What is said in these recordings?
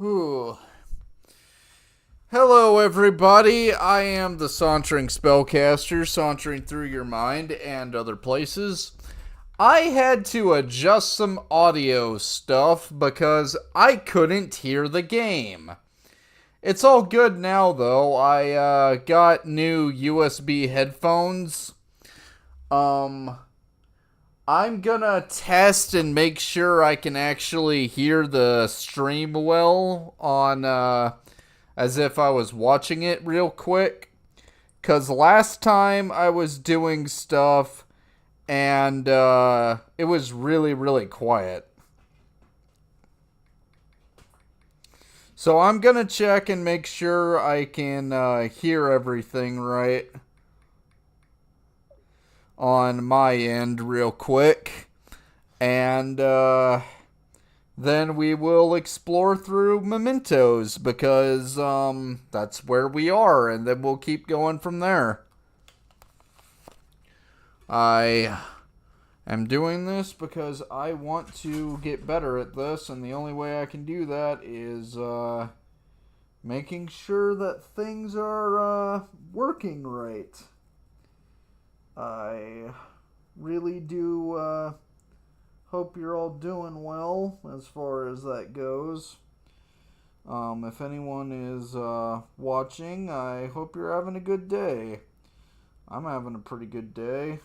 Whew. Hello, everybody. I am the Sauntering Spellcaster, sauntering through your mind and other places. I had to adjust some audio stuff because I couldn't hear the game. It's all good now, though. I got new USB headphones. Um, I'm gonna test and make sure I can actually hear the stream well on, as if I was watching it real quick. Because last time I was doing stuff and it was really, really quiet. So I'm gonna check and make sure I can hear everything right on my end real quick. And then we will explore through Mementos because that's where we are, and then we'll keep going from there. I am doing this because I want to get better at this, and the only way I can do that is making sure that things are working right. I really do hope you're all doing well as far as that goes. If anyone is watching, I hope you're having a good day. I'm having a pretty good day.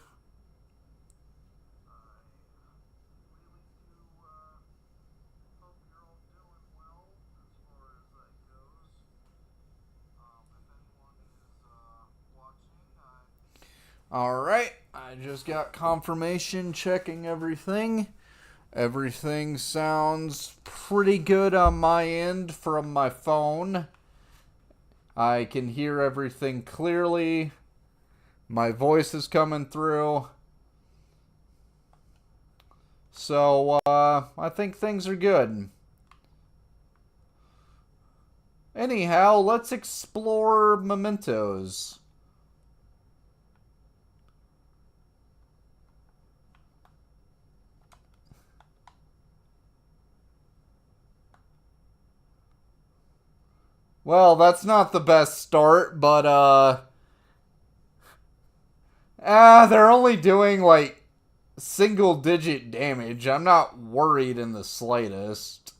Alright, I just got confirmation checking everything. Everything sounds pretty good on my end from my phone. I can hear everything clearly. My voice is coming through. So, I think things are good. Anyhow, let's explore Mementos. Well, that's not the best start, but, they're only doing, like, single digit damage. I'm not worried in the slightest.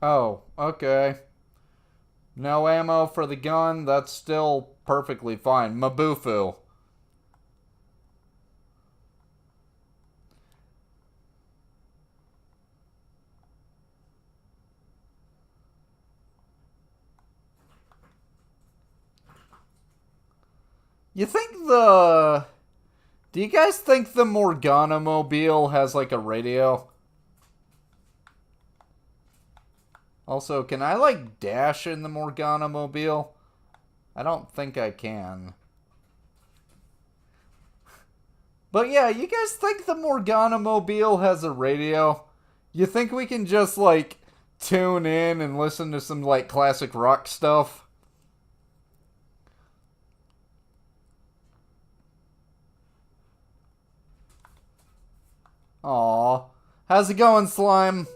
Oh, okay. No ammo for the gun, that's still perfectly fine. Mabufu. You think the... Do you guys think the Morgana Mobile has like a radio? Also, can I like dash in the Morgana Mobile? I don't think I can. But yeah, you guys think the Morgana Mobile has a radio? You think we can just like tune in and listen to some like classic rock stuff? Aw. How's it going, Slime?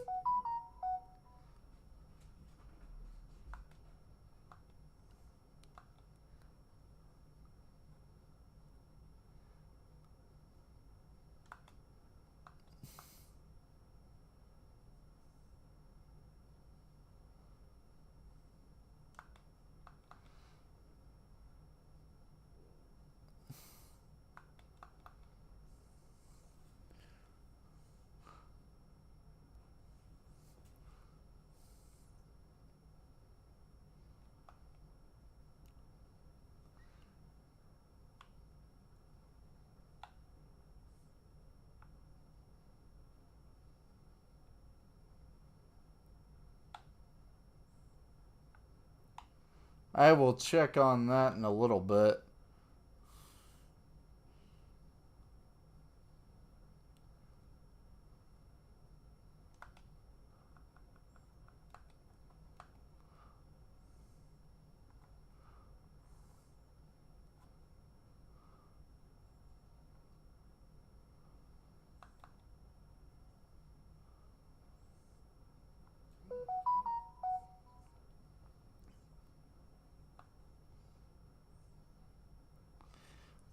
I will check on that in a little bit.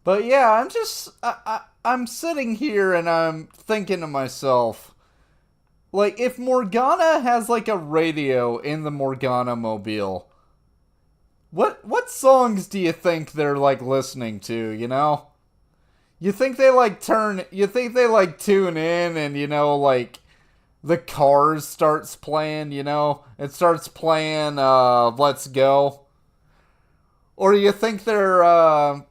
But yeah, I'm sitting here and I'm thinking to myself, like, if Morgana has like a radio in the Morgana mobile, what songs do you think they're like listening to, you know? You think they like tune in and like the Cars starts playing, It starts playing Let's Go. Or you think they're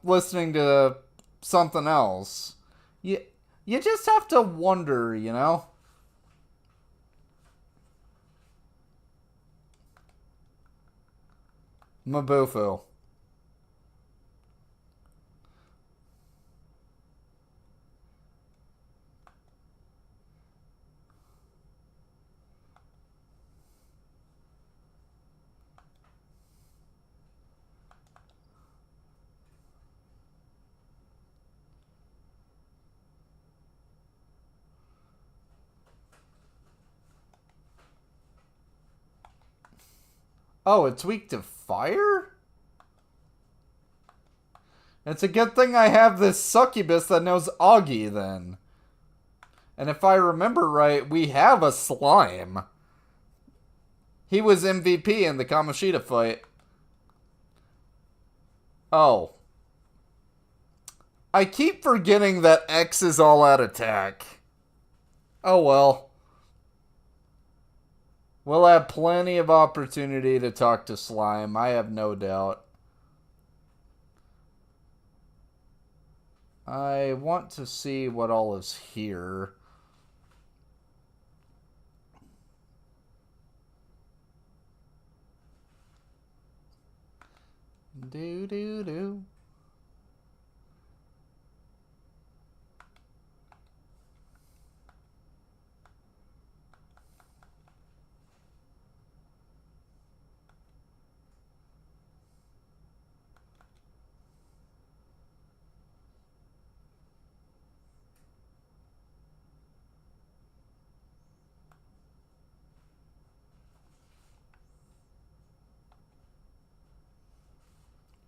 listening to something else? You you just have to wonder, Mabufu. Oh, it's weak to fire? It's a good thing I have this succubus that knows Augie then. And if I remember right, we have a slime. He was MVP in the Kamoshida fight. Oh. I keep forgetting that X is all out attack. Oh well. We'll have plenty of opportunity to talk to Slime, I have no doubt. I want to see what all is here. Do do do.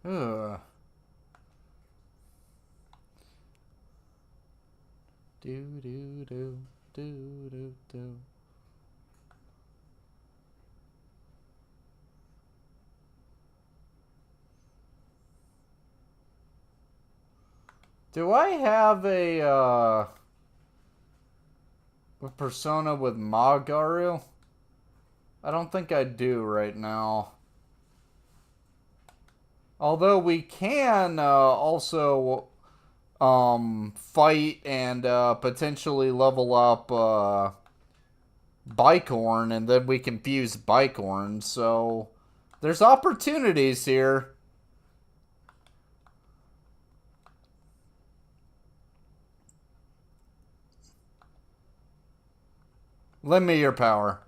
Ugh. Do do do do do do. Do I have a persona with Magaru? I don't think I do right now. Although we can also fight and potentially level up Bicorn, and then we can fuse Bicorn. So there's opportunities here. Lend me your power.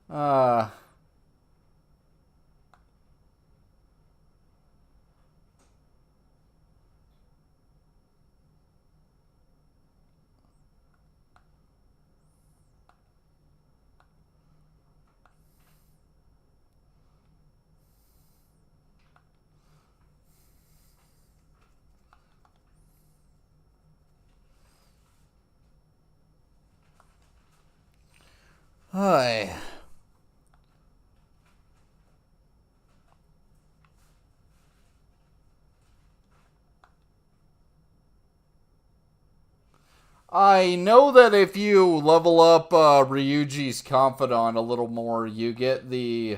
Uh, hi. I know that if you level up Ryuji's Confidant a little more, you get the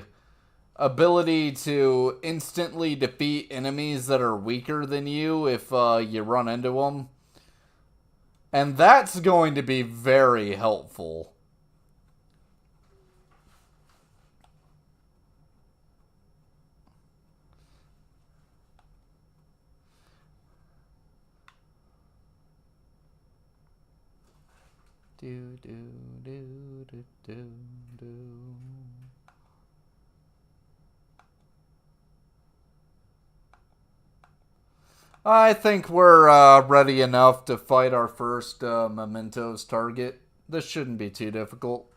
ability to instantly defeat enemies that are weaker than you if you run into them. And that's going to be very helpful. Do do do do do do. I think we're ready enough to fight our first Mementos target. This shouldn't be too difficult.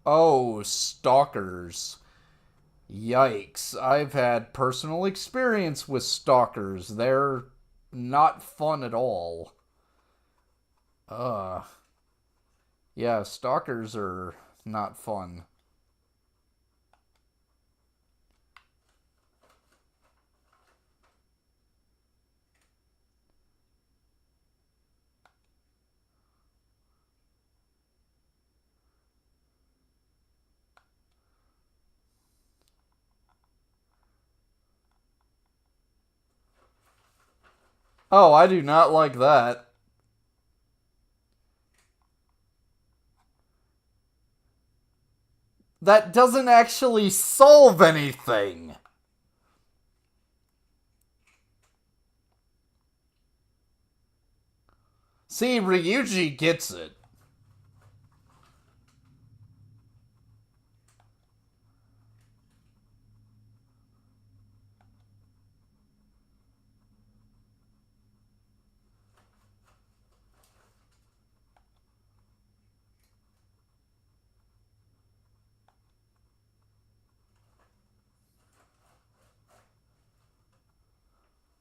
Oh, stalkers. Yikes. I've had personal experience with stalkers. They're not fun at all. Uh, yeah, stalkers are not fun. Oh, I do not like that. That doesn't actually solve anything. See, Ryuji gets it.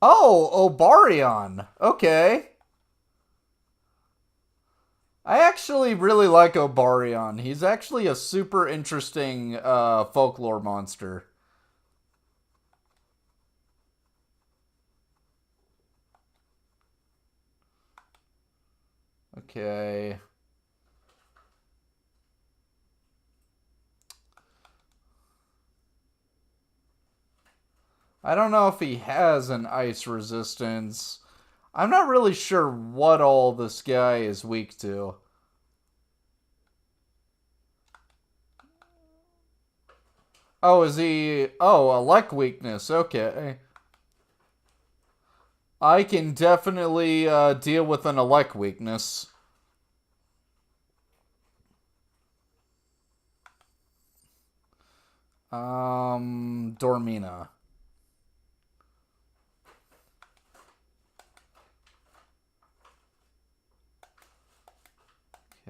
Oh, Obarion. Okay. I actually really like Obarion. He's actually a super interesting folklore monster. Okay. I don't know if he has an ice resistance. I'm not really sure what all this guy is weak to. Oh, is he... Oh, a luck weakness. Okay. I can definitely deal with an elect weakness. Dormina.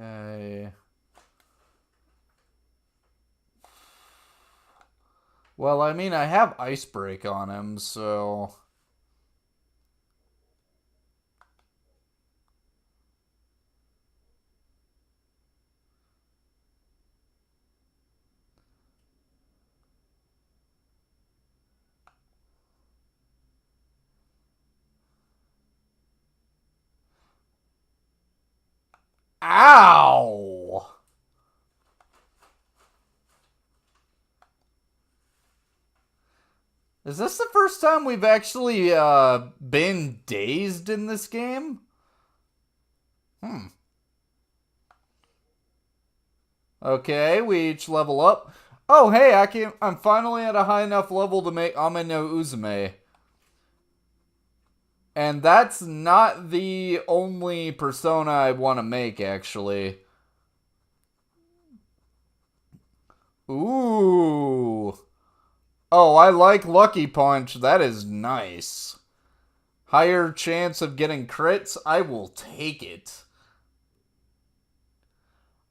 Okay. Well, I mean, I have Ice Break on him, so... Ow! Is this the first time we've actually been dazed in this game? Hmm. Okay, we each level up. Oh, hey, I'm finally at a high enough level to make Ame no Uzume. And that's not the only persona I want to make, actually. Ooh. Oh, I like Lucky Punch. That is nice. Higher chance of getting crits? I will take it.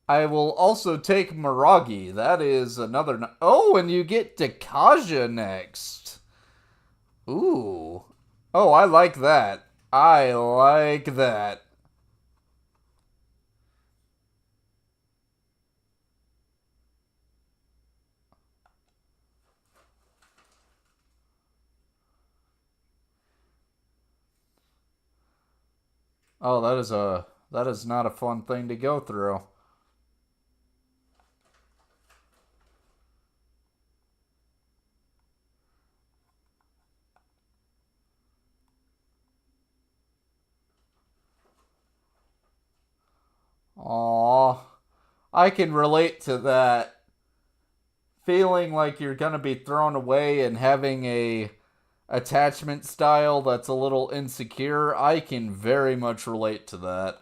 I will also take Miragi. That is another... Oh, and you get Dekaja next. Ooh. Oh, I like that. I like that. Oh, that is not a fun thing to go through. Aww. I can relate to that. Feeling like you're gonna be thrown away and having a attachment style that's a little insecure, I can very much relate to that.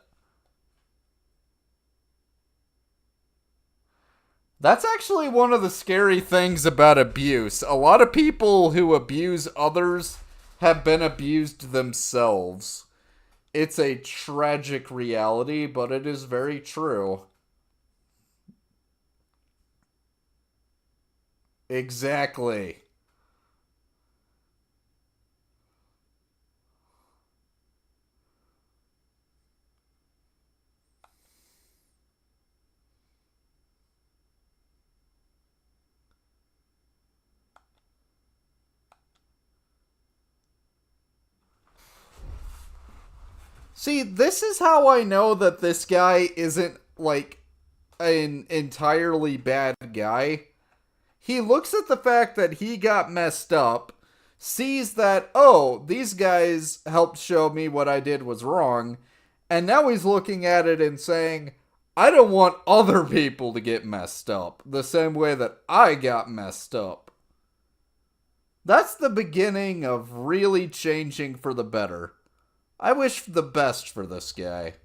That's actually one of the scary things about abuse. A lot of people who abuse others have been abused themselves. It's a tragic reality, but it is very true. Exactly. See, this is how I know that this guy isn't like an entirely bad guy. He looks at the fact that he got messed up, sees that, oh, these guys helped show me what I did was wrong, and now he's looking at it and saying, I don't want other people to get messed up the same way that I got messed up. That's the beginning of really changing for the better. I wish the best for this guy.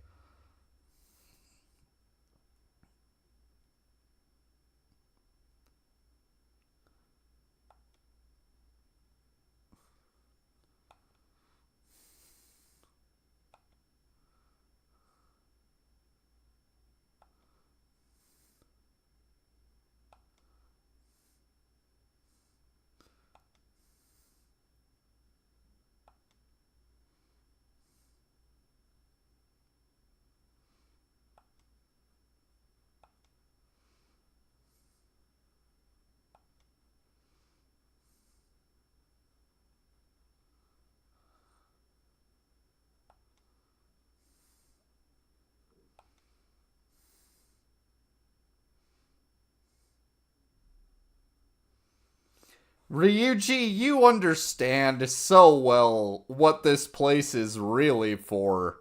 Ryuji, you understand so well what this place is really for.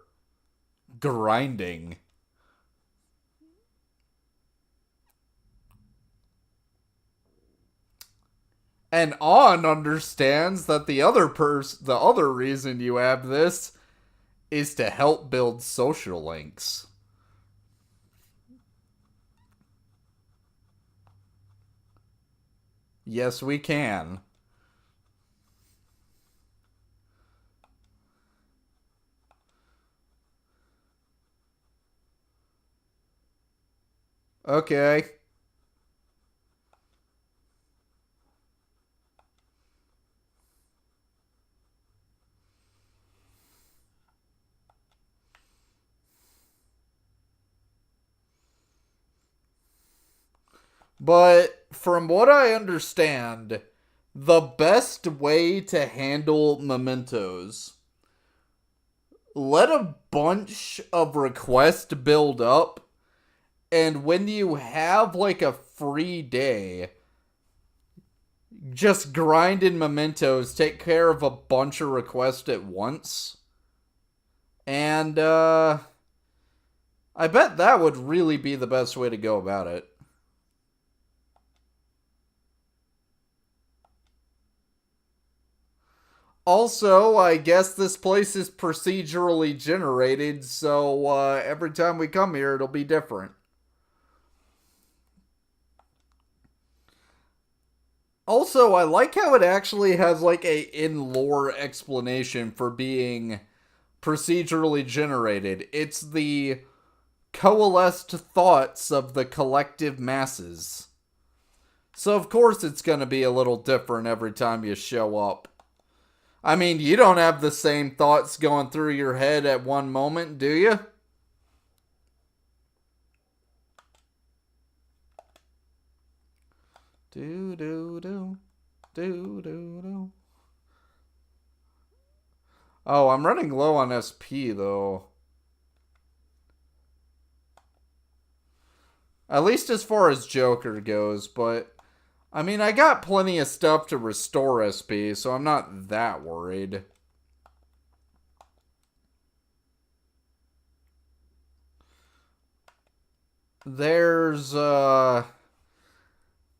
Grinding. And On understands that the other reason you have this is to help build social links. Yes, we can. Okay. But from what I understand, the best way to handle mementos, let a bunch of requests build up, and when you have like a free day, just grind in mementos, take care of a bunch of requests at once. And I bet that would really be the best way to go about it. Also, I guess this place is procedurally generated, so every time we come here, it'll be different. Also, I like how it actually has like a in-lore explanation for being procedurally generated. It's the coalesced thoughts of the collective masses. So of course it's going to be a little different every time you show up. I mean, you don't have the same thoughts going through your head at one moment, do you? Do do do do do do. Oh, I'm running low on SP though. At least as far as Joker goes, but I mean, I got plenty of stuff to restore SP, so I'm not that worried. There's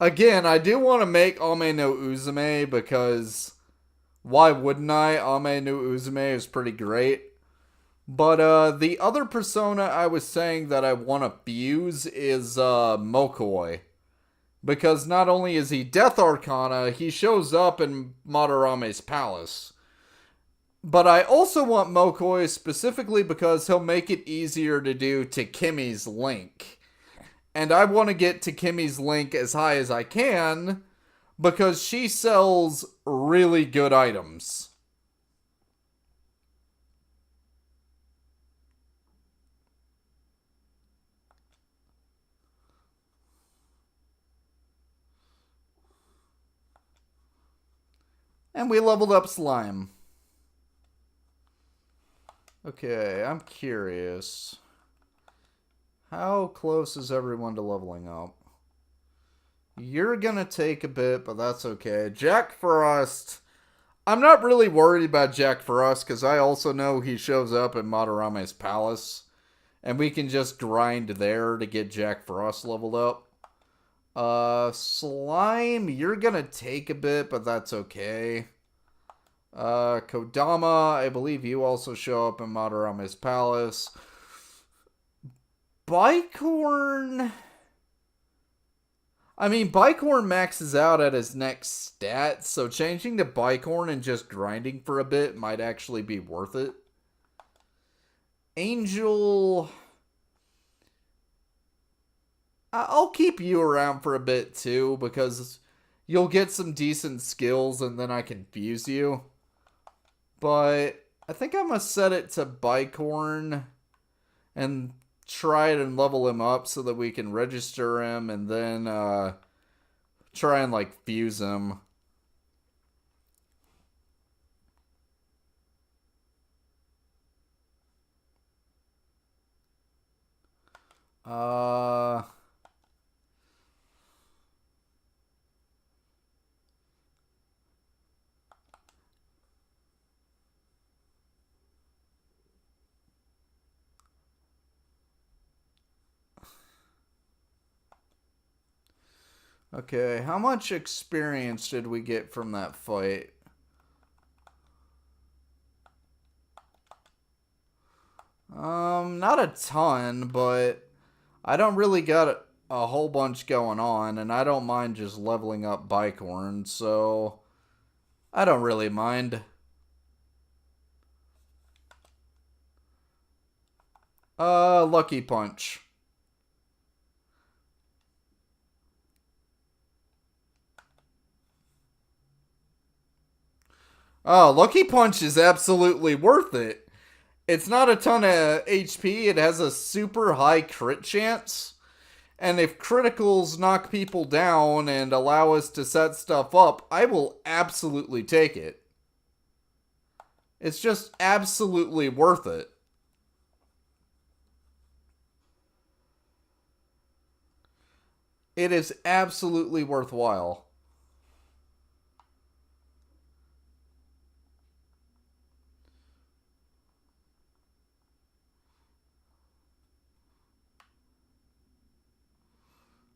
again, I do want to make Ame no Uzume because why wouldn't I? Ame no Uzume is pretty great. But the other persona I was saying that I want to fuse is Mokoi. Because not only is he Death Arcana, he shows up in Madarame's palace. But I also want Mokoi specifically because he'll make it easier to do Takemi's Link. And I want to get Takemi's Link as high as I can because she sells really good items. And we leveled up Slime. Okay, I'm curious. How close is everyone to leveling up? You're gonna take a bit, but that's okay. Jack Frost. I'm not really worried about Jack Frost because I also know he shows up in Madarame's palace. And we can just grind there to get Jack Frost leveled up. Slime, you're gonna take a bit, but that's okay. Kodama, I believe you also show up in Madarame's palace. Bicorn. I mean, Bicorn maxes out at his next stat, so changing to Bicorn and just grinding for a bit might actually be worth it. Angel. I'll keep you around for a bit too, because you'll get some decent skills and then I can fuse you. But I think I'm going to set it to Bicorn and try it and level him up so that we can register him and then try and like fuse him. Okay, how much experience did we get from that fight? Not a ton, but I don't really got a whole bunch going on, and I don't mind just leveling up Bicorn, so I don't really mind. Lucky Punch. Oh, Lucky Punch is absolutely worth it. It's not a ton of HP, it has a super high crit chance. And if criticals knock people down and allow us to set stuff up, I will absolutely take it. It's just absolutely worth it. It is absolutely worthwhile.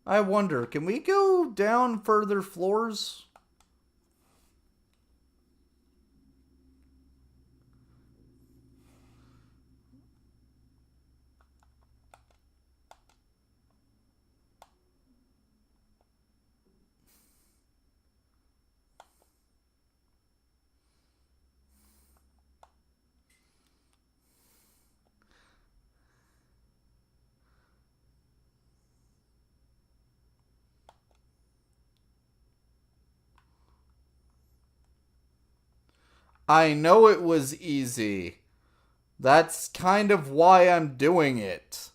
I wonder, can we go down further floors? I know it was easy. That's kind of why I'm doing it.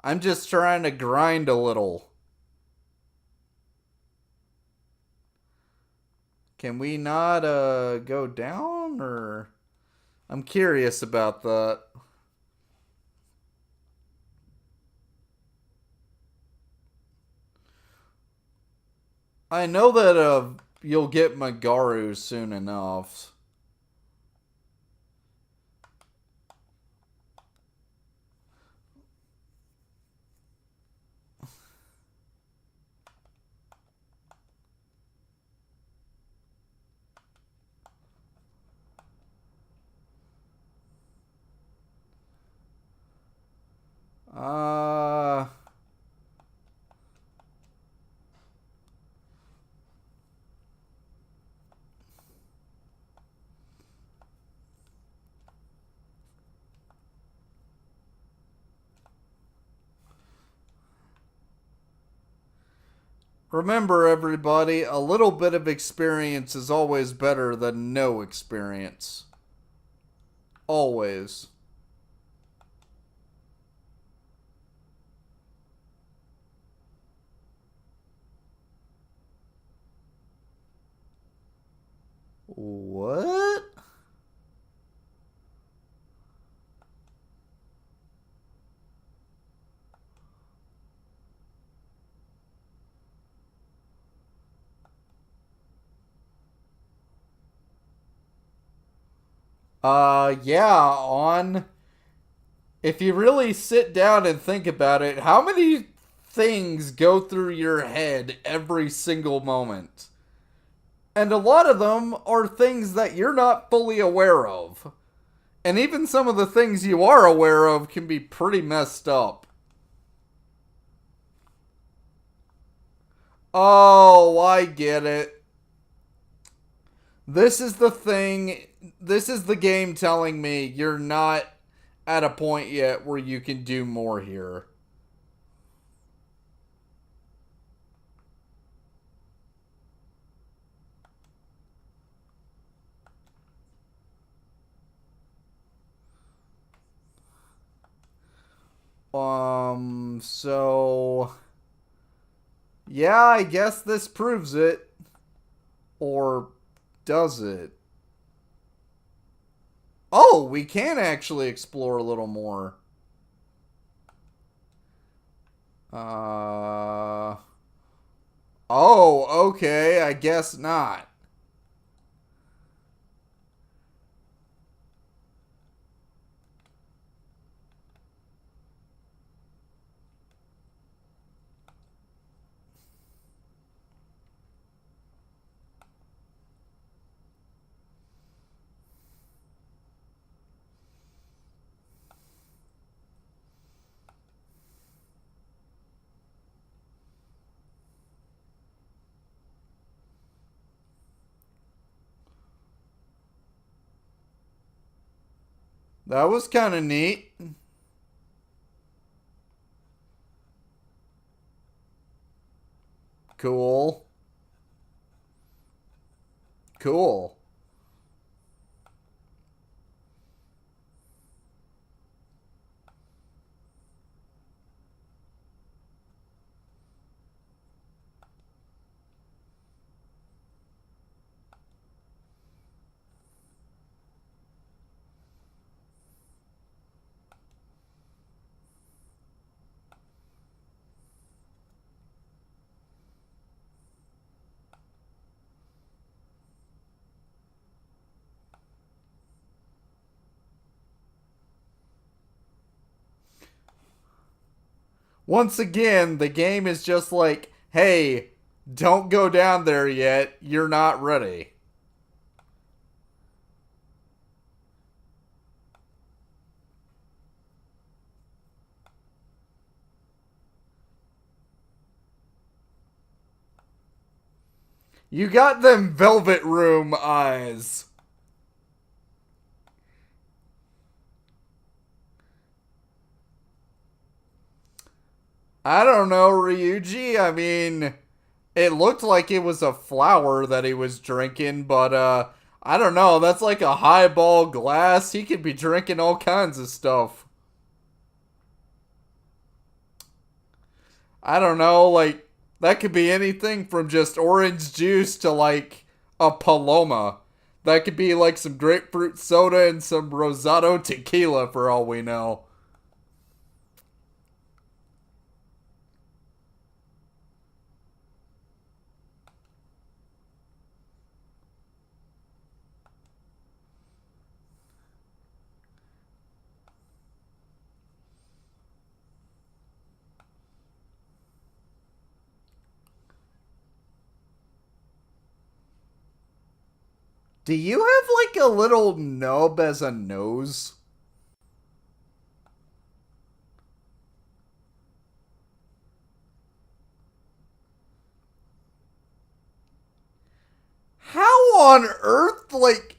I'm just trying to grind a little. Can we not go down or I'm curious about that. I know that you'll get Magaru soon enough. Uh Remember, everybody, a little bit of experience is always better than no experience. Always. What? Yeah, on. If you really sit down and think about it, how many things go through your head every single moment? And a lot of them are things that you're not fully aware of. And even some of the things you are aware of can be pretty messed up. Oh, I get it. This is the thing. This is the game telling me you're not at a point yet where you can do more here. So. Yeah, I guess this proves it. Or does it? Oh, we can actually explore a little more. Uh. Oh, okay, I guess not. That was kind of neat. Cool. Cool. Once again, the game is just like, hey, don't go down there yet. You're not ready. You got them velvet room eyes. I don't know, Ryuji. I mean, it looked like it was a flower that he was drinking, but I don't know. That's like a highball glass. He could be drinking all kinds of stuff. I don't know, like that could be anything from just orange juice to like a paloma. That could be like some grapefruit soda and some rosado tequila for all we know. Do you have like a little nub as a nose? How on earth, like,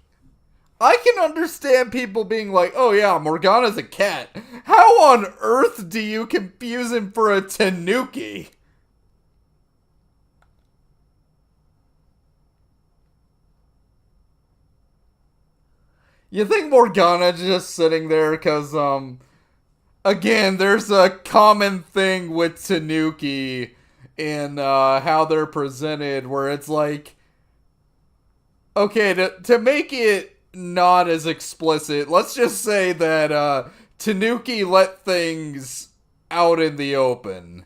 I can understand people being like, oh yeah, Morgana's a cat. How on earth do you confuse him for a tanuki? You think Morgana just sitting there because, again, there's a common thing with Tanuki in how they're presented where it's like, okay, to make it not as explicit, let's just say that Tanuki let things out in the open.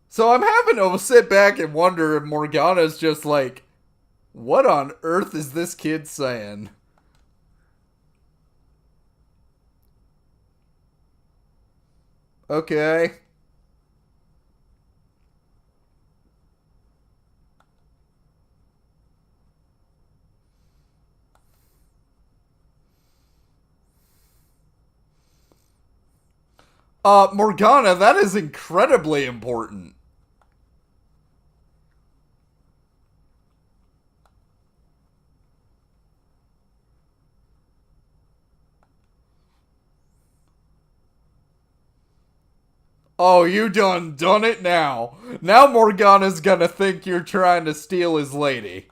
So I'm having to sit back and wonder if Morgana's just like, what on earth is this kid saying? Okay. Morgana, that is incredibly important. Oh, you done it now. Now Morgana's gonna think you're trying to steal his lady.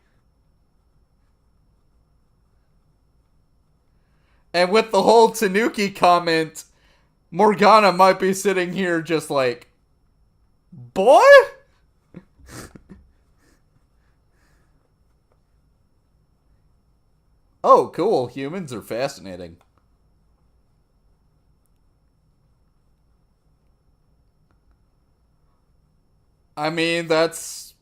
And with the whole Tanuki comment, Morgana might be sitting here just like, boy? Oh, cool. Humans are fascinating. I mean, that's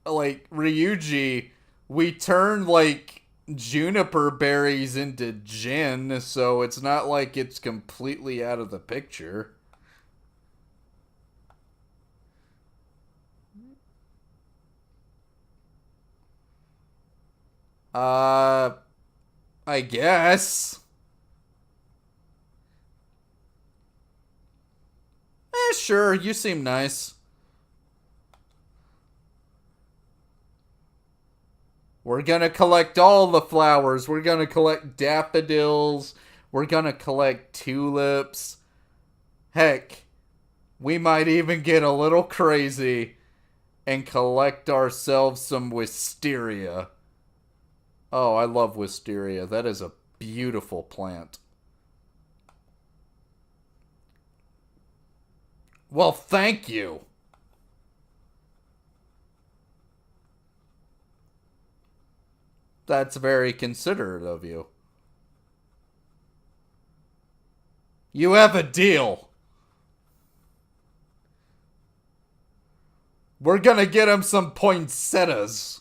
like Ryuji. We turn like juniper berries into gin, so it's not like it's completely out of the picture. Uh, I guess. Sure, you seem nice. We're gonna collect all the flowers. We're gonna collect daffodils. We're gonna collect tulips. Heck, we might even get a little crazy and collect ourselves some wisteria. Oh, I love wisteria. That is a beautiful plant. Well, thank you. That's very considerate of you. You have a deal. We're gonna get him some poinsettias.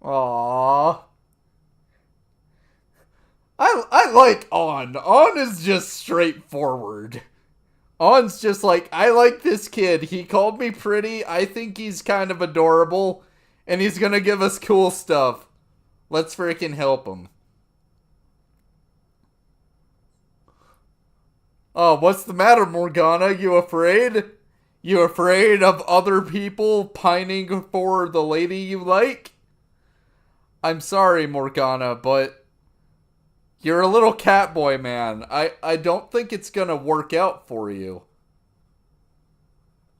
Aww. I like On. On is just straightforward. On's just like, I like this kid. He called me pretty. I think he's kind of adorable. And he's gonna give us cool stuff. Let's freaking help him. Oh, what's the matter, Morgana? You afraid? You afraid of other people pining for the lady you like? I'm sorry, Morgana, but you're a little catboy man. I don't think it's gonna work out for you.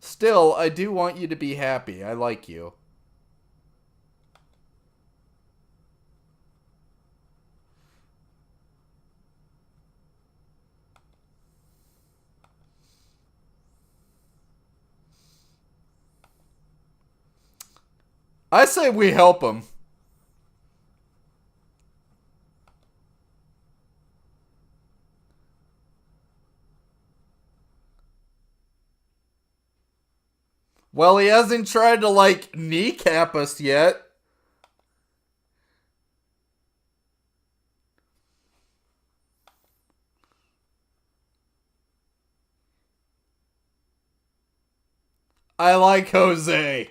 Still, I do want you to be happy. I like you. I say we help him. Well, he hasn't tried to, like, kneecap us yet. I like Jose.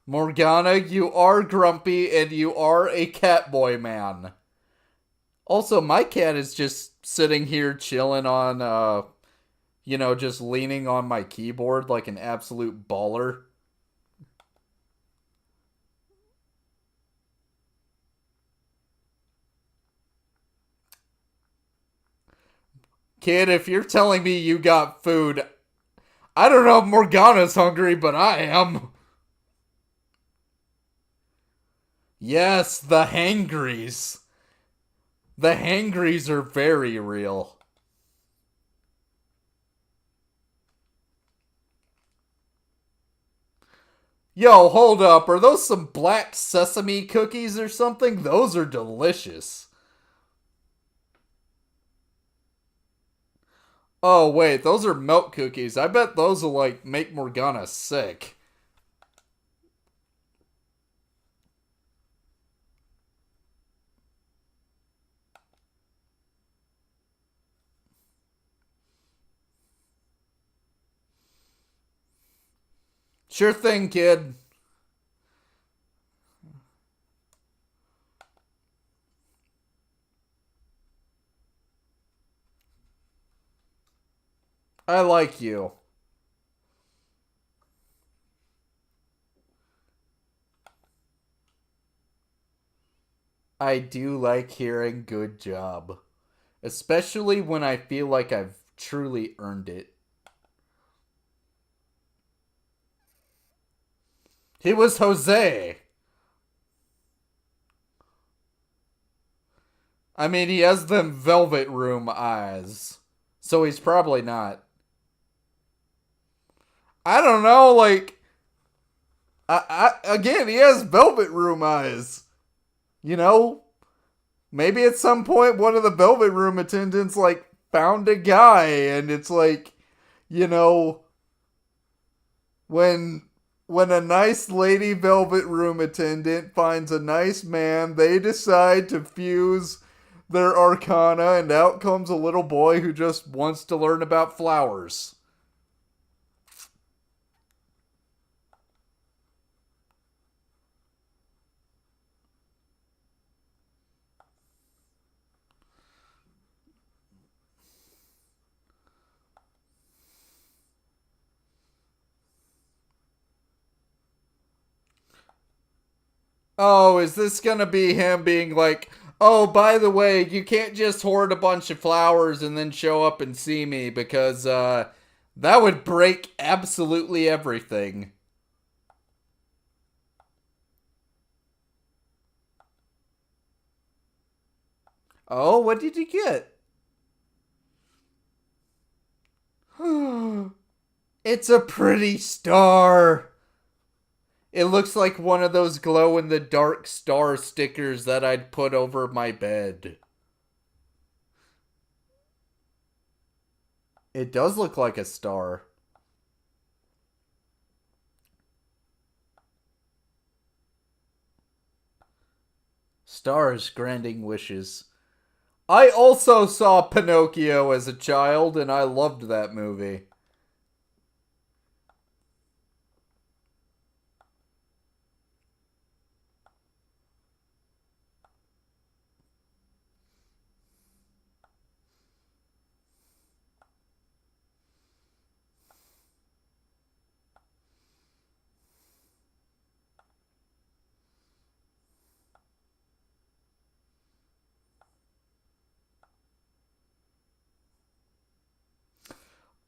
Morgana, you are grumpy and you are a catboy man. Also, my cat is just sitting here chilling on, just leaning on my keyboard like an absolute baller. Kid, if you're telling me you got food, I don't know if Morgana's hungry, but I am. Yes, the hangries. The hangries are very real. Yo, hold up. Are those some black sesame cookies or something? Those are delicious. Oh, wait, those are milk cookies. I bet those will, like, make Morgana sick. Sure thing, kid. I like you. I do like hearing good job. Especially when I feel like I've truly earned it. He was Jose. I mean, he has them velvet room eyes. So he's probably not. I don't know, like, again, he has velvet room eyes. You know? Maybe at some point one of the velvet room attendants, like, found a guy, and it's like, you know, when when a nice lady velvet room attendant finds a nice man, they decide to fuse their arcana, and out comes a little boy who just wants to learn about flowers. Oh, is this gonna be him being like, oh, by the way, you can't just hoard a bunch of flowers and then show up and see me because, that would break absolutely everything. Oh, what did you get? It's a pretty star. It looks like one of those glow in the dark star stickers that I'd put over my bed. It does look like a star. Stars granting wishes. I also saw Pinocchio as a child and I loved that movie.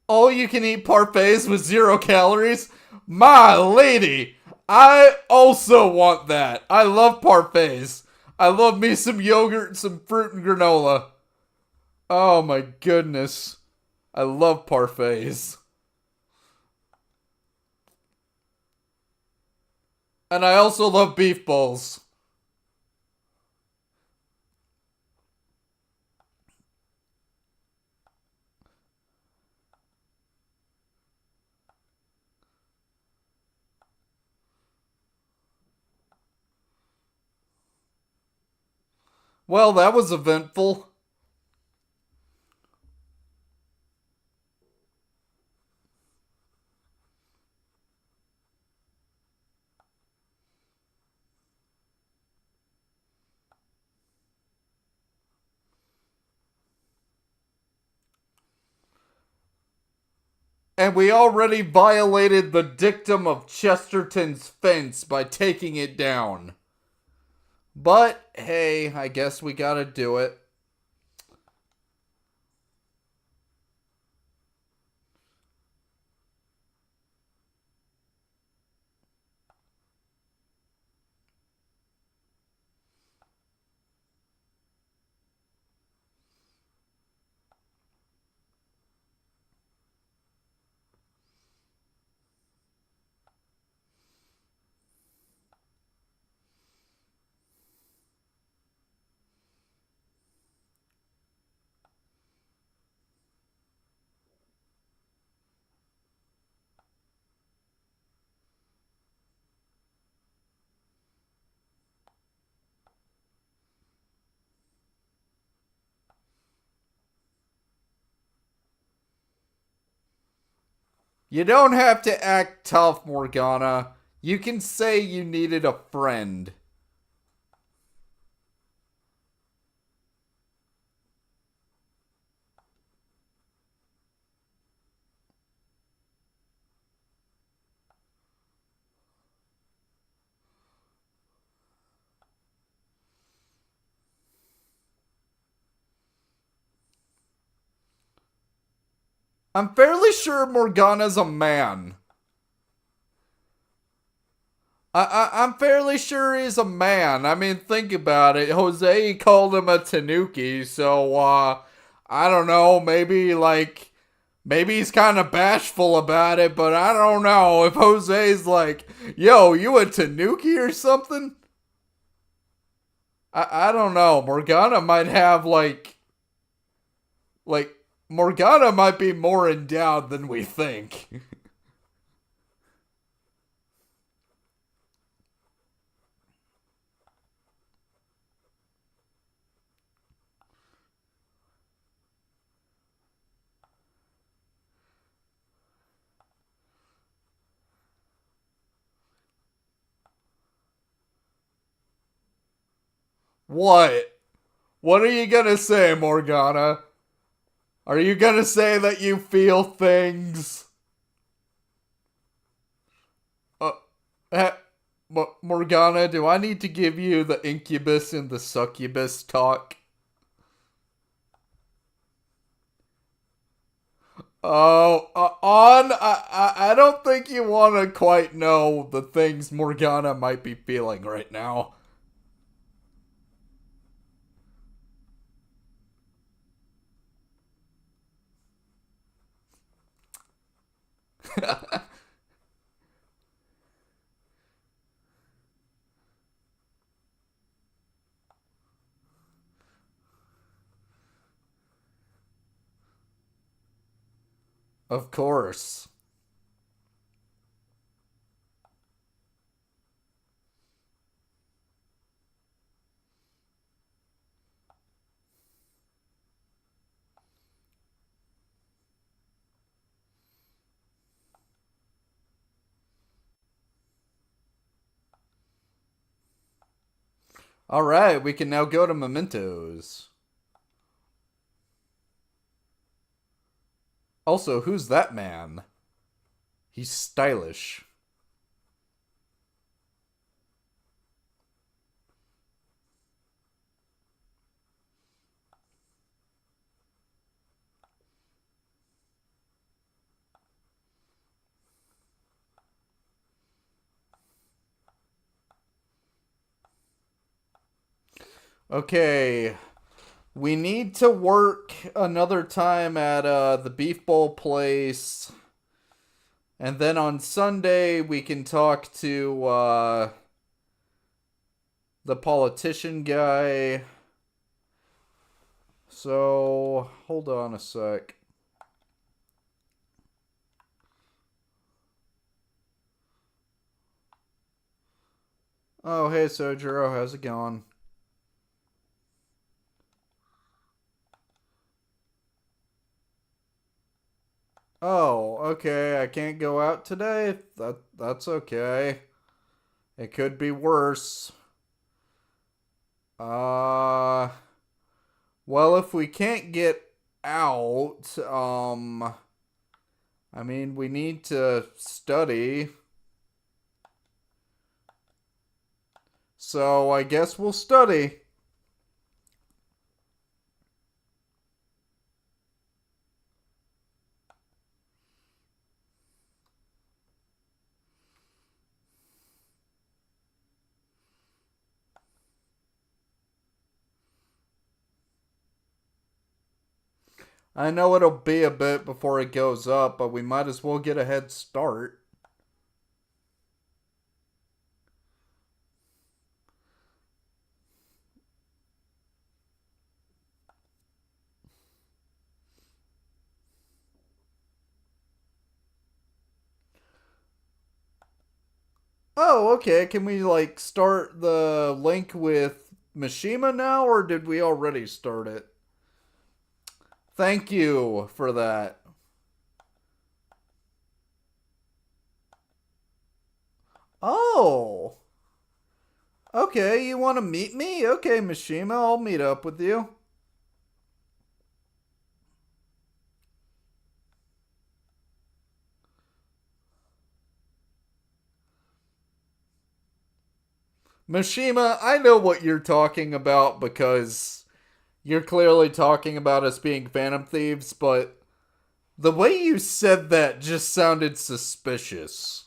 All you can eat parfaits with 0 calories? My lady! I also want that. I love parfaits. I love me some yogurt, some fruit, and granola. Oh my goodness. I love parfaits. And I also love beef bowls. Well, that was eventful. And we already violated the dictum of Chesterton's fence by taking it down. But, hey, I guess we gotta do it. You don't have to act tough, Morgana. You can say you needed a friend. I'm fairly sure Morgana's a man. I'm fairly sure he's a man. I mean, think about it. Jose called him a tanuki, so, I don't know. Maybe he's kind of bashful about it, but I don't know. If Jose's like, yo, you a tanuki or something? I don't know. Morgana might have, like, Morgana might be more endowed than we think. What? What are you gonna say, Morgana? Are you gonna say that you feel things? Uh, eh, Morgana, do I need to give you the incubus and the succubus talk? Oh, I don't think you want to quite know the things Morgana might be feeling right now. Of course. All right, we can now go to Mementos. Also, who's that man? He's stylish. Okay, we need to work another time at the Beef Bowl place. And then on Sunday, we can talk to the politician guy. So, hold on a sec. Oh, hey, Sojiro, how's it going? Oh, okay, I can't go out today? That's okay. It could be worse. Uh, well, if we can't get out, I mean, we need to study. So I guess we'll study. I know it'll be a bit before it goes up, but we might as well get a head start. Oh, okay. Can we like start the link with Mishima now, or did we already start it? Thank you for that. Oh, okay. You want to meet me? Okay, Mishima, I'll meet up with you. Mishima, I know what you're talking about because you're clearly talking about us being Phantom Thieves, but the way you said that just sounded suspicious.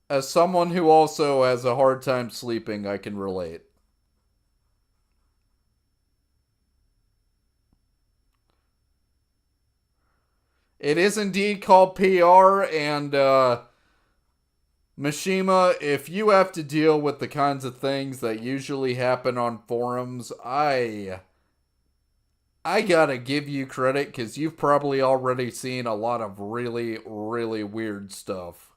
As someone who also has a hard time sleeping, I can relate. It is indeed called PR, and Mishima, if you have to deal with the kinds of things that usually happen on forums, I gotta give you credit because you've probably already seen a lot of really, really weird stuff.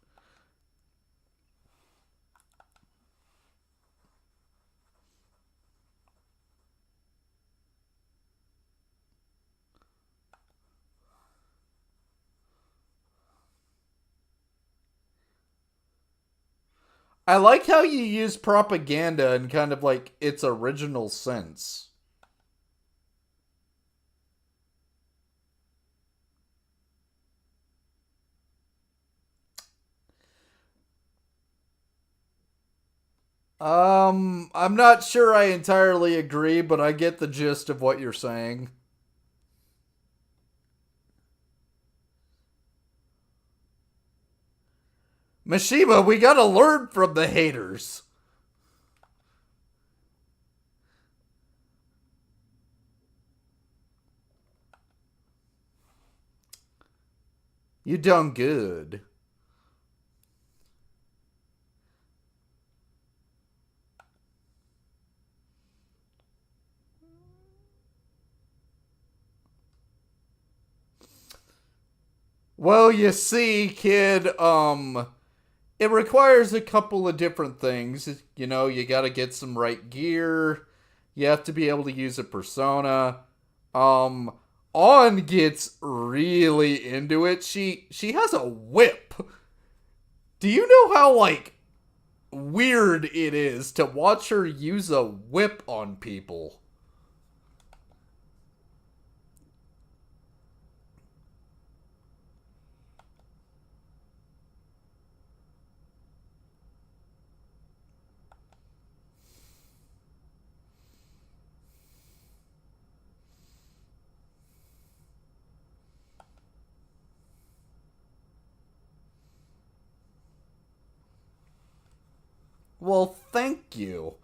I like how you use propaganda in kind of like its original sense. I'm not sure I entirely agree, but I get the gist of what you're saying. Mishima, we gotta learn from the haters. You done good. Well, you see, kid, it requires a couple of different things. You know, you gotta get some right gear. You have to be able to use a persona. Um, On gets really into it. She has a whip. Do you know how like weird it is to watch her use a whip on people? Well, thank you.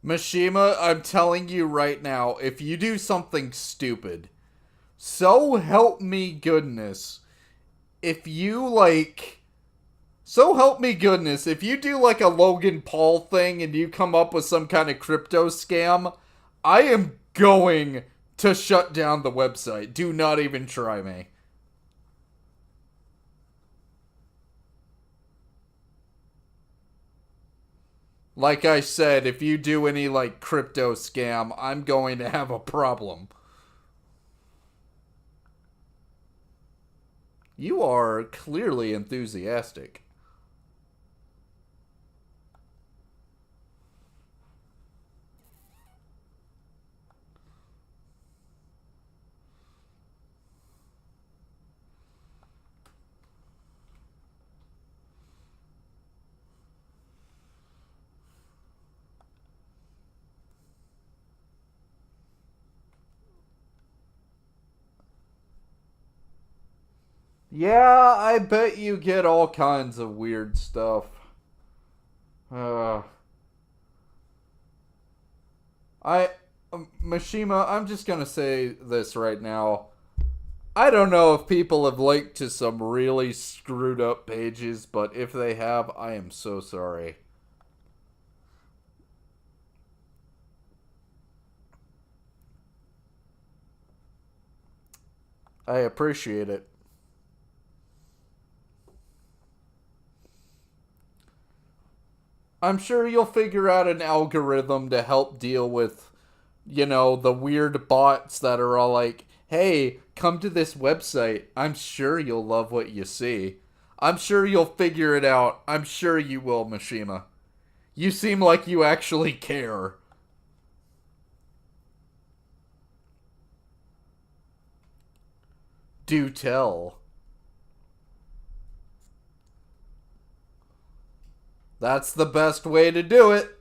Mishima, I'm telling you right now, if you do something stupid, so help me goodness, if you like so help me goodness, if you do like a Logan Paul thing and you come up with some kind of crypto scam, I am going to shut down the website. Do not even try me. Like I said, if you do any, like, crypto scam, I'm going to have a problem. You are clearly enthusiastic. Yeah, I bet you get all kinds of weird stuff. Uh, I, Mishima, I'm just gonna say this right now. I don't know if people have linked to some really screwed up pages, but if they have, I am so sorry. I appreciate it. I'm sure you'll figure out an algorithm to help deal with, the weird bots that are all like, hey, come to this website. I'm sure you'll love what you see. I'm sure you'll figure it out. I'm sure you will, Mishima. You seem like you actually care. Do tell. That's the best way to do it.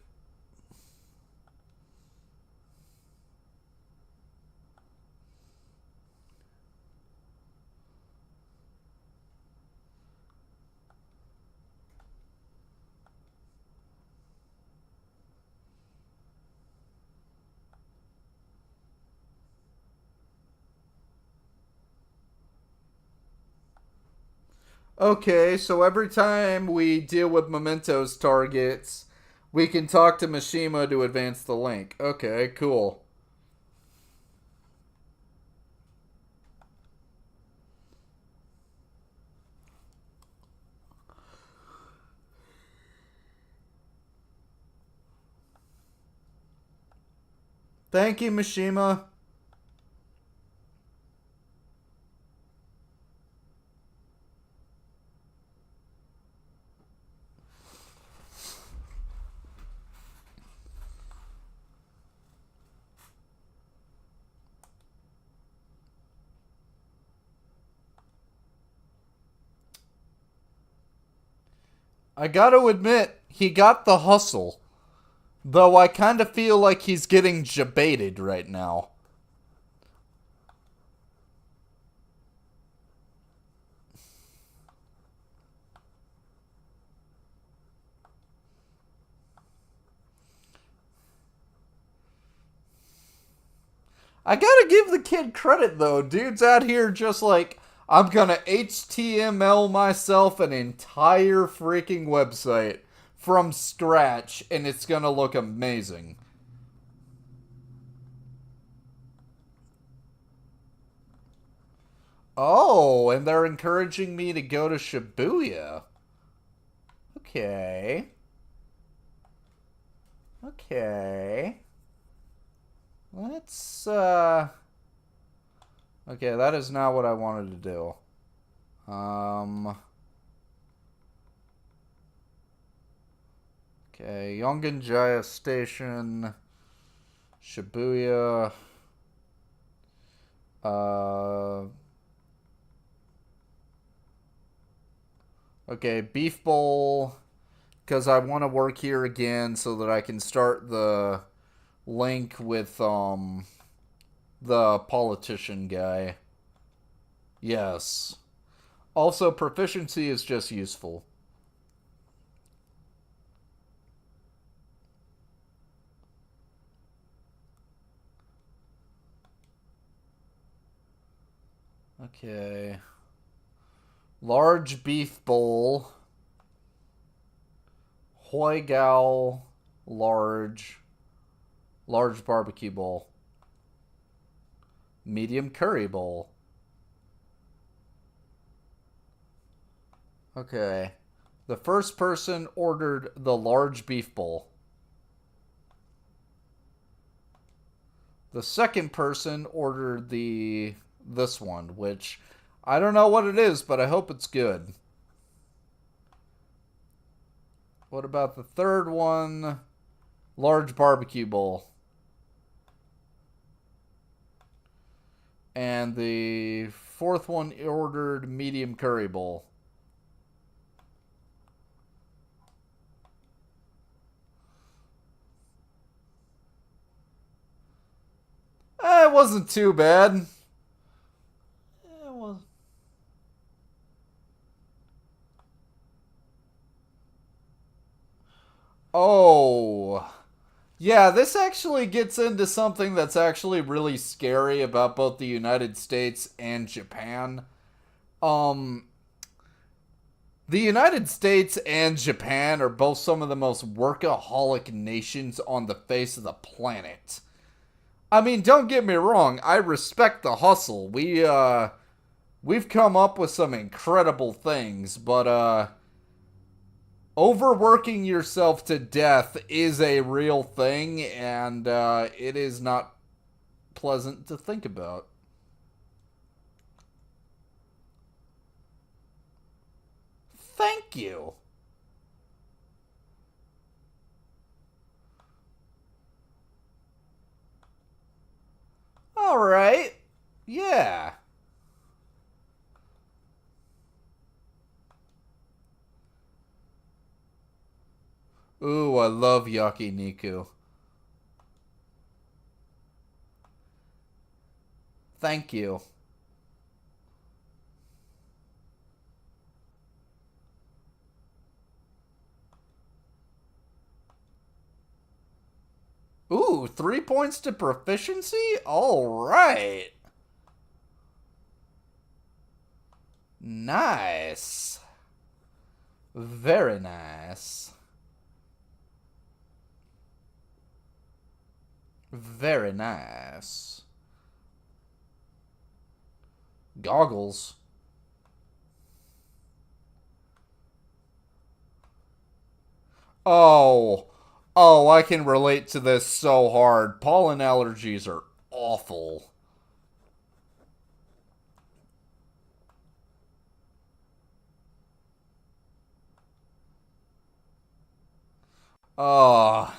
Okay, so every time we deal with Mementos targets, we can talk to Mishima to advance the link. Okay, cool. Thank you, Mishima. I gotta admit, he got the hustle. Though I kinda feel like he's getting jebaited right now. I gotta give the kid credit though. Dude's out here just like, I'm gonna HTML myself an entire freaking website from scratch and it's gonna look amazing. Oh, and they're encouraging me to go to Shibuya. Okay. Okay. Let's, Okay, that is not what I wanted to do. Okay, Yongan Station, Shibuya, uh... Okay, Beef Bowl, because I want to work here again so that I can start the link with, the politician guy. Yes. Also, proficiency is just useful. Okay. Large beef bowl. Hoi Gao. Large. Large barbecue bowl. Medium curry bowl. Okay. The first person ordered the large beef bowl. The second person ordered the this one, which I don't know what it is, but I hope it's good. What about the third one? Large barbecue bowl. And the fourth one ordered medium curry bowl. It wasn't too bad. It was. Oh. Yeah, this actually gets into something that's actually really scary about both the United States and Japan. Um, the United States and Japan are both some of the most workaholic nations on the face of the planet. I mean, don't get me wrong, I respect the hustle. We've come up with some incredible things, but overworking yourself to death is a real thing, and it is not pleasant to think about. Thank you. All right. Yeah. Ooh, I love yakiniku. Thank you. Ooh, 3 points to proficiency? All right. Nice. Very nice. Very nice. Goggles. Oh. Oh, I can relate to this so hard. Pollen allergies are awful. Oh.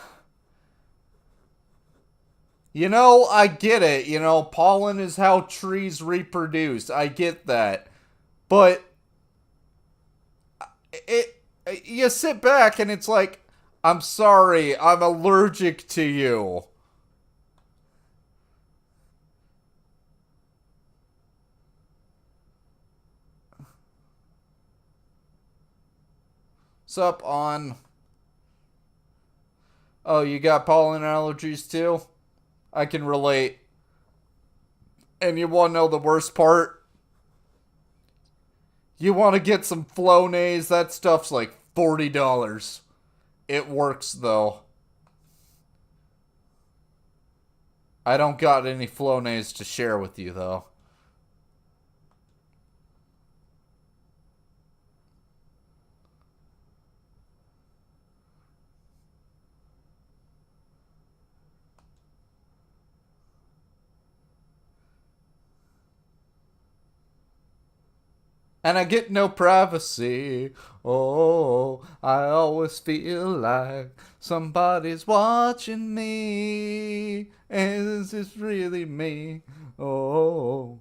I get it. Pollen is how trees reproduce. I get that. But it you sit back and it's like, I'm sorry, I'm allergic to you. Sup on. Oh, you got pollen allergies too? I can relate. And you want to know the worst part? You want to get some Flonase? That stuff's like $40. It works though. I don't got any Flonase to share with you though. And I get no privacy. Oh, I always feel like somebody's watching me. Is this really me? Oh.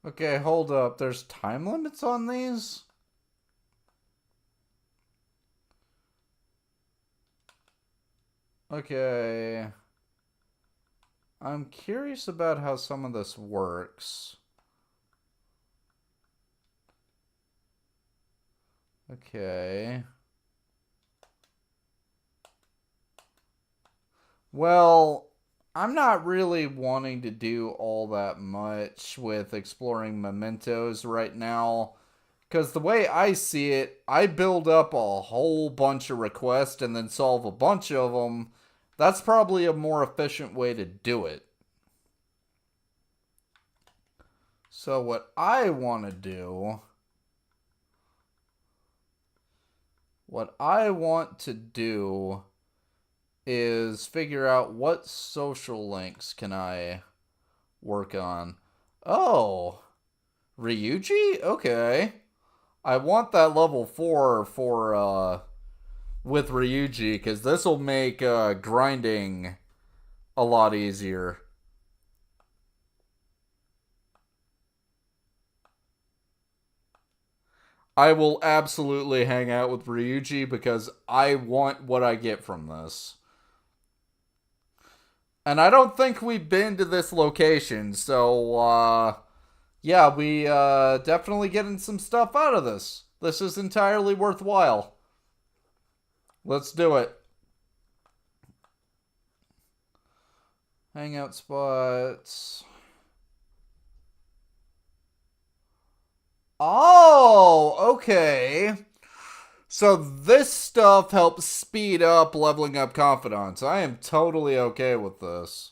Okay, hold up. There's time limits on these? Okay. I'm curious about how some of this works. Okay. Well, I'm not really wanting to do all that much with exploring mementos right now. Because the way I see it, I build up a whole bunch of requests and then solve a bunch of them. That's probably a more efficient way to do it. So, what I want to do is figure out what social links can I work on. Oh, Ryuji? Okay. I want that level 4 for with Ryuji cuz this will make grinding a lot easier. I will absolutely hang out with Ryuji because I want what I get from this. And I don't think we've been to this location, so yeah, we definitely getting some stuff out of this. This is entirely worthwhile. Let's do it. Hangout spots. Oh, okay. So this stuff helps speed up leveling up confidence. I am totally okay with this.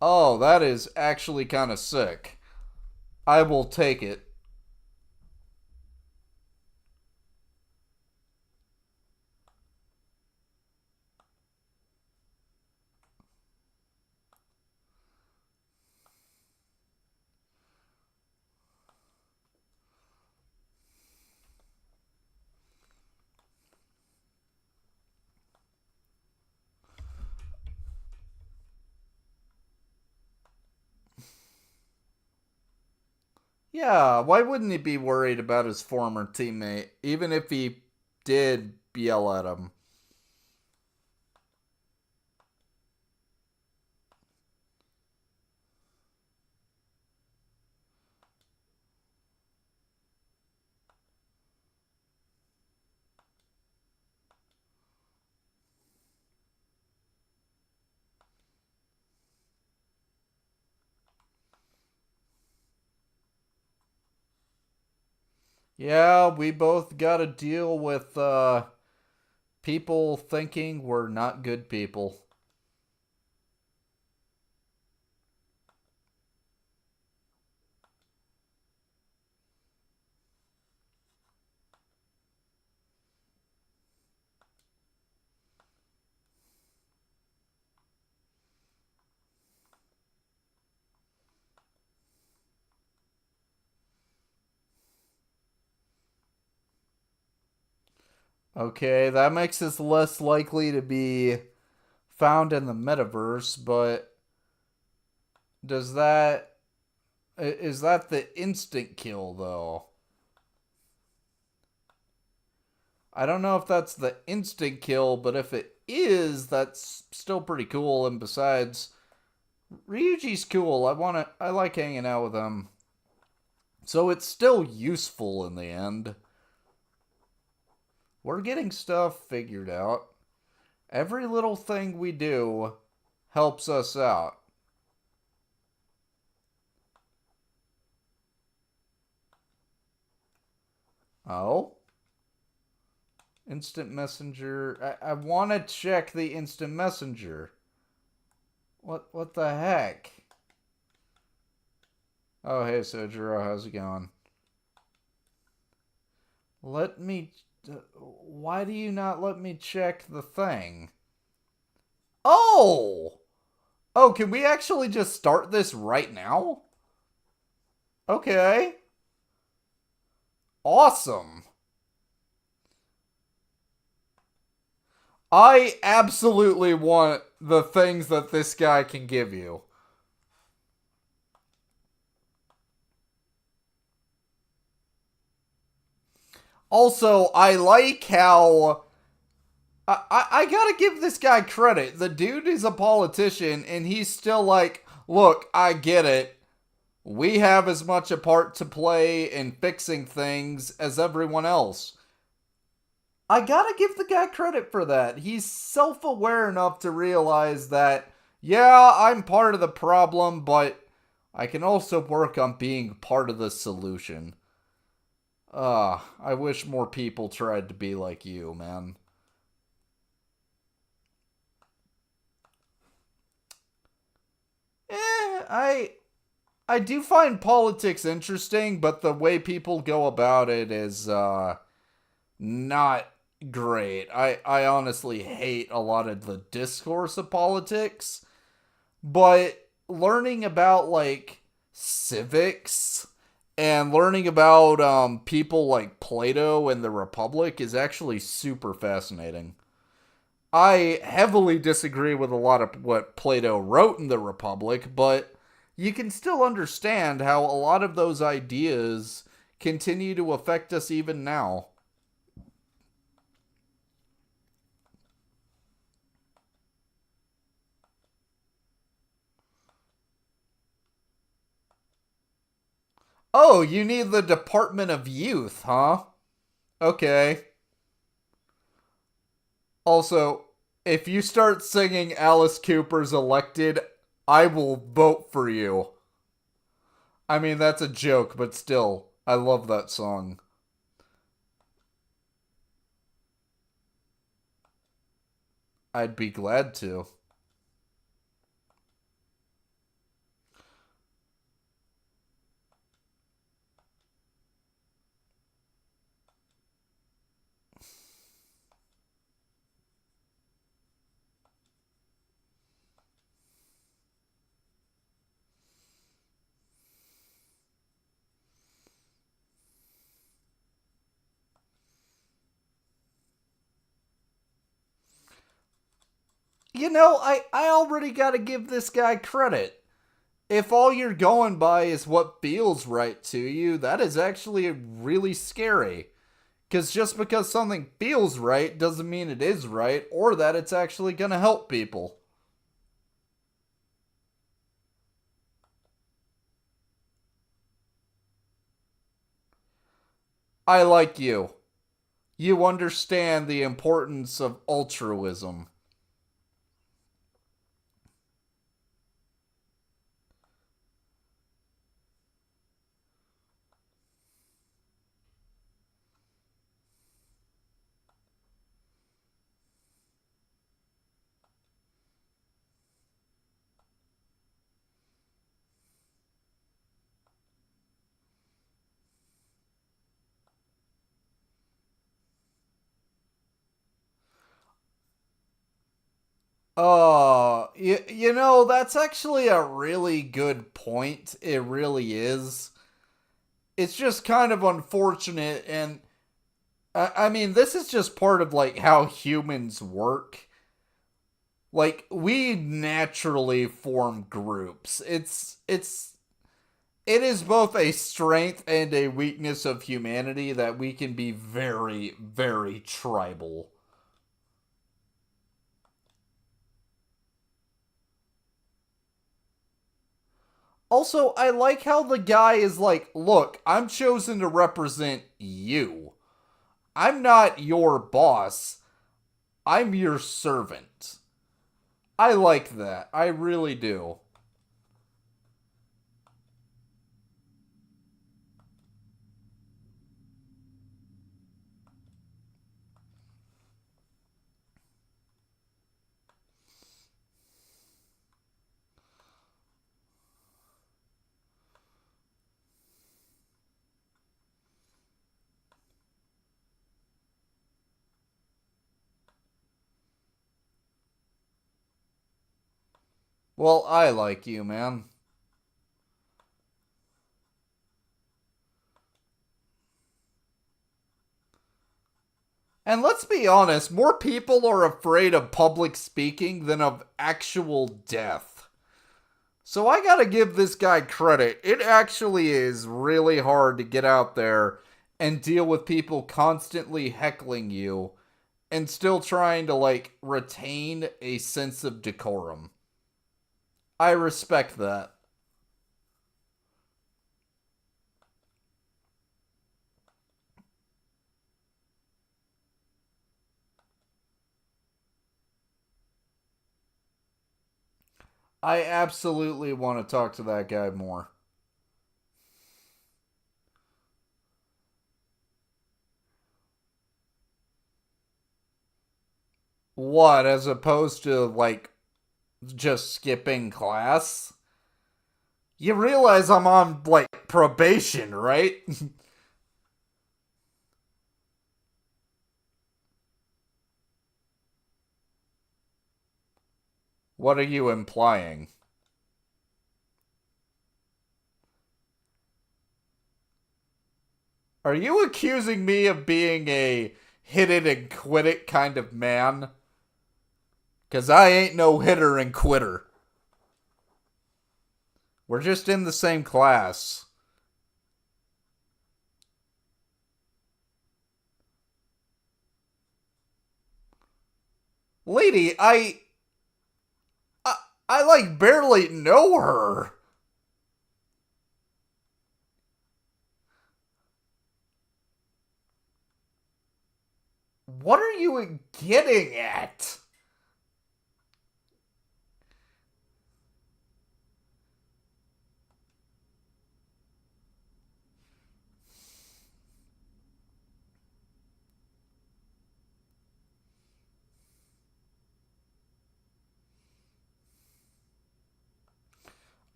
Oh, that is actually kind of sick. I will take it. Yeah, why wouldn't he be worried about his former teammate, even if he did yell at him? Yeah, we both got to deal with people thinking we're not good people. Okay, that makes us less likely to be found in the metaverse, but does that is that the instant kill though? I don't know if that's the instant kill, but if it is, that's still pretty cool. And besides, Ryuji's cool. I like hanging out with him. So it's still useful in the end. We're getting stuff figured out. Every little thing we do helps us out. Oh? Instant messenger. I want to check the instant messenger. What the heck? Oh, hey, Sojiro, how's it going? Let me. Why do you not let me check the thing? Oh! Oh, can we actually just start this right now? Okay. Awesome. I absolutely want the things that this guy can give you. Also, I like how I gotta give this guy credit. The dude is a politician, and he's still like, look, I get it. We have as much a part to play in fixing things as everyone else. I gotta give the guy credit for that. He's self aware enough to realize that, yeah, I'm part of the problem, but I can also work on being part of the solution. I wish more people tried to be like you, man. I do find politics interesting, but the way people go about it is not great. I honestly hate a lot of the discourse of politics, but learning about like civics and learning about people like Plato and the Republic is actually super fascinating. I heavily disagree with a lot of what Plato wrote in the Republic, but you can still understand how a lot of those ideas continue to affect us even now. Oh, you need the Department of Youth, huh? Okay. Also, if you start singing Alice Cooper's Elected, I will vote for you. I mean, that's a joke, but still, I love that song. I'd be glad to. I already gotta give this guy credit. If all you're going by is what feels right to you, that is actually really scary. Because just because something feels right doesn't mean it is right or that it's actually gonna help people. I like you. You understand the importance of altruism. That's actually a really good point. It really is. It's just kind of unfortunate, and I mean, this is just part of like how humans work. Like we naturally form groups. It is both a strength and a weakness of humanity that we can be very, very tribal. Also, I like how the guy is like, look, I'm chosen to represent you. I'm not your boss. I'm your servant. I like that. I really do. Well, I like you, man. And let's be honest, more people are afraid of public speaking than of actual death. So I gotta give this guy credit. It actually is really hard to get out there and deal with people constantly heckling you and still trying to, like, retain a sense of decorum. I respect that. I absolutely want to talk to that guy more. What, as opposed to, like, just skipping class? You realize I'm on, like, probation, right? What are you implying? Are you accusing me of being a hit it and quit it kind of man? Because I ain't no hitter and quitter. We're just in the same class. Lady, I, I like barely know her. What are you getting at?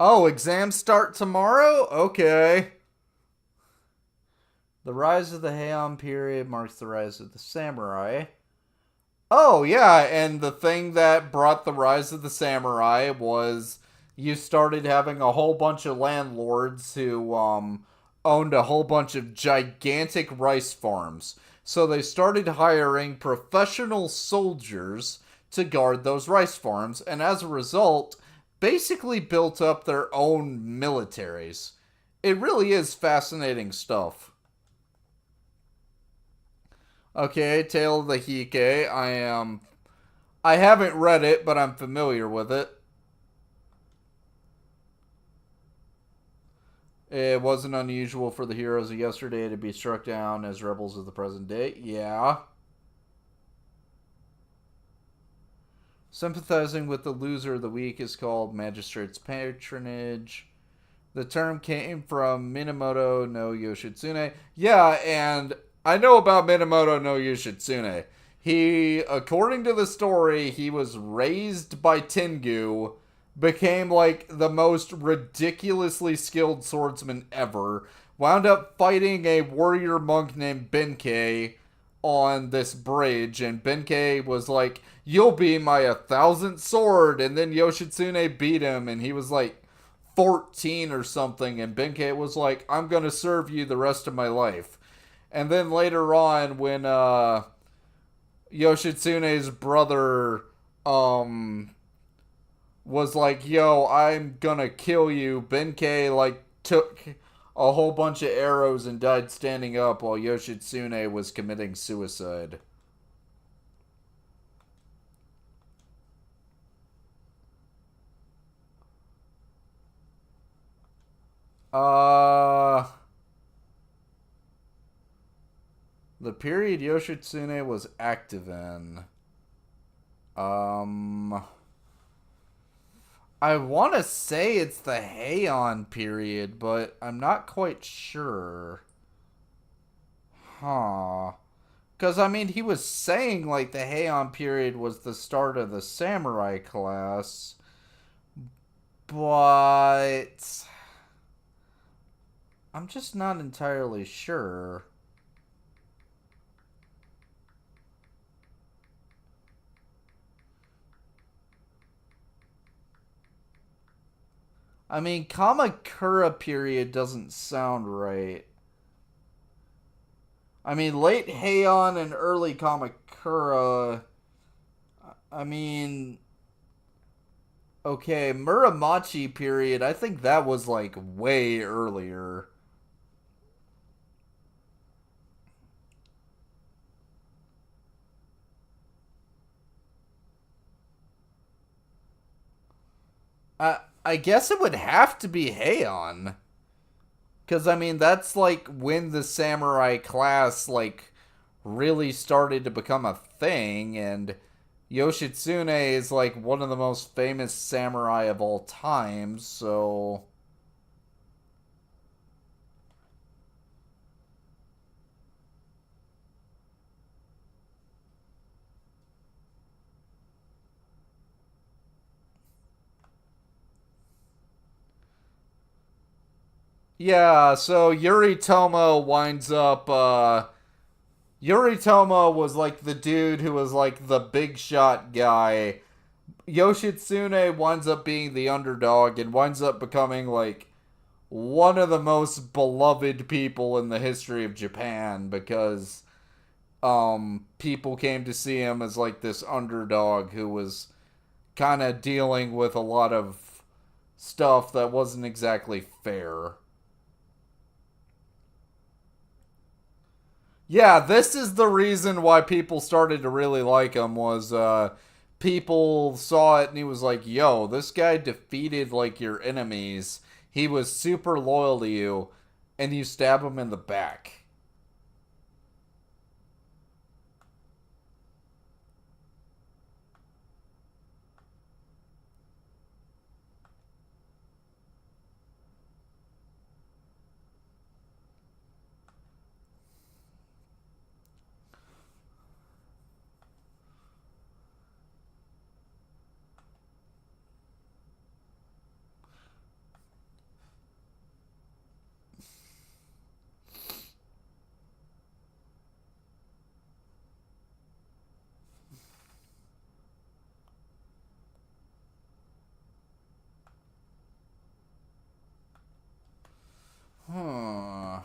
Oh, exams start tomorrow? Okay. The rise of the Heian period marks the rise of the samurai. Oh, yeah, and the thing that brought the rise of the samurai was you started having a whole bunch of landlords who owned a whole bunch of gigantic rice farms. So they started hiring professional soldiers to guard those rice farms, and as a result, basically built up their own militaries. It really is fascinating stuff. Okay, Tale of the Hike. I haven't read it, but I'm familiar with it. It wasn't unusual for the heroes of yesterday to be struck down as rebels of the present day. Yeah. Sympathizing with the loser of the week is called magistrate's patronage. The term came from Minamoto no Yoshitsune. Yeah, and I know about Minamoto no Yoshitsune. He, according to the story, he was raised by Tengu, became like the most ridiculously skilled swordsman ever, wound up fighting a warrior monk named Benkei on this bridge, and Benkei was like, "You'll be my 1,000th sword," and then Yoshitsune beat him, and he was like 14 or something, and Benkei was like, "I'm gonna serve you the rest of my life." And then later on, when Yoshitsune's brother um was like, "Yo, I'm gonna kill you," Benkei like took a whole bunch of arrows and died standing up while Yoshitsune was committing suicide. Uh the period Yoshitsune was active in. Um I want to say it's the Heian period, but I'm not quite sure. Huh. Because, I mean, he was saying, like, the Heian period was the start of the samurai class, but I'm just not entirely sure. I mean, Kamakura period doesn't sound right. I mean, late Heian and early Kamakura. I mean, okay, Muromachi period. I think that was like way earlier. I guess it would have to be Heian. Because, I mean, that's like when the samurai class, like, really started to become a thing, and Yoshitsune is, like, one of the most famous samurai of all time, so. Yeah, so Yoritomo winds up, Yoritomo was, like, the dude who was, like, the big shot guy. Yoshitsune winds up being the underdog and winds up becoming, like, one of the most beloved people in the history of Japan because people came to see him as like this underdog who was kind of dealing with a lot of stuff that wasn't exactly fair. Yeah, this is the reason why people started to really like him was people saw it and he was like, "Yo, this guy defeated like your enemies. He was super loyal to you and you stab him in the back." Huh.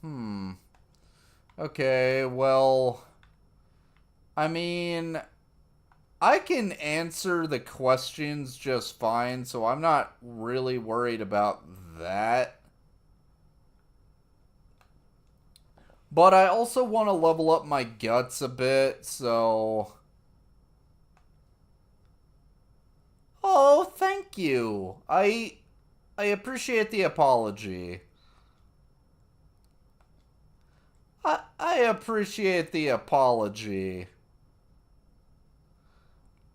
Hmm. Okay, well, I mean, I can answer the questions just fine, so I'm not really worried about that. But I also want to level up my guts a bit, so. Oh, thank you. I appreciate the apology. I appreciate the apology.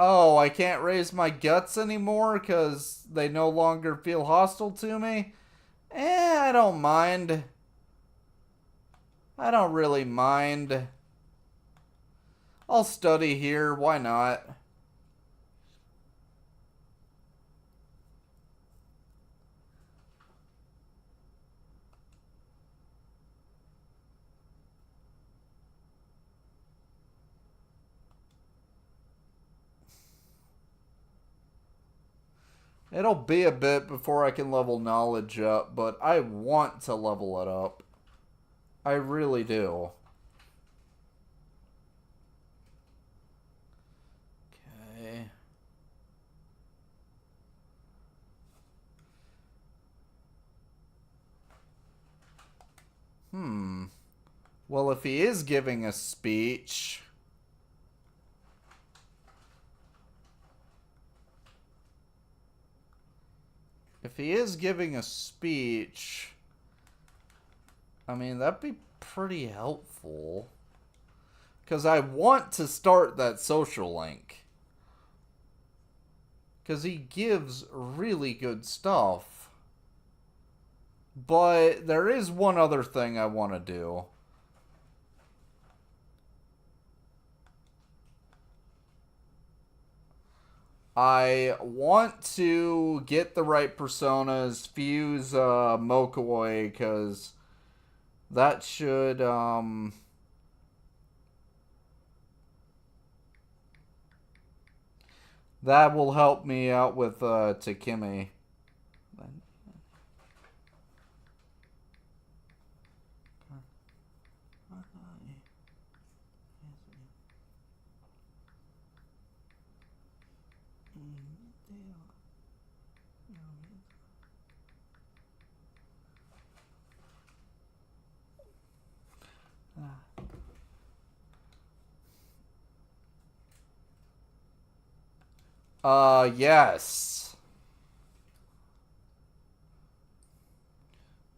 Oh, I can't raise my guts anymore because they no longer feel hostile to me? I don't mind. I don't really mind. I'll study here, why not? It'll be a bit before I can level knowledge up, but I want to level it up. I really do. Okay. Hmm. Well, if he is giving a speech. If he is giving a speech. I mean, that'd be pretty helpful. Because I want to start that social link. Because he gives really good stuff. But there is one other thing I want to do. I want to get the right personas, fuse Mokoi, because that should that will help me out with Takemi. Yes.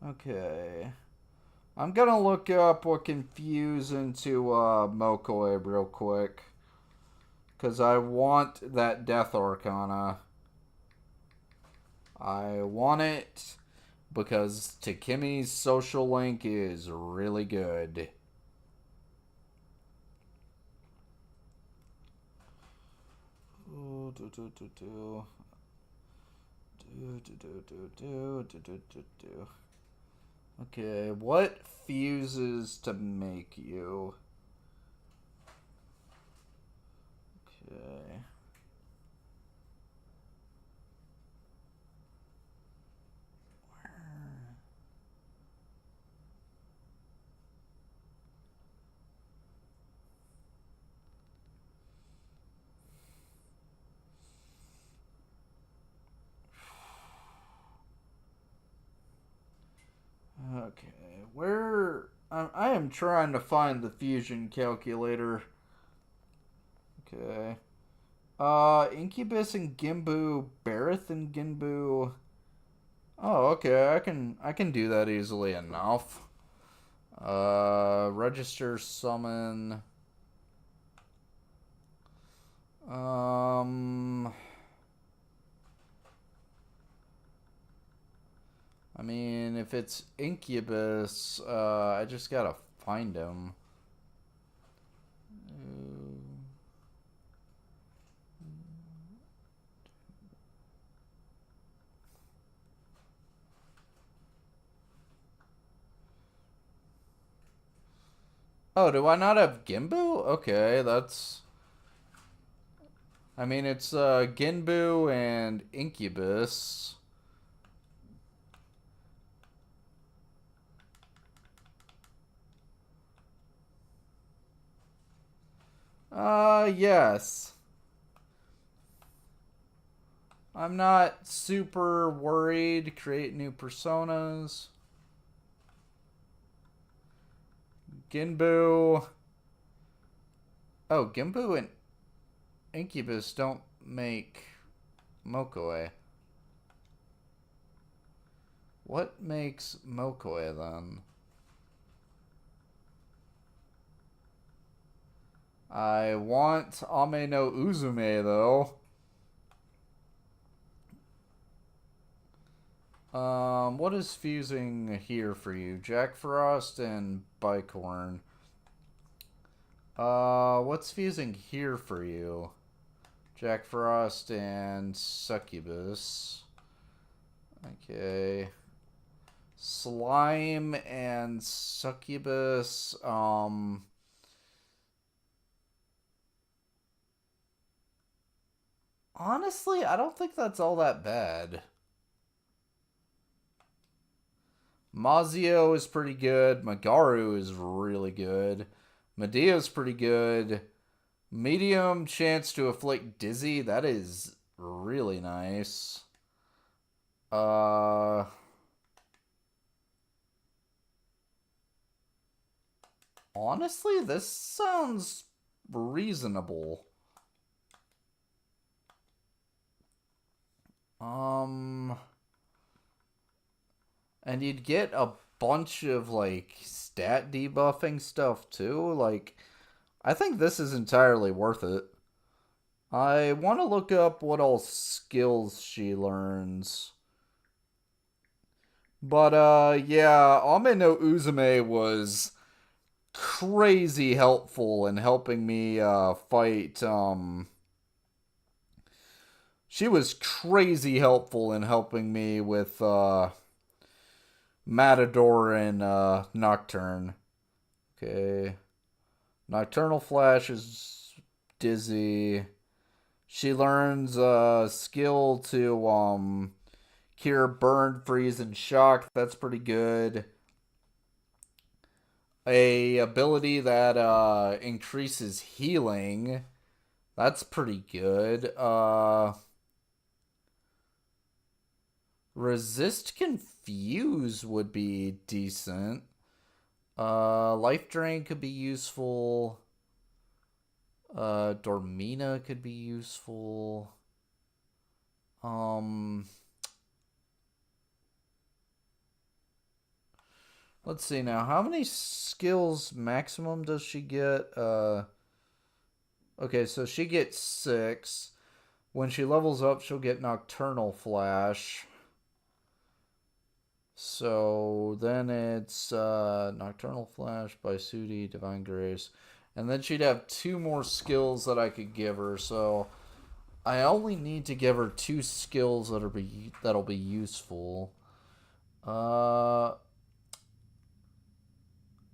Okay. I'm gonna look up what can fuse into Mokoe real quick. Because I want that Death Arcana. I want it because Takemi's social link is really good. Do, do, do, do, do. Do, do, do, do, do, do, do, do, do. Okay, what fuses to make you? Okay. Okay, where I am trying to find the fusion calculator. Okay. Incubus and Gimbu, Barith and Ginbu. Oh, okay. I can do that easily enough. Register summon. Um, I mean, if it's Incubus, I just gotta find him. Oh, do I not have Gimbu? Okay, that's. I mean, it's Ginbu and Incubus. Yes. I'm not super worried. Create new personas. Ginbu. Oh, Ginbu and Incubus don't make Mokoe. What makes Mokoe then? I want Ame no Uzume though. What is fusing here for you? Jack Frost and Bicorn. What's fusing here for you? Jack Frost and Succubus. Okay. Slime and Succubus. Honestly, I don't think that's all that bad. Mazio is pretty good. Magaru is really good. Medea's pretty good. Medium chance to afflict Dizzy. That is really nice. Uh, Honestly, this sounds reasonable. Um, and you'd get a bunch of like stat debuffing stuff too. Like, I think this is entirely worth it. I want to look up what all skills she learns. But yeah, Ame no Uzume was crazy helpful in helping me fight she was crazy helpful in helping me with Matador and Nocturne. Okay. Nocturnal Flash is dizzy. She learns a skill to cure burn, freeze, and shock. That's pretty good. A ability that increases healing. That's pretty good. Resist Confuse would be decent. Life Drain could be useful. Dormina could be useful. Um, let's see now. How many skills maximum does she get? Okay, so she gets 6. When she levels up, she'll get Nocturnal Flash. So then it's Nocturnal Flash by Sudi, Divine Grace. And then she'd have 2 more skills that I could give her. So I only need to give her 2 skills that'll be useful. Uh,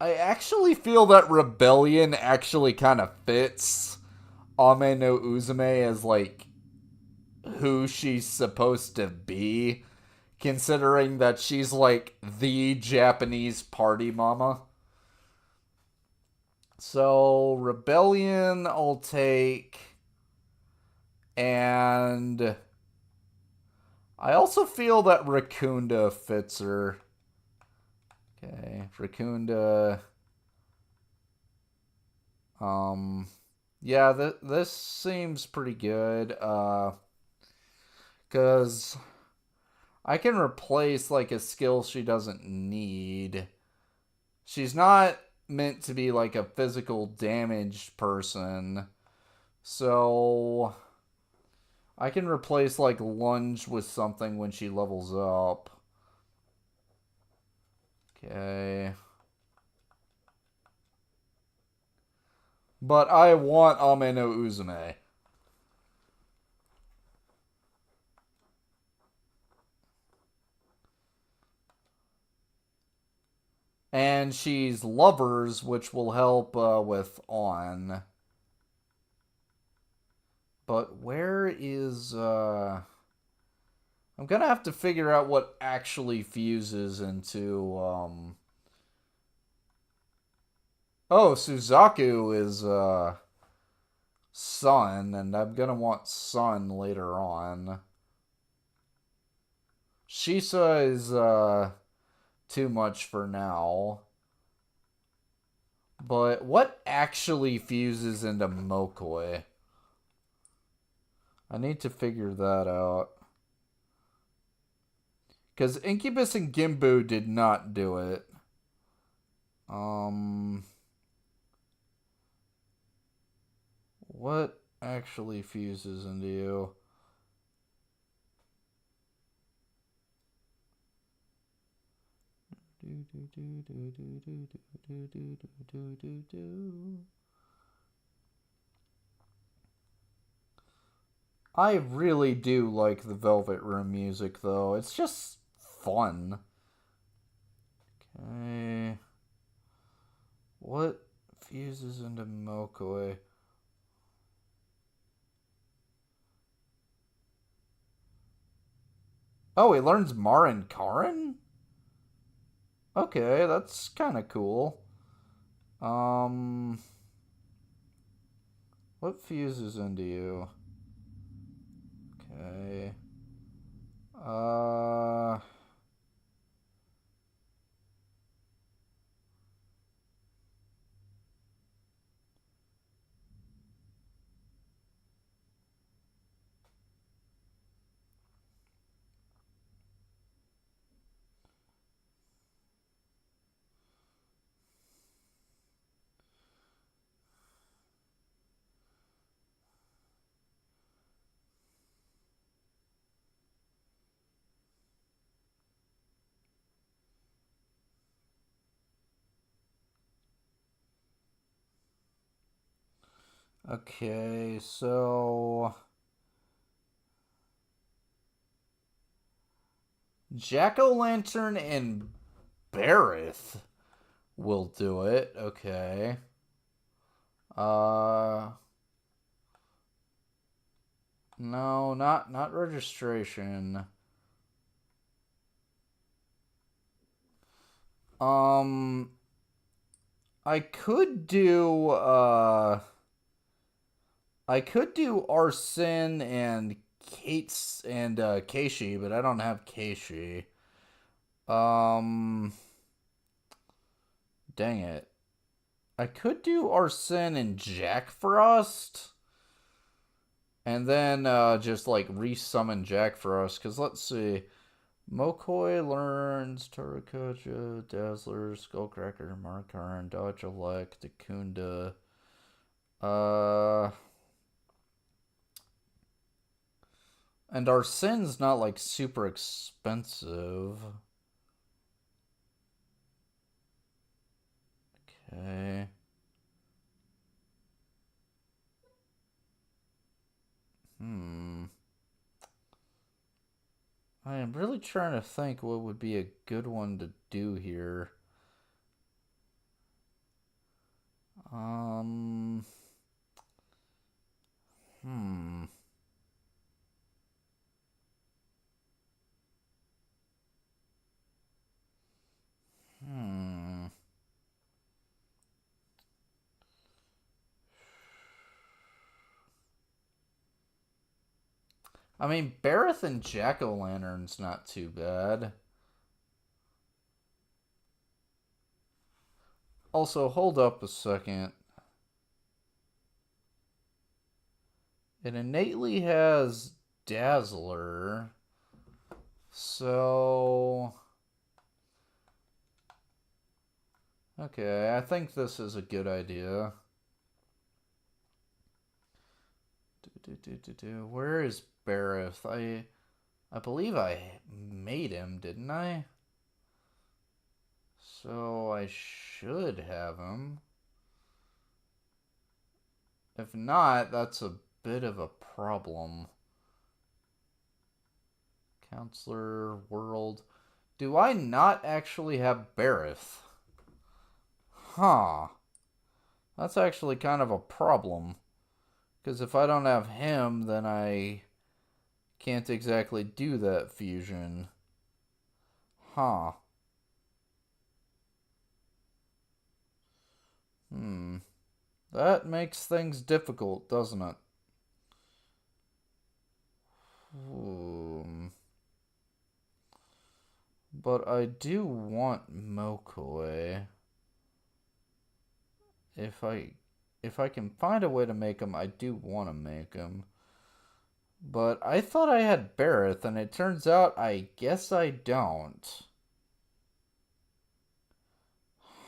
I actually feel that Rebellion actually kind of fits Ame no Uzume as like who she's supposed to be, considering that she's like the Japanese party mama. So Rebellion I'll take, and I also feel that Raccoonda fits her. Okay, Raccoonda. Um, yeah, this seems pretty good. Cause I can replace like a skill she doesn't need. She's not meant to be like a physical damaged person. So I can replace like lunge with something when she levels up. Okay. But I want Ame no Uzume. And she's lovers, which will help with on. But where is I'm gonna have to figure out what actually fuses into Oh, Suzaku is Sun, and I'm gonna want Sun later on. Shisa is too much for now. But what actually fuses into Mokoi? I need to figure that out. Because Incubus and Gimbu did not do it. What actually fuses into you? I really do like the Velvet Room music, though. It's just fun. Okay. What fuses into Mokoi? Oh, he learns Marin Karin? Okay, that's kind of cool. Um, what fuses into you? Okay. Uh, okay, so Jack-o'-lantern and Barrett will do it. Okay. Uh, no, not registration. Um, I could do Arsene and Kate's and Keishi, but I don't have Keishi. Um, dang it. I could do Arsene and Jack Frost. And then just like resummon Jack for us. Because let's see. Mokoi learns Torikoja, Dazzler, Skullcracker, Markarn, Dodge Elect, Akunda. Uh, and our Sin's not like super expensive. Okay. Hmm. I am really trying to think what would be a good one to do here. Um. Hmm. Hmm. I mean, Bareth and Jack-o'-lantern's not too bad. Also, hold up a second. It innately has Dazzler. So... Okay, I think this is a good idea. Where is Bareth? I believe I made him, didn't I? So I should have him. If not, that's a bit of a problem. Counselor, World. Do I not actually have Bareth? Huh. That's actually kind of a problem. Because if I don't have him, then I can't exactly do that fusion. Huh. Hmm. That makes things difficult, doesn't it? Hmm. But I do want Mokoi. If I if I can find a way to make him, I do want to make him. But I thought I had Bareth, and it turns out I guess I don't.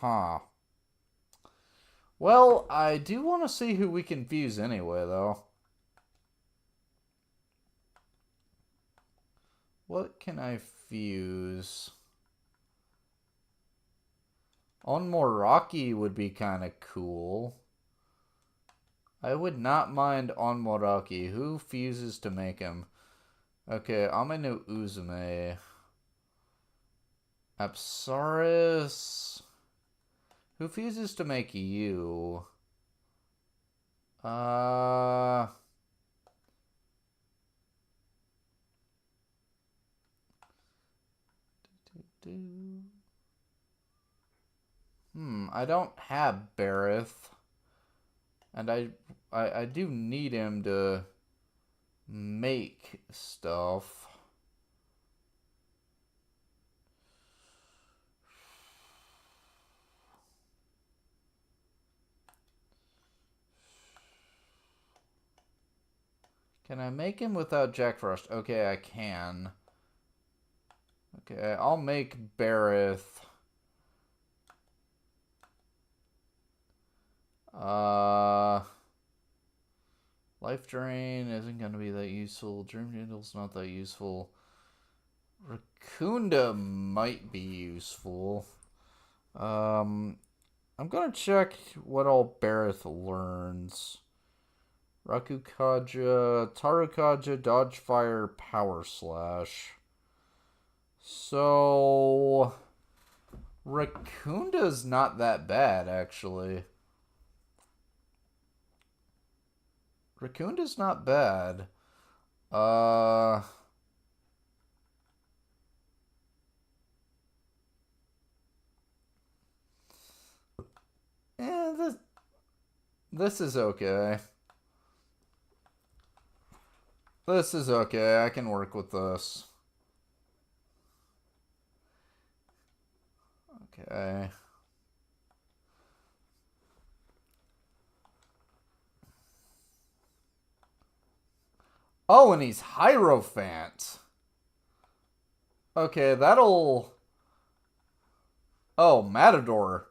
Huh. Well, I do want to see who we can fuse anyway, though. What can I fuse? On Moraki would be kind of cool. I would not mind on Moraki. Who fuses to make him? Okay, Amino Uzume. Apsaris. Who fuses to make you? Uh... I don't have Bareth. And I do need him to make stuff. Can I make him without Jack Frost? Okay, I can. Okay, I'll make Bareth. Life Drain isn't going to be that useful. Dream Needle's not that useful. Raccoonda might be useful. I'm going to check what all Bareth learns. Rakukaja, Tarukaja, Dodge Fire, Power Slash. So... Raccoonda's not that bad, actually. Raccoonda's not bad. Uh... this is okay. This is okay. I can work with this. Okay. Oh, and he's Hierophant. Okay, that'll... Oh, Matador.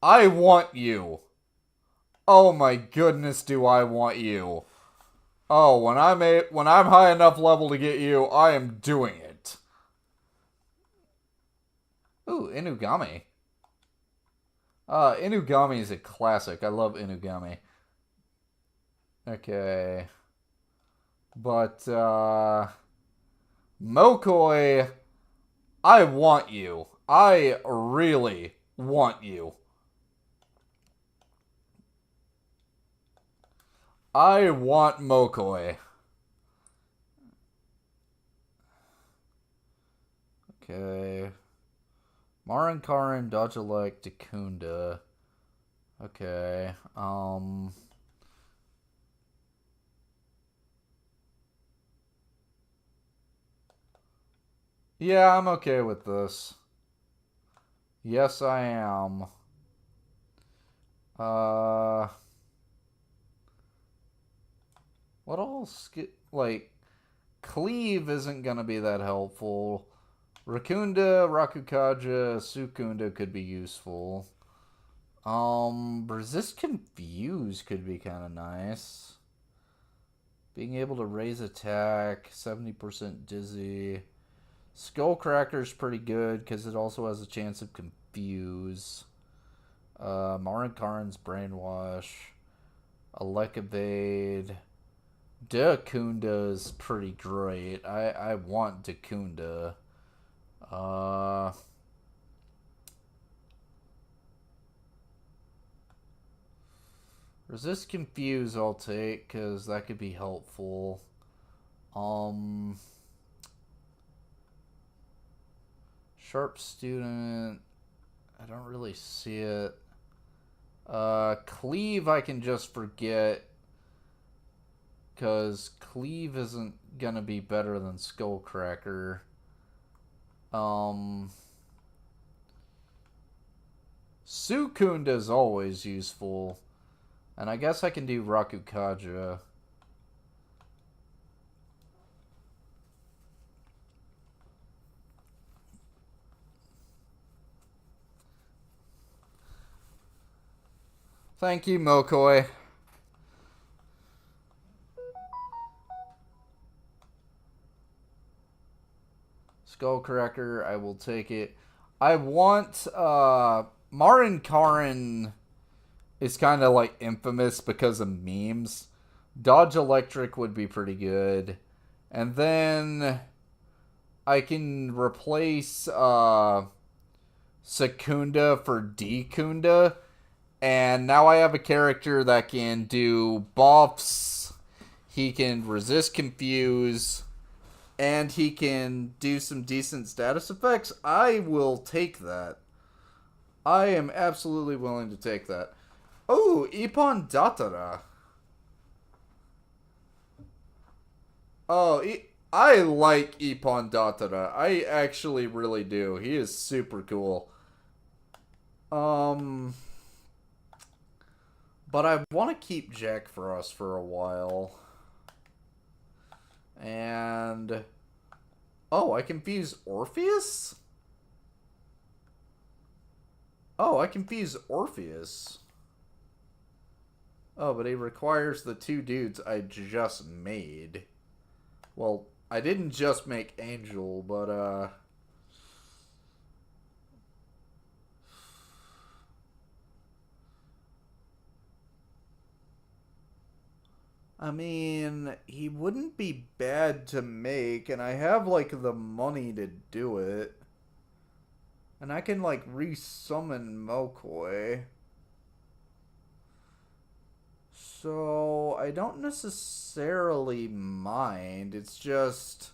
I want you. Oh my goodness, do I want you. Oh, when I'm high enough level to get you, I am doing it. Ooh, Inugami. Inugami is a classic. I love Inugami. Okay. But, Mokoi, I want you. I really want you. I want Mokoi. Okay. Marinkaran, Dodgelek, Dakunda. Okay. Yeah, I'm okay with this. Yes, I am. What else? Like, Cleave isn't gonna be that helpful. Rakunda, Rakukaja, Sukunda could be useful. Resist Confuse could be kind of nice. Being able to raise attack, 70% dizzy. Skullcracker's pretty good because it also has a chance of Confuse. Marinkaran's Brainwash. Alekabade. Dakunda's pretty great. I want Dakunda. Resist Confuse I'll take, because that could be helpful. Sharp Student, I don't really see it. Cleave I can just forget, because Cleave isn't gonna be better than Skullcracker. Sukunda is always useful. And I guess I can do Rakukaja. Thank you, Mokoi. Skullcracker, I will take it. I want, Marinkaran is kind of like infamous because of memes. Dodge Electric would be pretty good. And then I can replace Secunda for Dekunda. And now I have a character that can do buffs. He can resist Confuse. And he can do some decent status effects. I will take that. I am absolutely willing to take that. Oh, Ippon Datara. Oh, I like Ippon Datara. I actually really do. He is super cool. But I want to keep Jack Frost for a while. And... Oh, I confuse Orpheus? Oh, I confuse Orpheus. Oh, but he requires the two dudes I just made. Well, I didn't just make Angel, but, I mean, he wouldn't be bad to make, and I have, like, the money to do it. And I can, like, resummon Mokoi. So, I don't necessarily mind. It's just...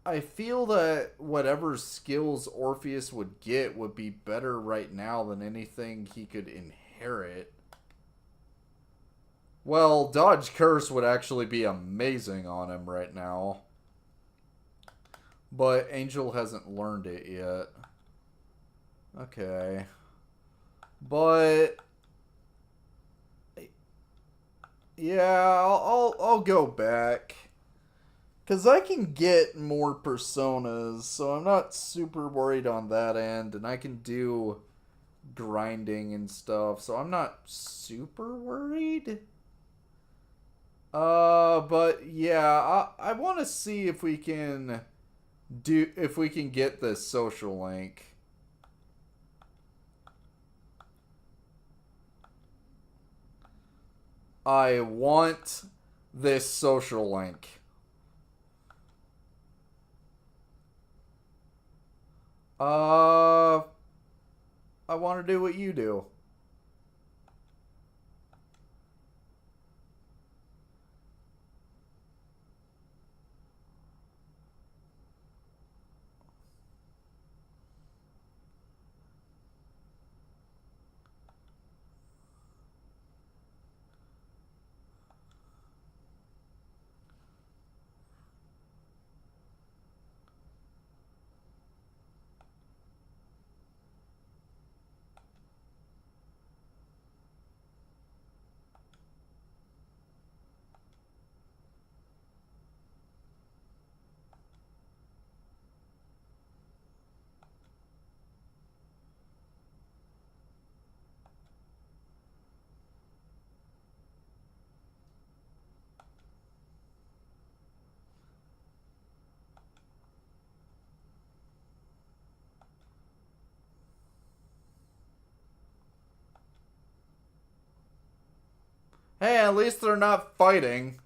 I feel that whatever skills Orpheus would get would be better right now than anything he could inherit. Well, Dodge Curse would actually be amazing on him right now. But Angel hasn't learned it yet. Okay. But... Yeah, I'll go back. Because I can get more personas, so I'm not super worried on that end, and I can do grinding and stuff, so I'm not super worried. But yeah, I want to see if we can get this social link. I want this social link. Uh, I want to do what you do. Hey, at least they're not fighting.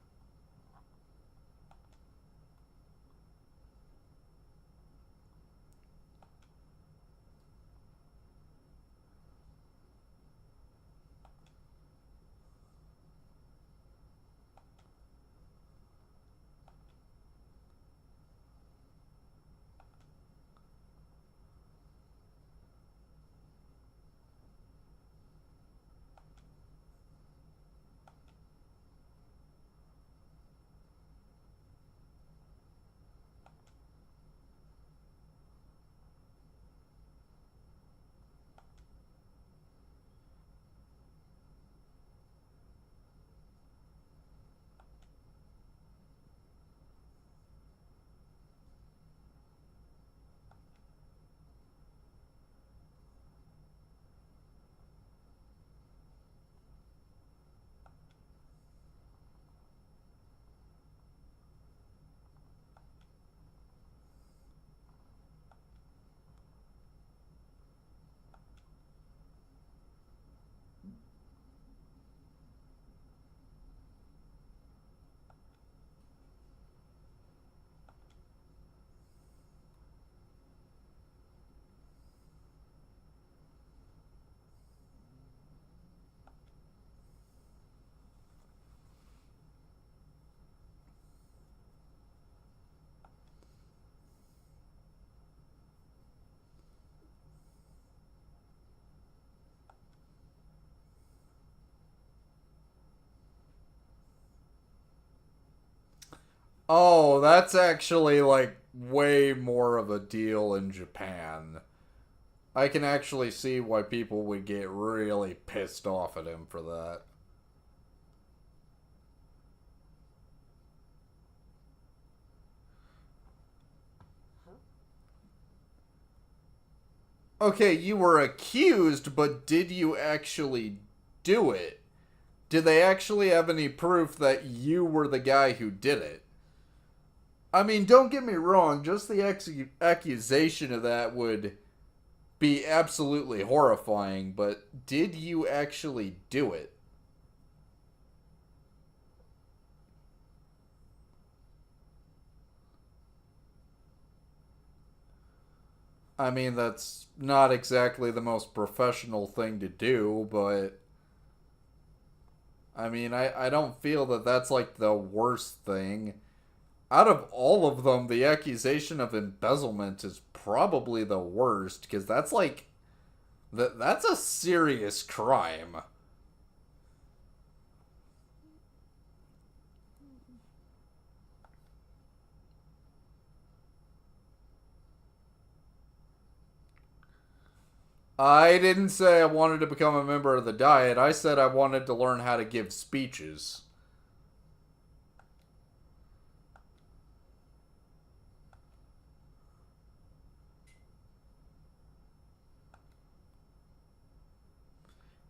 Oh, that's actually like way more of a deal in Japan. I can actually see why people would get really pissed off at him for that. Okay, you were accused, but did you actually do it? Did they actually have any proof that you were the guy who did it? I mean, don't get me wrong, just the accusation of that would be absolutely horrifying, but did you actually do it? I mean, that's not exactly the most professional thing to do, but I mean, I don't feel that that's like the worst thing. Out of all of them, the accusation of embezzlement is probably the worst because that's like that's a serious crime. I didn't say I wanted to become a member of the Diet. I said I wanted to learn how to give speeches.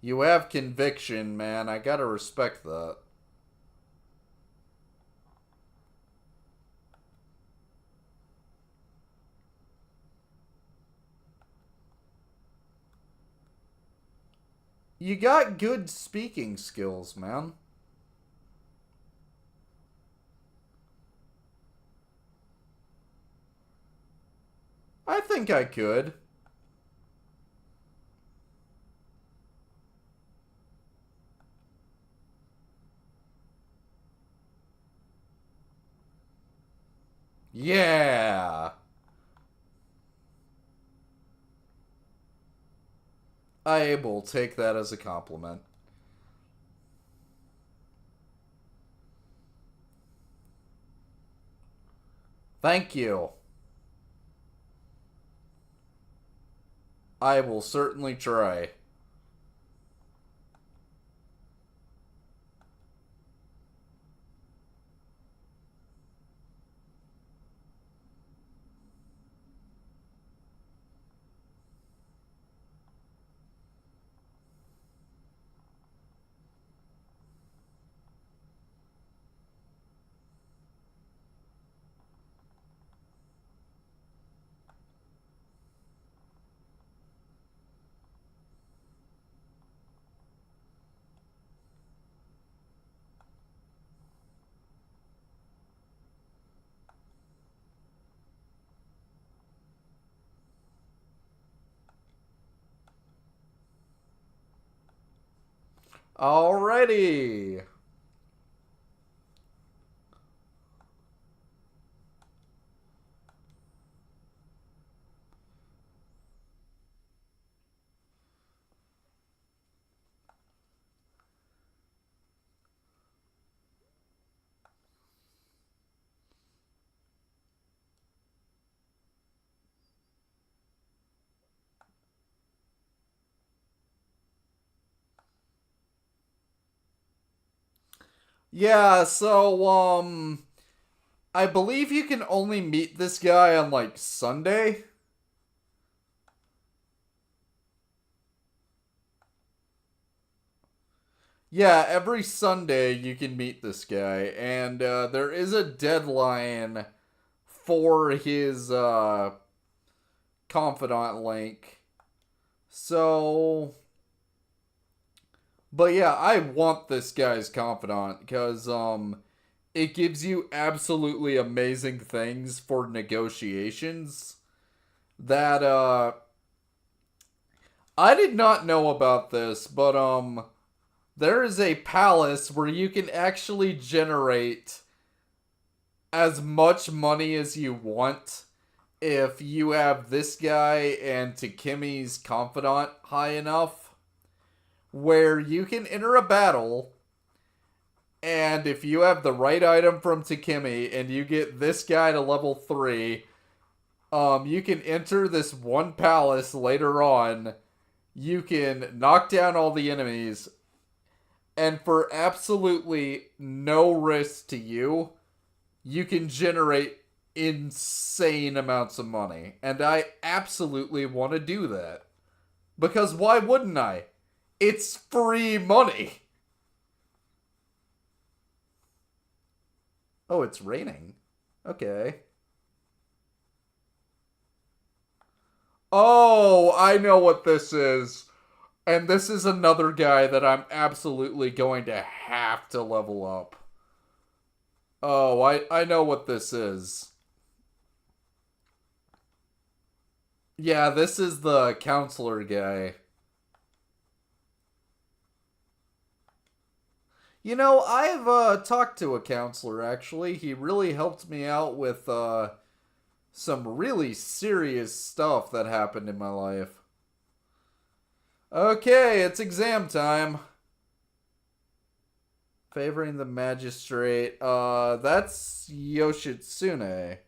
You have conviction, man. I gotta respect that. You got good speaking skills, man. I think I could. Yeah. I will take that as a compliment. Thank you. I will certainly try. Alrighty. Yeah, so, I believe you can only meet this guy on, like, Sunday. Yeah, every Sunday you can meet this guy, and there is a deadline for his confidant link. So, but yeah, I want this guy's confidant because it gives you absolutely amazing things for negotiations that I did not know about this, but there is a palace where you can actually generate as much money as you want if you have this guy and Takemi's confidant high enough, where you can enter a battle, and if you have the right item from Takemi and you get this guy to level 3, you can enter this one palace later on. You can knock down all the enemies, and for absolutely no risk to you, you can generate insane amounts of money. And I absolutely want to do that. Because why wouldn't I? It's free money. Oh, it's raining. Okay. Oh, I know what this is. And this is another guy that I'm absolutely going to have to level up. Oh, I know what this is. Yeah, this is the counselor guy. You know, I've talked to a counselor actually. He really helped me out with some really serious stuff that happened in my life. Okay, it's exam time. Favoring the magistrate. That's Yoshitsune.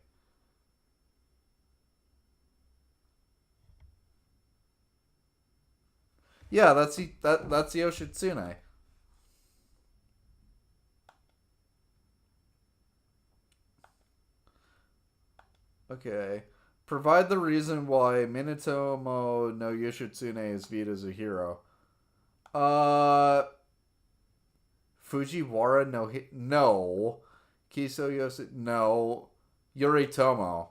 Yeah, that's Yoshitsune. Okay. Provide the reason why Minatomo no Yoshitsune is viewed as a hero. Uh, Fujiwara no no. Kiso Yose no. Yoritomo.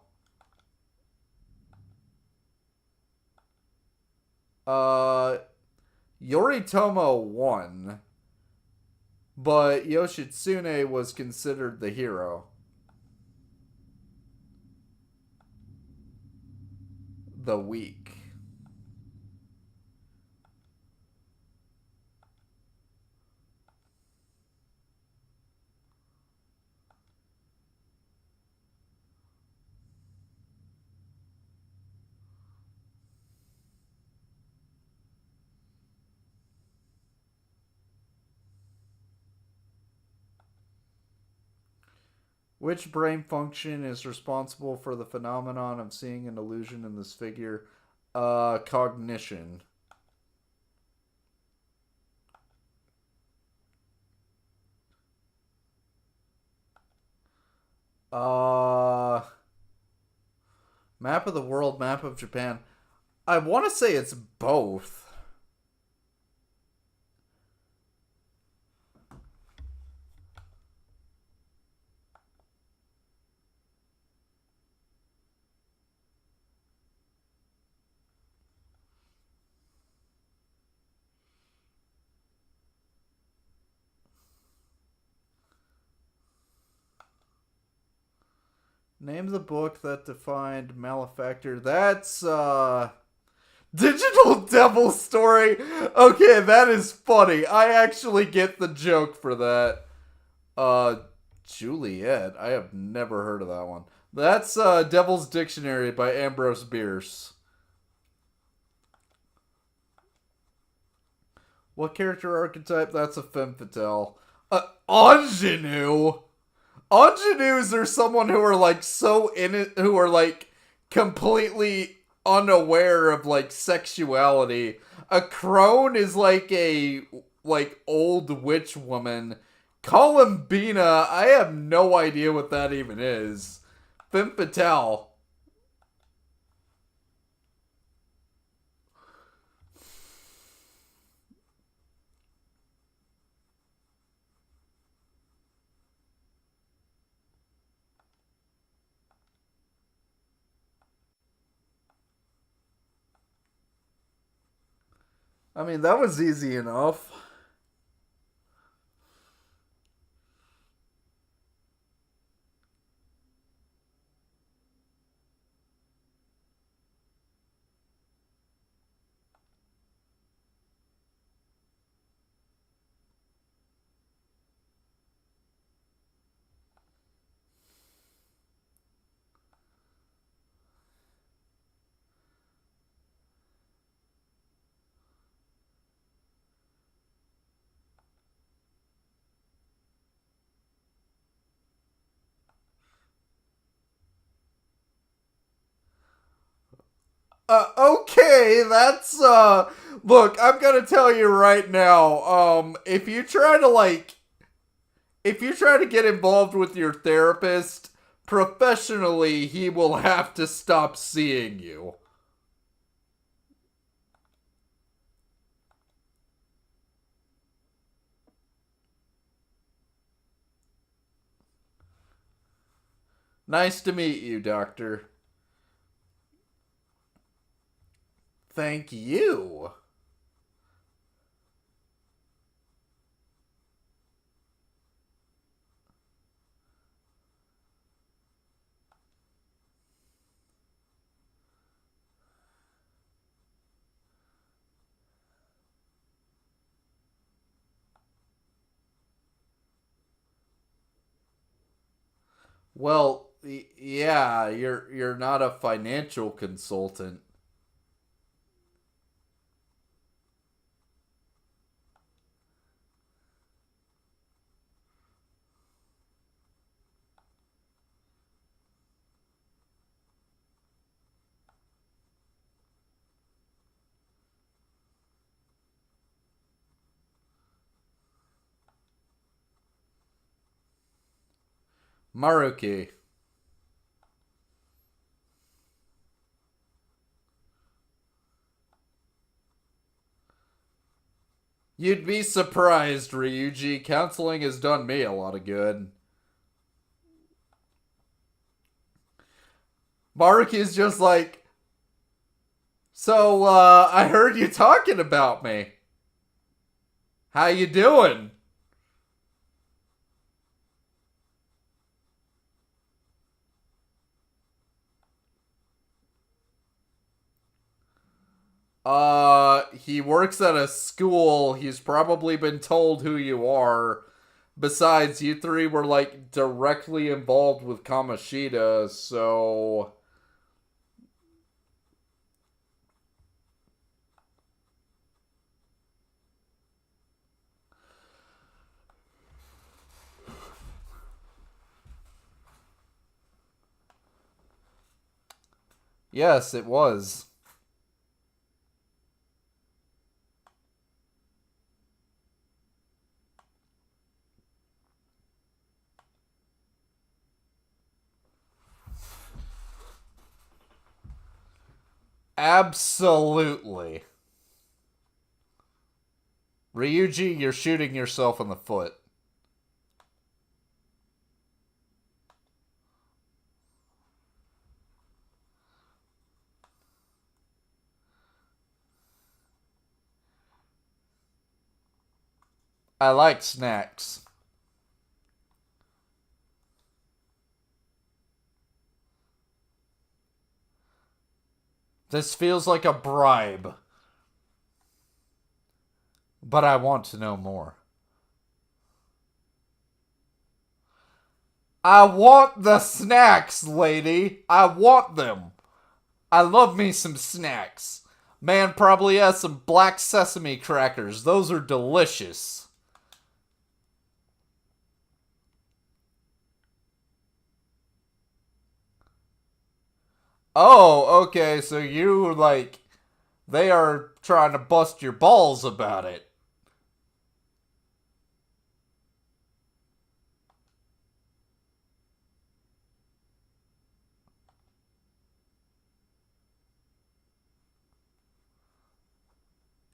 Uh, Yoritomo won, but Yoshitsune was considered the hero. The week. Which brain function is responsible for the phenomenon of seeing an illusion in this figure? Cognition. Uh, Map of the world, map of Japan. I want to say it's both. Name the book that defined malefactor. That's Digital Devil Story. Okay, that is funny. I actually get the joke for that. Uh Juliet. I have never heard of that one. That's Devil's Dictionary by Ambrose Bierce. What character archetype? That's a femme fatale. Ingenue. Ingenues are someone who are like so in it, who are like completely unaware of like sexuality. A crone is like a like old witch woman. Columbina, I have no idea what that even is. Femme fatale. I mean, that was easy enough. Okay, that's look, I'm gonna tell you right now, if you try to get involved with your therapist professionally, he will have to stop seeing you. Nice to meet you, doctor. Thank you. Well, yeah, you're not a financial consultant. Maruki. You'd be surprised, Ryuji. Counseling has done me a lot of good. Mark is just like, so, I heard you talking about me. How you doing? He works at a school. He's probably been told who you are. Besides, you three were, like, directly involved with Kamoshida, so... Yes, it was. Absolutely. Ryuji, you're shooting yourself in the foot. I like snacks. This feels like a bribe, but I want to know more. I want the snacks, lady. I want them. I love me some snacks. Man probably has some black sesame crackers. Those are delicious. Oh, okay, so you, like, they are trying to bust your balls about it.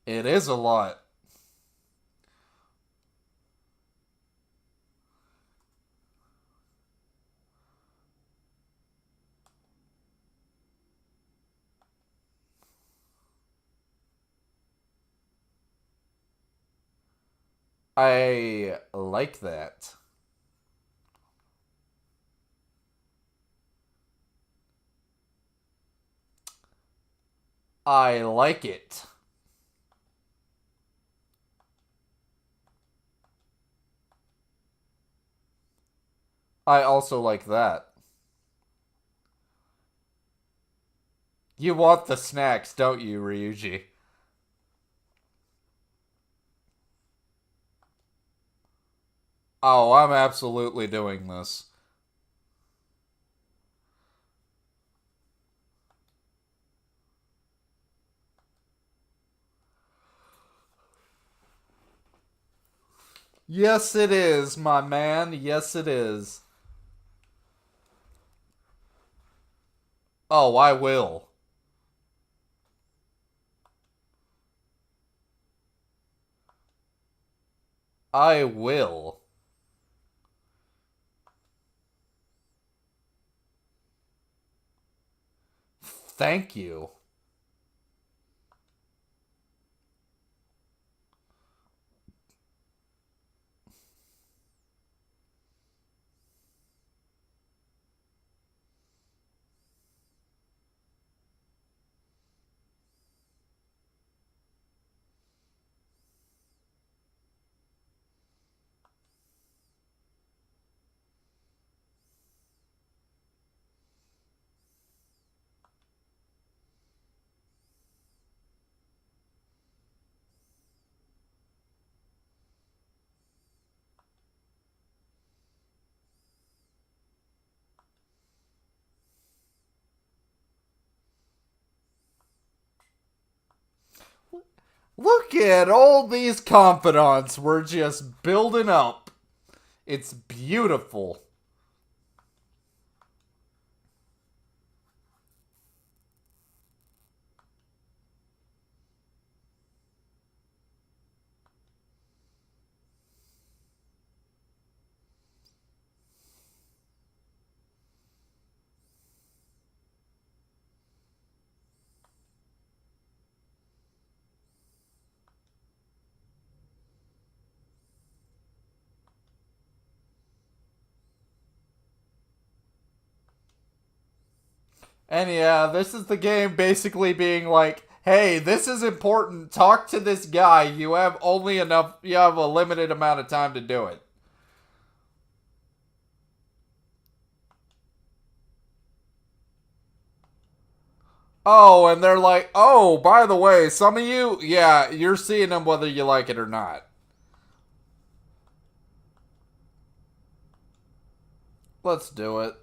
It is a lot. I like that. I like it. I also like that. You want the snacks, don't you, Ryuji? Oh, I'm absolutely doing this. Yes, it is, my man. Yes, it is. Oh, I will. I will. Thank you. Look at all these confidants we're just building up. It's beautiful. And yeah, this is the game basically being like, hey, this is important. Talk to this guy. You have only enough, you have a limited amount of time to do it. Oh, and they're like, oh, by the way, some of you, yeah, you're seeing them whether you like it or not. Let's do it.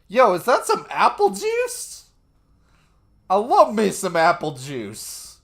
Yo, is that some apple juice? I love me some apple juice.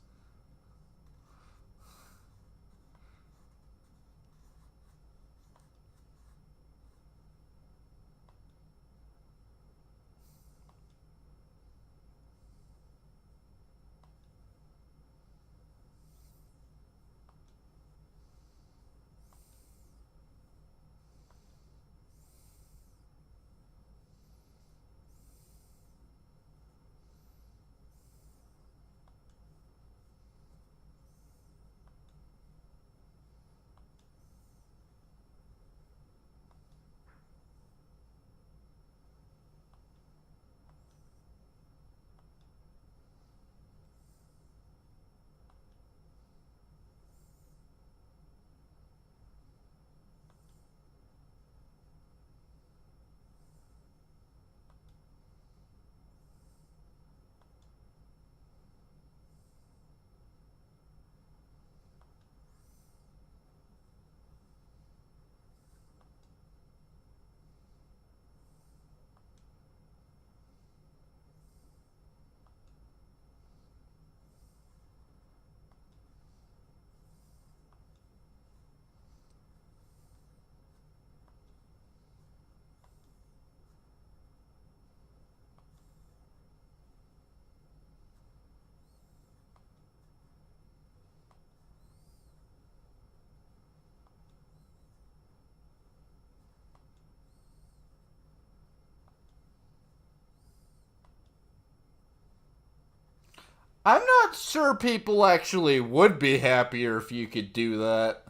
I'm not sure people actually would be happier if you could do that.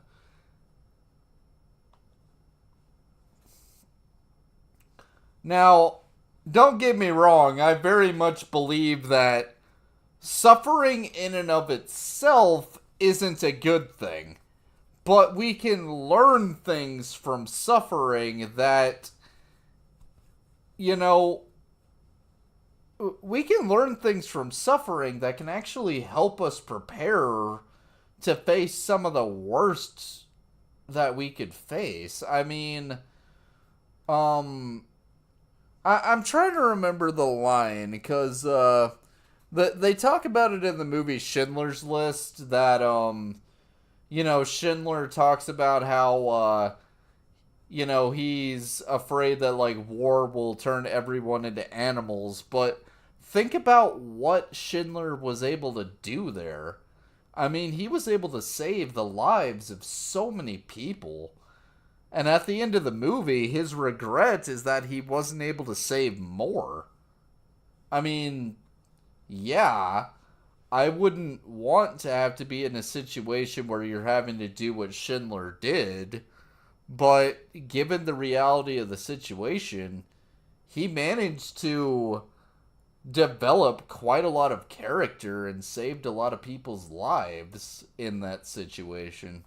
Now, don't get me wrong, I very much believe that suffering in and of itself isn't a good thing. But we can learn things from suffering that, you know, we can learn things from suffering that can actually help us prepare to face some of the worst that we could face. I mean, um, I'm trying to remember the line because they talk about it in the movie Schindler's List that Schindler talks about how he's afraid that like war will turn everyone into animals, but think about what Schindler was able to do there. I mean, he was able to save the lives of so many people. And at the end of the movie, his regret is that he wasn't able to save more. I mean, yeah, I wouldn't want to have to be in a situation where you're having to do what Schindler did, but given the reality of the situation, he managed to develop quite a lot of character and saved a lot of people's lives in that situation.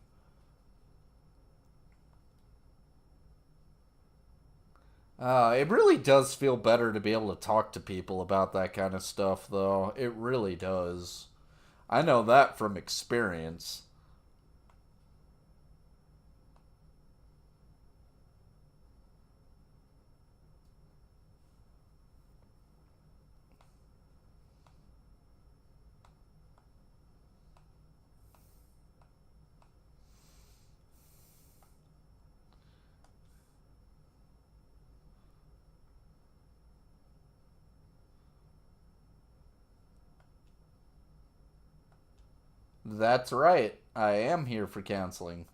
It really does feel better to be able to talk to people about that kind of stuff, though. It really does. I know that from experience. That's right. I am here for counseling.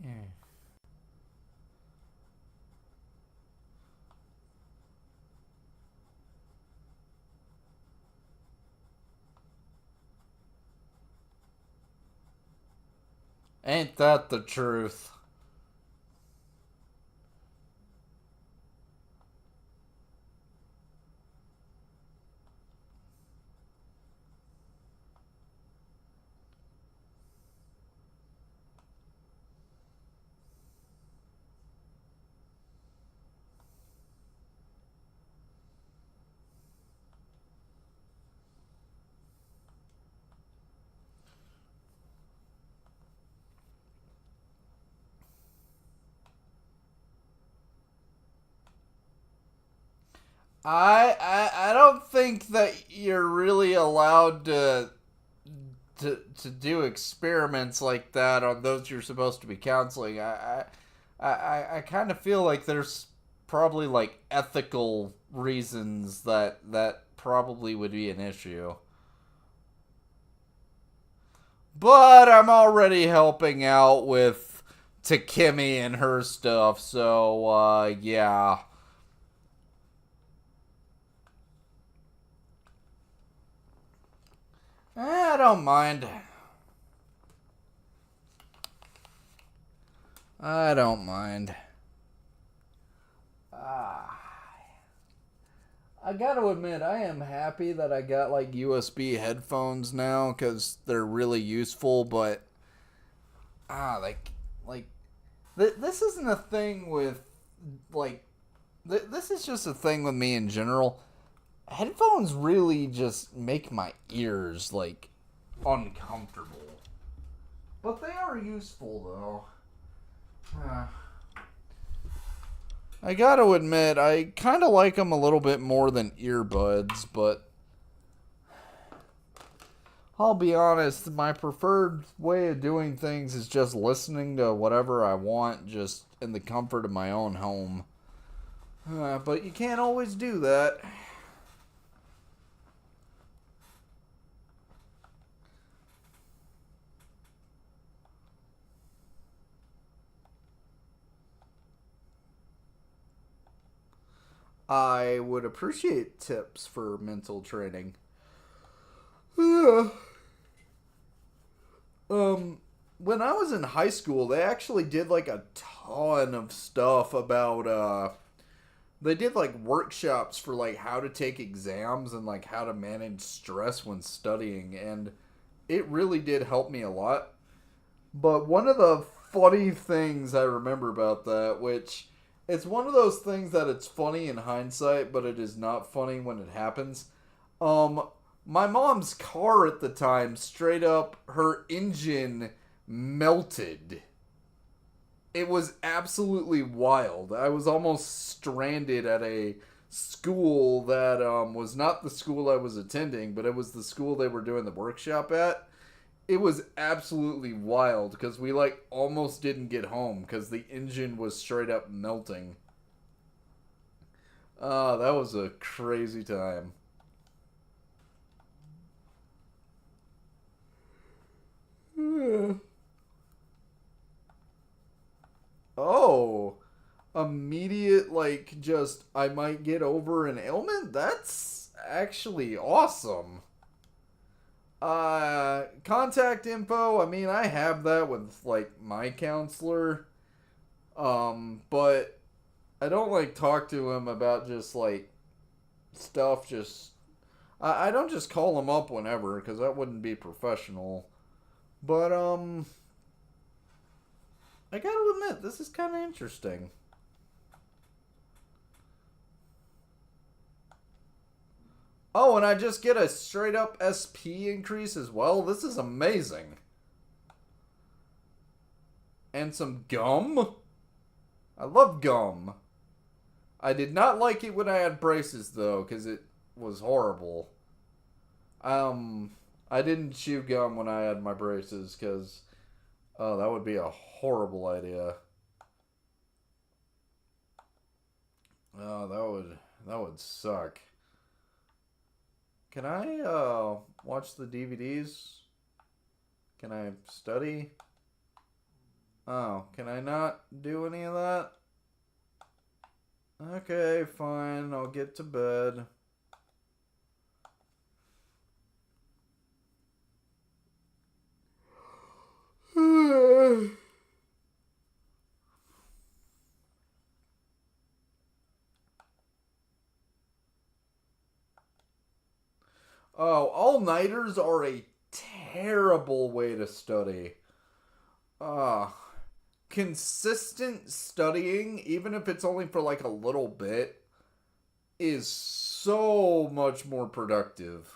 Yeah. Ain't that the truth? I don't think that you're really allowed to do experiments like that on those you're supposed to be counseling. I kind of feel like there's probably like ethical reasons that probably would be an issue. But I'm already helping out with Takemi and her stuff, so yeah. I don't mind. I don't mind. Ah. I gotta admit, I am happy that I got like USB headphones now because they're really useful. But like this isn't a thing with like this is just a thing with me in general. Headphones really just make my ears like uncomfortable, but they are useful though. I gotta admit, I kind of like them a little bit more than earbuds, but I'll be honest, my preferred way of doing things is just listening to whatever I want, just in the comfort of my own home. But you can't always do that. I would appreciate tips for mental training. um, when I was in high school, they actually did like a ton of stuff about they did like workshops for like how to take exams and like how to manage stress when studying, and it really did help me a lot. But one of the funny things I remember about that, which it's one of those things that it's funny in hindsight, but it is not funny when it happens. Um, my mom's car at the time, straight up, her engine melted. It was absolutely wild. I was almost stranded at a school that was not the school I was attending, but it was the school they were doing the workshop at. It was absolutely wild because we like almost didn't get home because the engine was straight up melting. That was a crazy time. Oh, like, just, I might get over an ailment, that's actually awesome. Contact info, I mean, I have that with, like, my counselor. But I don't, like, talk to him about just, like, stuff just. I don't just call him up whenever, because that wouldn't be professional. But, I gotta admit, this is kind of interesting. Oh, and I just get a straight up SP increase as well? This is amazing. And some gum? I love gum. I did not like it when I had braces, though, because it was horrible. Um, I didn't chew gum when I had my braces, because, oh, that would be a horrible idea. Oh, that would suck. Can I watch the DVDs? Can I study? Oh, can I not do any of that? Okay, fine. I'll get to bed. Oh, all-nighters are a terrible way to study. Ah, consistent studying, even if it's only for like a little bit, is so much more productive.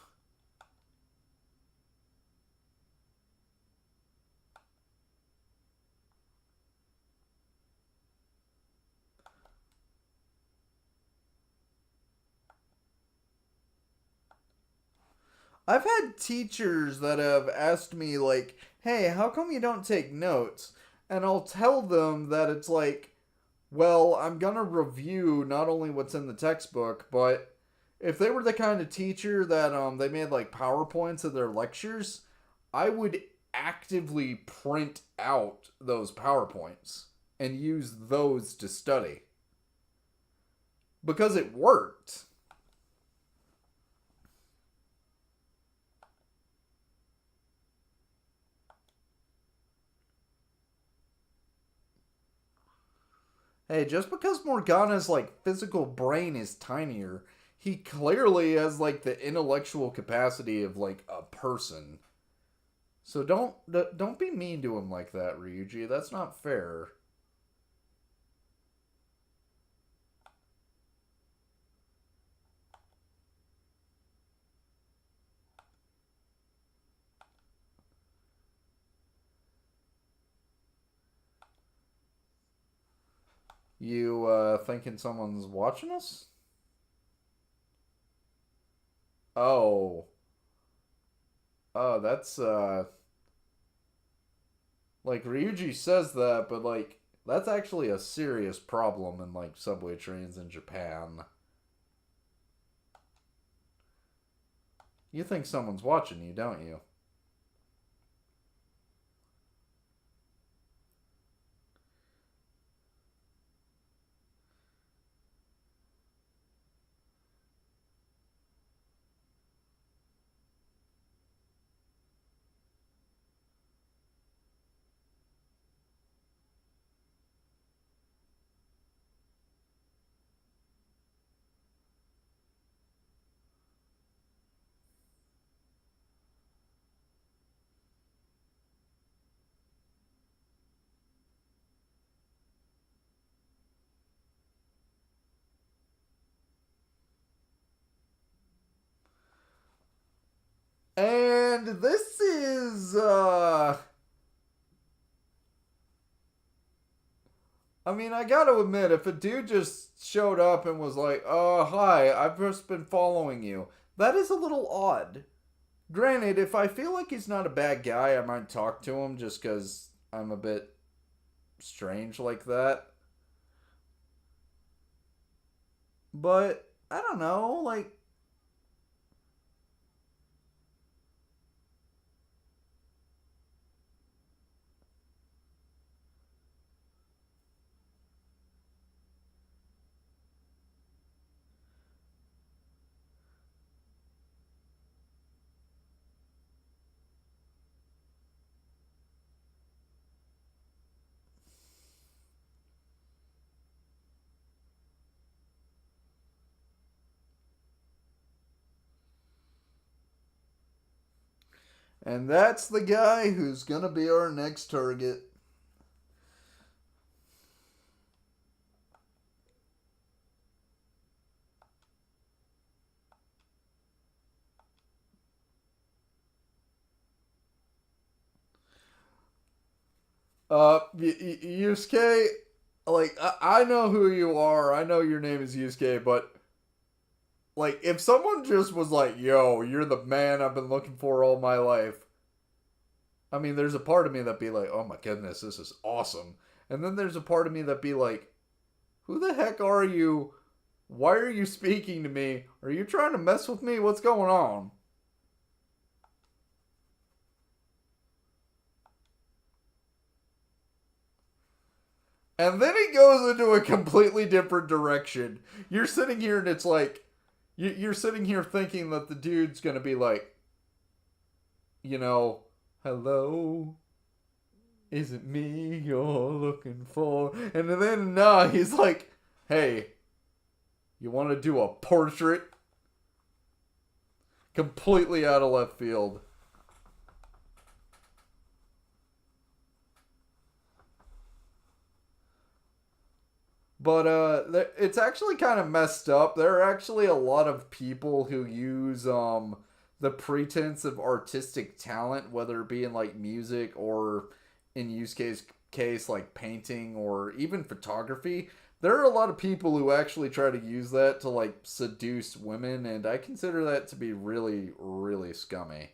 I've had teachers that have asked me, like, hey, how come you don't take notes? And I'll tell them that it's like, well, I'm going to review not only what's in the textbook, but if they were the kind of teacher that they made like PowerPoints of their lectures, I would actively print out those PowerPoints and use those to study because it worked. Hey, just because Morgana's like physical brain is tinier, he clearly has like the intellectual capacity of like a person. So don't be mean to him like that, Ryuji. That's not fair. You thinking someone's watching us? Oh. Oh, that's like Ryuji says that, but like that's actually a serious problem in like subway trains in Japan. You think someone's watching you, don't you? And this is I mean, I gotta admit, if a dude just showed up and was like, hi, I've just been following you, that is a little odd. Granted, if I feel like he's not a bad guy, I might talk to him just because I'm a bit strange like that. But, I don't know, like, And that's the guy who's gonna be our next target. Yusuke, like, I know who you are. I know your name is Yusuke, but, like, if someone just was like, yo, you're the man I've been looking for all my life, I mean, there's a part of me that'd be like, oh my goodness, this is awesome. And then there's a part of me that'd be like, who the heck are you? Why are you speaking to me? Are you trying to mess with me? What's going on? And then he goes into a completely different direction. You're sitting here and it's like, you're sitting here thinking that the dude's gonna be like, you know, hello, is it me you're looking for? And then, nah, he's like, hey, you want to do a portrait? Completely out of left field. But it's actually kind of messed up. There are actually a lot of people who use the pretense of artistic talent, whether it be in like music or in case like painting or even photography. There are a lot of people who actually try to use that to like seduce women, and I consider that to be really, really scummy.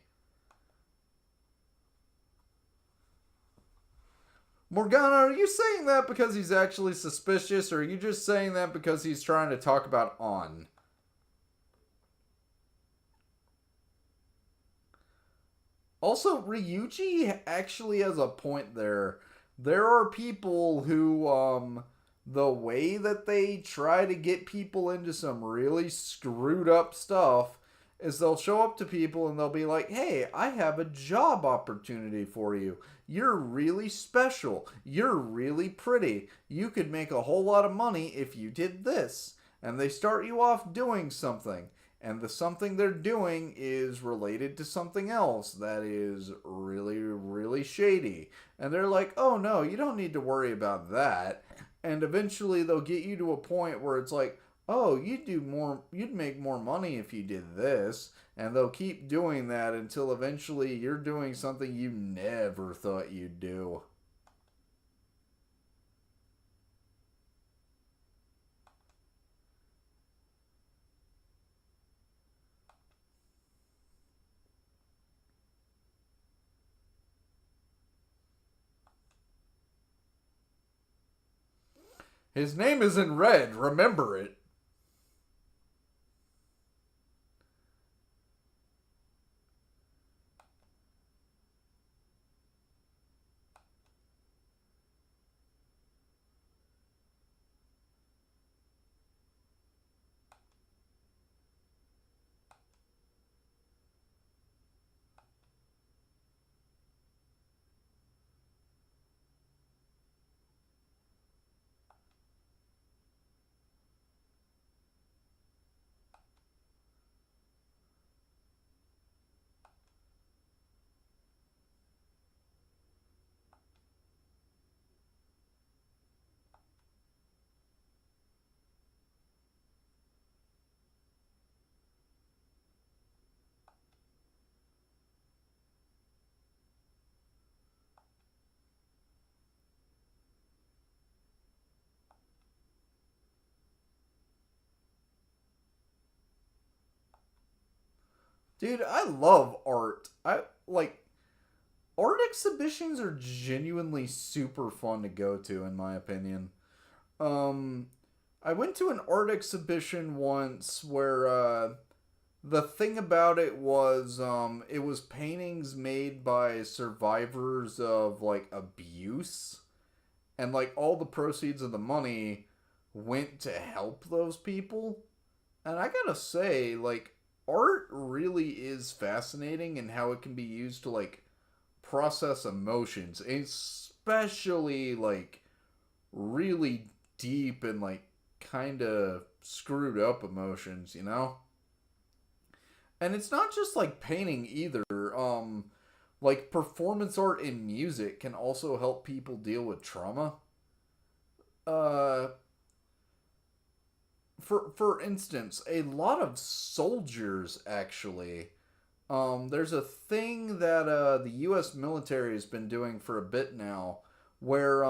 Morgana, are you saying that because he's actually suspicious, or are you just saying that because he's trying to talk about On? Also, Ryuji actually has a point there. There are people who, the way that they try to get people into some really screwed up stuff is they'll show up to people and they'll be like, hey, I have a job opportunity for you. You're really special. You're really pretty. You could make a whole lot of money if you did this. And they start you off doing something, and the something they're doing is related to something else that is really, really shady. And they're like, oh no, you don't need to worry about that. And eventually they'll get you to a point where it's like, oh, you'd make more money if you did this. And they'll keep doing that until eventually you're doing something you never thought you'd do. His name is in red, remember it. Dude, I love art. I like art exhibitions are genuinely super fun to go to in my opinion. Um I went to an art exhibition once where the thing about it was paintings made by survivors of like abuse, and like all the proceeds of the money went to help those people. And I gotta say, like, art really is fascinating in how it can be used to like process emotions, especially like really deep and like kind of screwed up emotions, you know? And it's not just like painting either. Like performance art in music can also help people deal with trauma. Uh, for instance, a lot of soldiers actually. There's a thing that the U.S. military has been doing for a bit now, where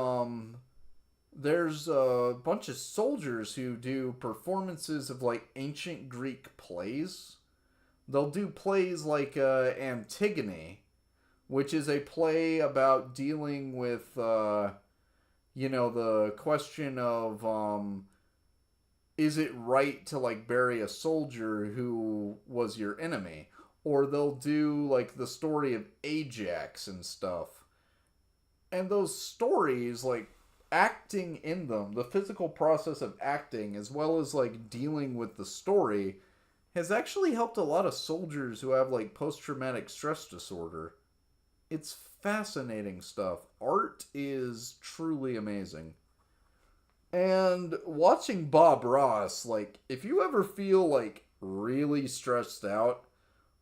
there's a bunch of soldiers who do performances of like ancient Greek plays. They'll do plays like Antigone, which is a play about dealing with the question of is it right to like bury a soldier who was your enemy? Or they'll do like the story of Ajax and stuff. And those stories, like acting in them, the physical process of acting, as well as like dealing with the story, has actually helped a lot of soldiers who have like post traumatic stress disorder. It's fascinating stuff. Art is truly amazing. And watching Bob Ross, like, if you ever feel like really stressed out,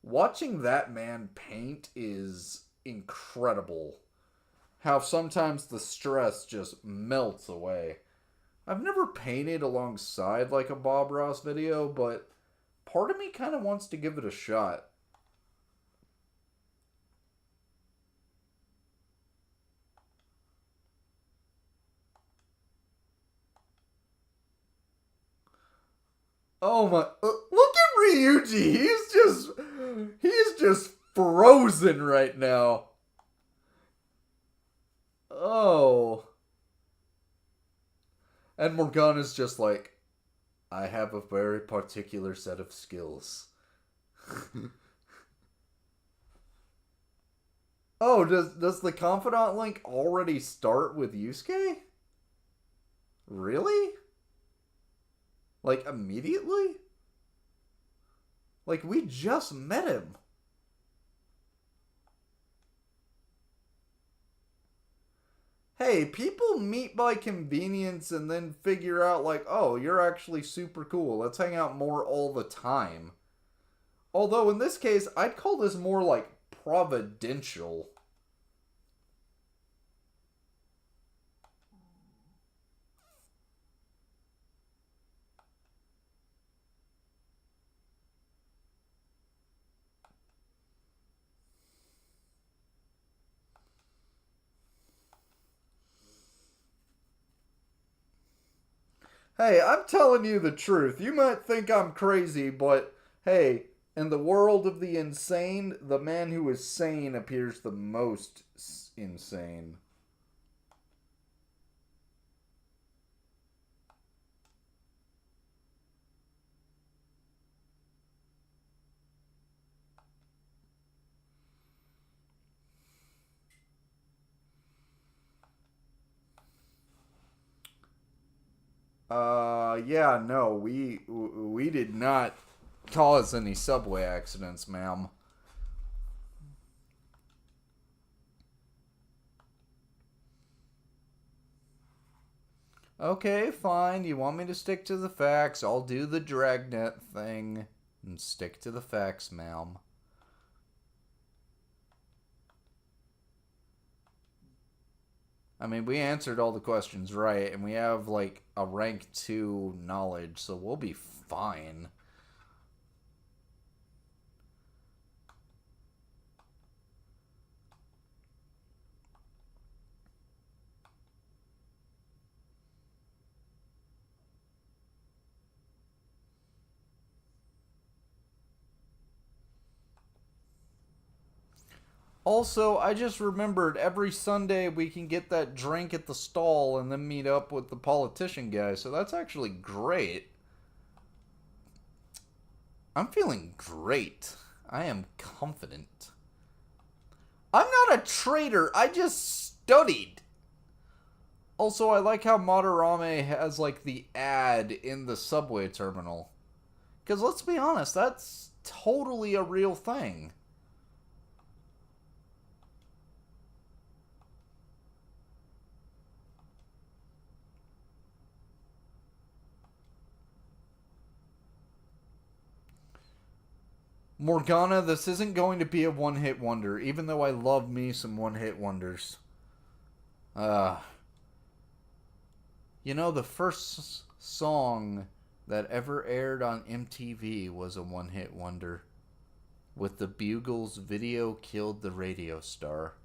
watching that man paint is incredible. How sometimes the stress just melts away. I've never painted alongside like a Bob Ross video, but part of me kind of wants to give it a shot. Oh my! Look at Ryuji. He's just frozen right now. Oh, and Morgana's just like, I have a very particular set of skills. Oh, does the confidant link already start with Yusuke? Really? Like immediately? Like we just met him. Hey, people meet by convenience and then figure out like, oh, you're actually super cool. Let's hang out more all the time. Although in this case, I'd call this more like providential. Hey, I'm telling you the truth. You might think I'm crazy, but hey, in the world of the insane, the man who is sane appears the most insane. Yeah, no, we did not cause any subway accidents, ma'am. Okay, fine. You want me to stick to the facts? I'll do the dragnet thing and stick to the facts, ma'am. I mean, we answered all the questions right, and we have like a rank 2 knowledge, so we'll be fine. Also, I just remembered every Sunday we can get that drink at the stall and then meet up with the politician guy, so that's actually great. I'm feeling great. I am confident. I'm not a traitor, I just studied. Also, I like how Madarame has like the ad in the subway terminal. Because let's be honest, that's totally a real thing. Morgana, this isn't going to be a one-hit wonder, even though I love me some one-hit wonders. Uh, the first song that ever aired on MTV was a one-hit wonder. With the Bugles' Video Killed the Radio Star.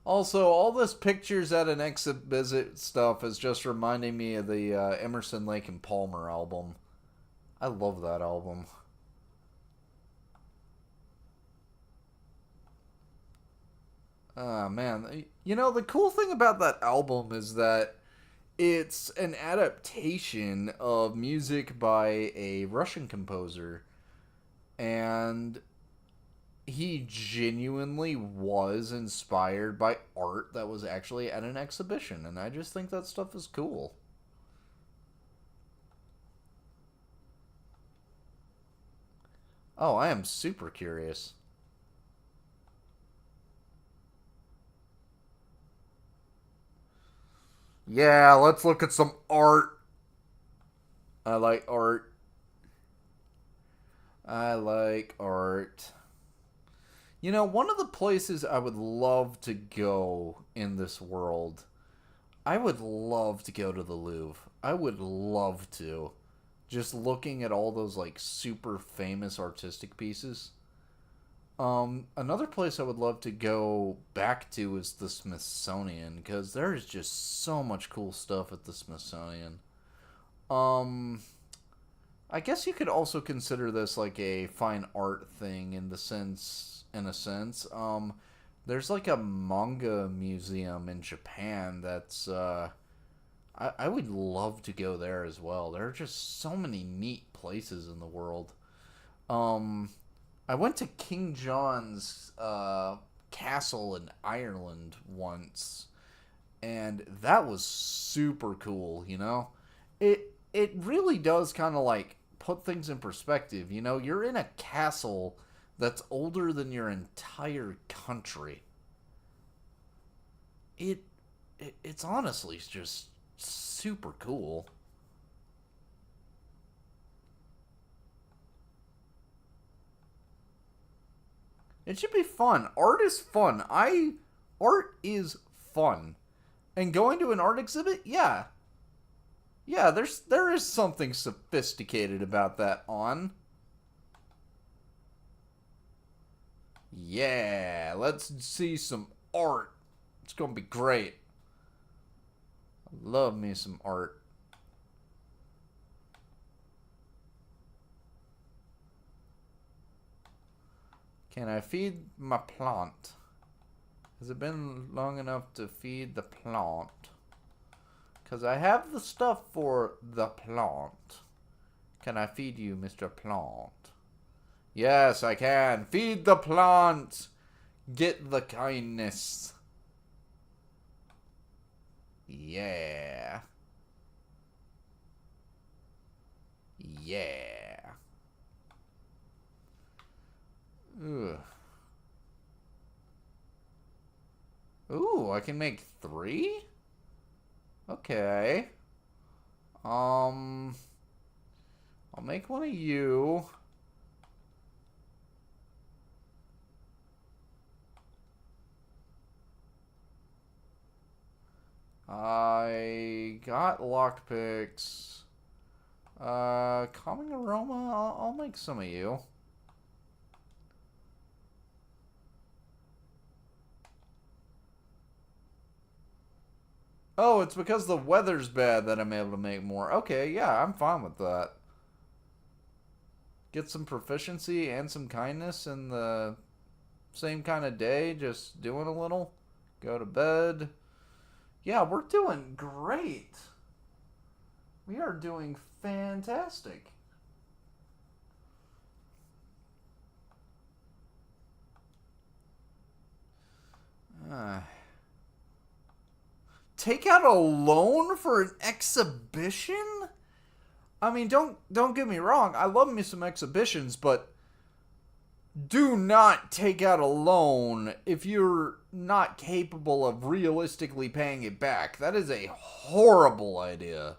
Also, all this pictures at an exhibit stuff is just reminding me of the Emerson, Lake and Palmer album. I love that album. Ah, man. The cool thing about that album is that it's an adaptation of music by a Russian composer. And he genuinely was inspired by art that was actually at an exhibition. And I just think that stuff is cool. Oh, I am super curious. Yeah, let's look at some art. I like art. I like art. One of the places I would love to go in this world, I would love to go to the Louvre. I would love to. Just looking at all those, like, super famous artistic pieces. Another place I would love to go back to is the Smithsonian, because there's just so much cool stuff at the Smithsonian. Um, I guess you could also consider this like a fine art thing in a sense. There's like a manga museum in Japan that's, I would love to go there as well. There are just so many neat places in the world. Um, I went to King John's castle in Ireland once, and that was super cool. It really does kind of like put things in perspective. You're in a castle that's older than your entire country. It, it's honestly just super cool. It should be fun. Art is fun. Art is fun. And going to an art exhibit, yeah. Yeah, there is something sophisticated about that on. Yeah, let's see some art. It's going to be great. I love me some art. Can I feed my plant? Has it been long enough to feed the plant? Because I have the stuff for the plant. Can I feed you, Mr. Plant? Yes, I can. Feed the plant. Get the kindness. Yeah. Yeah. Ugh. Ooh, I can make 3? Okay. Um, I'll make one of you. I got lockpicks. Calming aroma. I'll make some of you. Oh, it's because the weather's bad that I'm able to make more. Okay, yeah, I'm fine with that. Get some proficiency and some kindness in the same kind of day, just doing a little. Go to bed. Yeah, we're doing great. We are doing fantastic. Uh, take out a loan for an exhibition? I mean, don't get me wrong. I love me some exhibitions, but do not take out a loan if you're not capable of realistically paying it back. That is a horrible idea.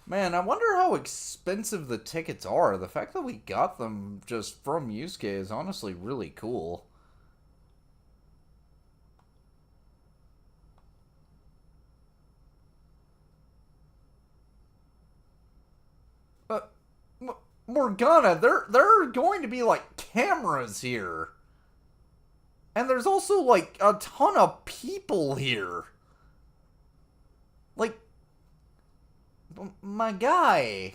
Man, I wonder how expensive the tickets are. The fact that we got them just from Yusuke is honestly really cool. Uh, Morgana, there are going to be like cameras here. And there's also like a ton of people here. Like, my guy.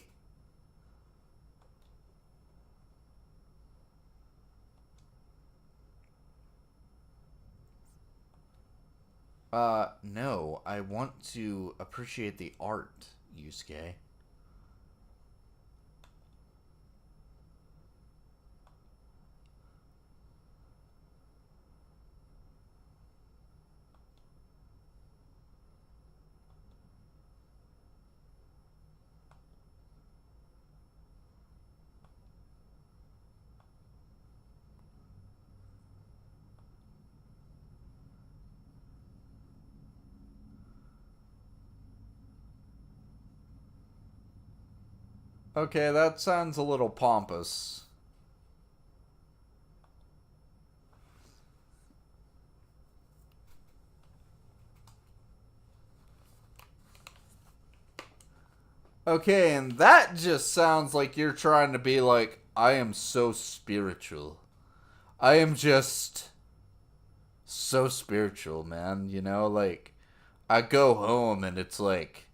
No. I want to appreciate the art, Yusuke. Okay, that sounds a little pompous. Okay, and that just sounds like you're trying to be like, I am so spiritual. I am just so spiritual, man. You know, like, I go home and it's like,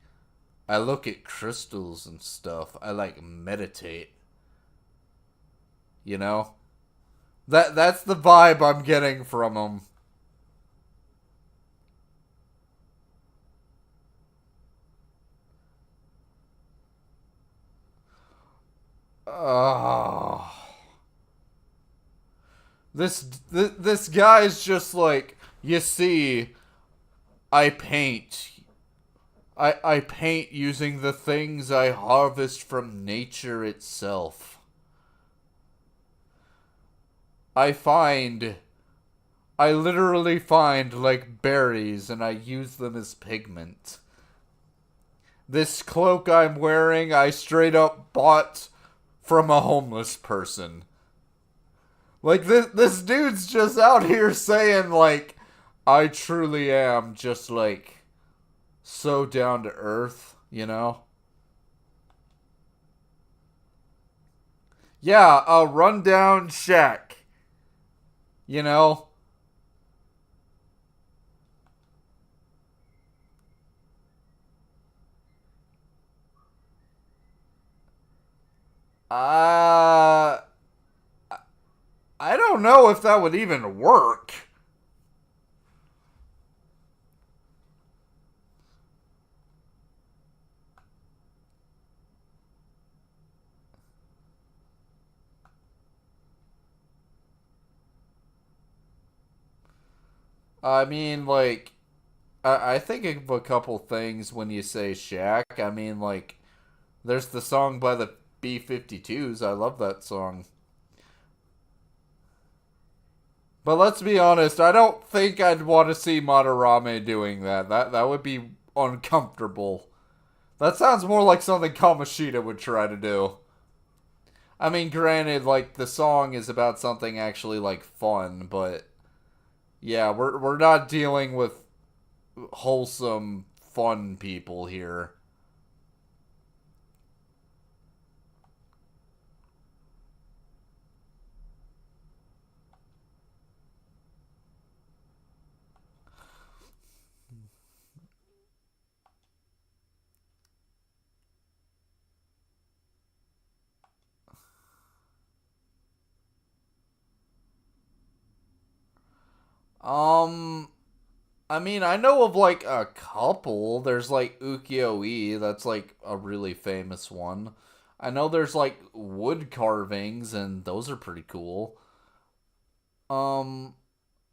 I look at crystals and stuff. I like meditate, you know? That's the vibe I'm getting from him. Oh. This guy's just like, you see, I paint. I paint using the things I harvest from nature itself. I find I literally find like berries and I use them as pigment. This cloak I'm wearing, I straight up bought from a homeless person. Like this dude's just out here saying like I truly am just like so down to earth, you know? Yeah, a rundown shack, you know? Uh I don't know if that would even work. I mean, like, I think of a couple things when you say Shack. I mean, like, there's the song by the B-52s. I love that song. But let's be honest, I don't think I'd want to see Madarame doing that. That would be uncomfortable. That sounds more like something Kamoshida would try to do. I mean, granted, like the song is about something actually like fun, but yeah, we're not dealing with wholesome fun people here. Um, I mean, I know of like a couple. There's like ukiyo-e, that's like a really famous one. I know there's like wood carvings, and those are pretty cool. Um,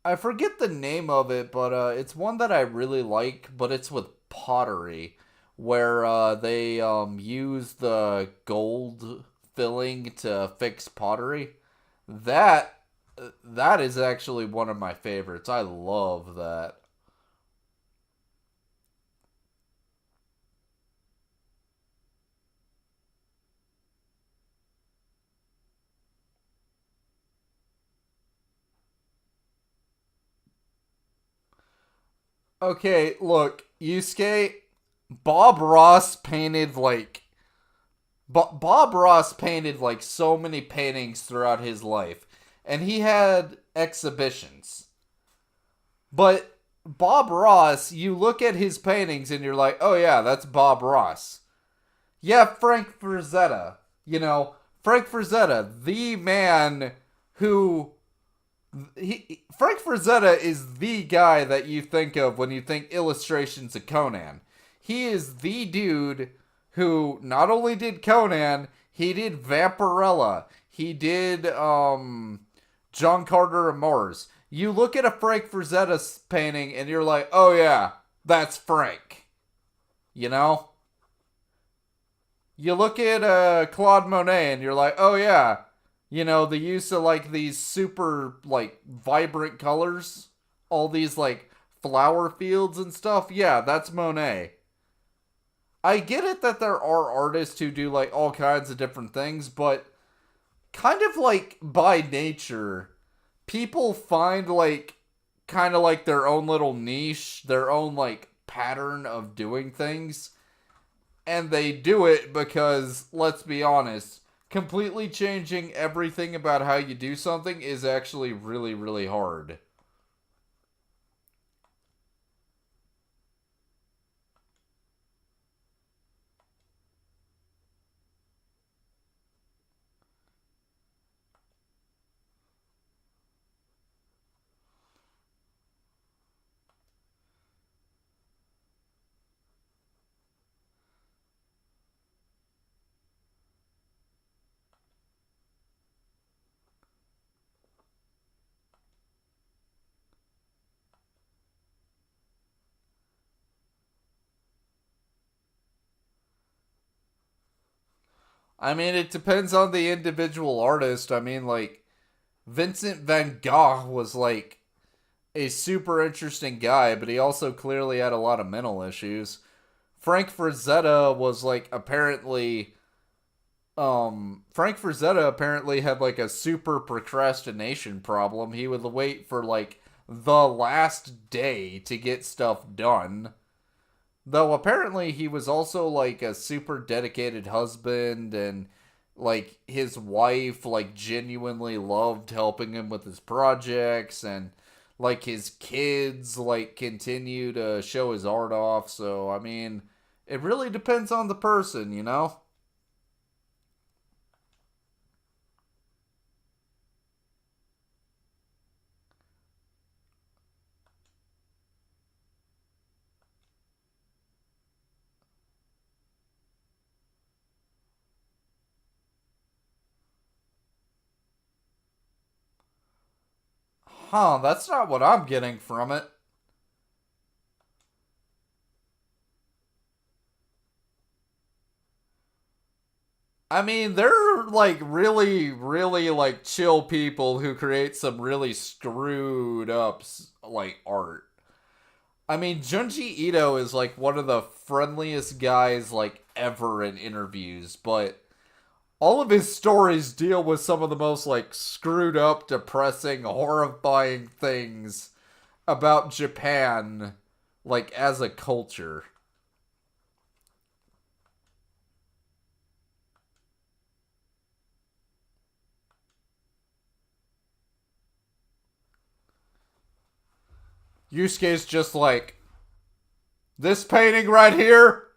I forget the name of it, but it's one that I really like, but it's with pottery, where they use the gold filling to fix pottery. That that is actually one of my favorites. I love that. Okay, look, Yusuke, Bob Ross painted like Bob Ross painted like so many paintings throughout his life, and he had exhibitions. But Bob Ross, you look at his paintings and you're like, oh yeah, that's Bob Ross. Yeah, Frank Frazetta. You know, Frank Frazetta, the man who Frank Frazetta is the guy that you think of when you think illustrations of Conan. He is the dude who not only did Conan, he did Vampirella. He did John Carter of Mars. You look at a Frank Frazetta painting and you're like, "Oh yeah, that's Frank." You know? You look at Claude Monet and you're like, "Oh yeah, you know, the use of like these super like vibrant colors, all these like flower fields and stuff. Yeah, that's Monet." I get it that there are artists who do like all kinds of different things, but kind of like by nature, people find like kind of like their own little niche, their own like pattern of doing things, and they do it because, let's be honest, completely changing everything about how you do something is actually really, really hard. I mean, it depends on the individual artist. I mean, like, Vincent van Gogh was like a super interesting guy, but he also clearly had a lot of mental issues. Frank Frazetta was like apparently Frank Frazetta apparently had like a super procrastination problem. He would wait for like the last day to get stuff done. Though apparently he was also like a super dedicated husband, and like his wife like genuinely loved helping him with his projects, and like his kids like continue to show his art off. So I mean, it really depends on the person, you know? Huh, that's not what I'm getting from it. I mean, they're like really, really like chill people who create some really screwed up like art. I mean, Junji Ito is like one of the friendliest guys like ever in interviews, but all of his stories deal with some of the most like screwed up, depressing, horrifying things about Japan, like as a culture. Yusuke's just like, this painting right here,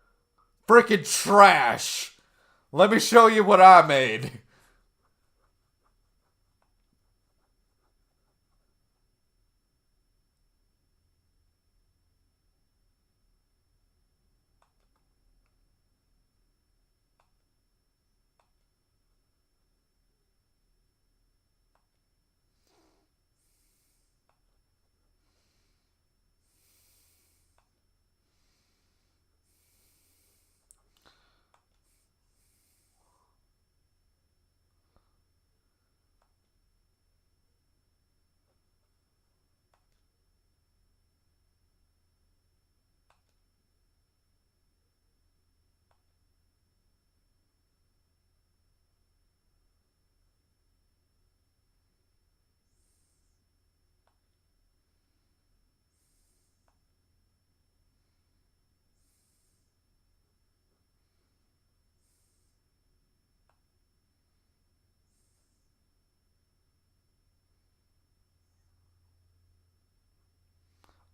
freaking trash. Let me show you what I made.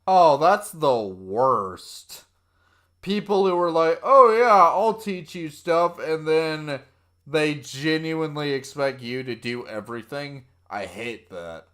Oh, that's the worst. People who are like, oh yeah, I'll teach you stuff, and then they genuinely expect you to do everything. I hate that.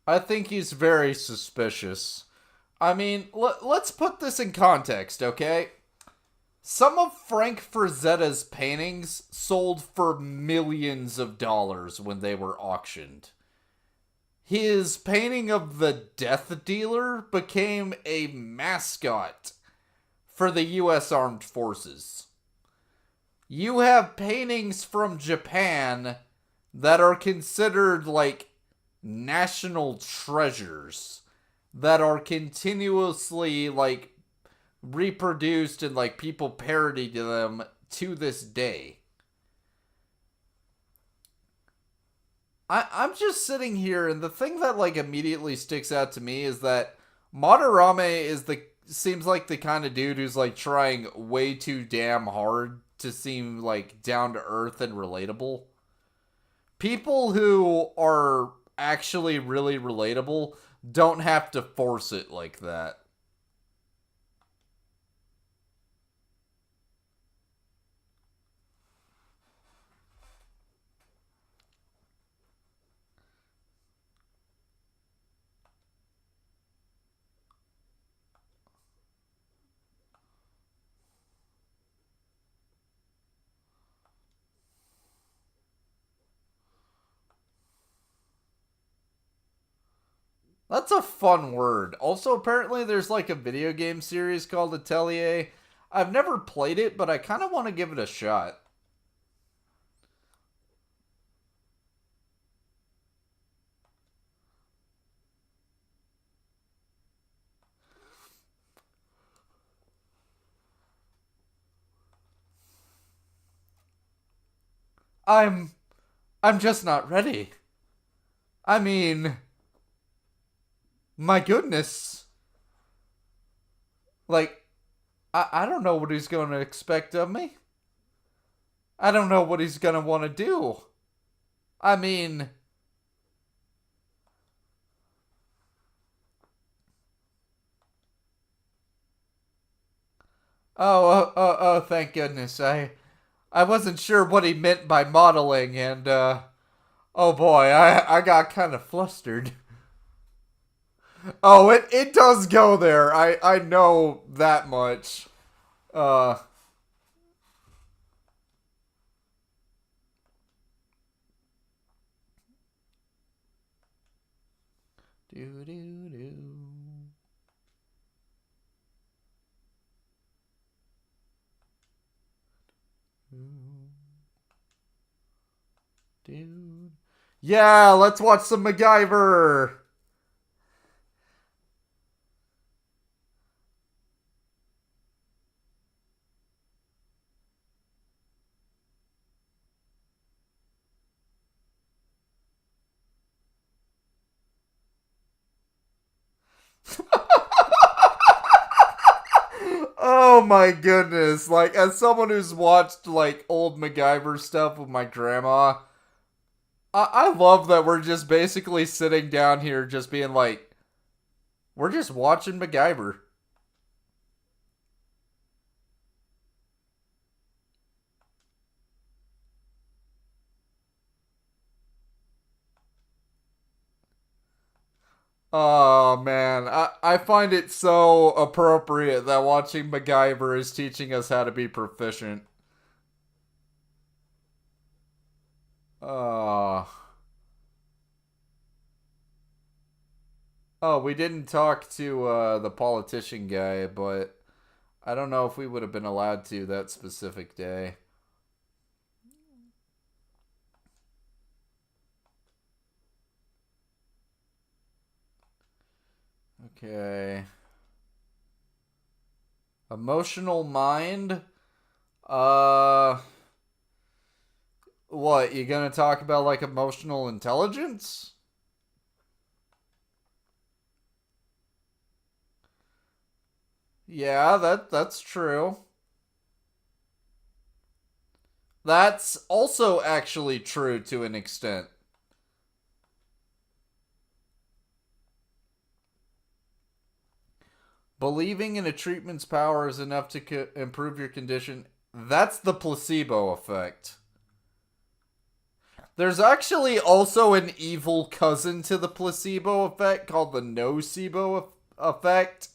I think he's very suspicious. I mean, let's put this in context, okay? Some of Frank Frazetta's paintings sold for millions of dollars when they were auctioned. His painting of the Death Dealer became a mascot for the US Armed Forces. You have paintings from Japan that are considered like national treasures that are continuously like reproduced and like people parody to them to this day. I'm just sitting here, and the thing that like immediately sticks out to me is that Madarame is the seems like the kind of dude who's like trying way too damn hard to seem like down to earth and relatable. People who are actually really relatable don't have to force it like that. That's a fun word. Also, apparently, there's like a video game series called Atelier. I've never played it, but I kind of want to give it a shot. I'm I'm just not ready. I mean, my goodness. Like, I don't know what he's going to expect of me. I don't know what he's going to want to do. I mean, thank goodness. I wasn't sure what he meant by modeling, and, oh boy, I got kind of flustered. Oh, it does go there. I know that much. Uh, do do do. Dude. Yeah, let's watch some MacGyver. Oh my goodness. Like, as someone who's watched, like, old MacGyver stuff with my grandma, I love that we're just basically sitting down here just being like, we're just watching MacGyver. Oh man, I find it so appropriate that watching MacGyver is teaching us how to be proficient. Uh, oh, we didn't talk to the politician guy, but I don't know if we would have been allowed to that specific day. Okay. Emotional mind? Uh, what? You gonna talk about like emotional intelligence? Yeah, that's true. That's also actually true to an extent. Believing in a treatment's power is enough to improve your condition. That's the placebo effect. There's actually also an evil cousin to the placebo effect called the nocebo effect.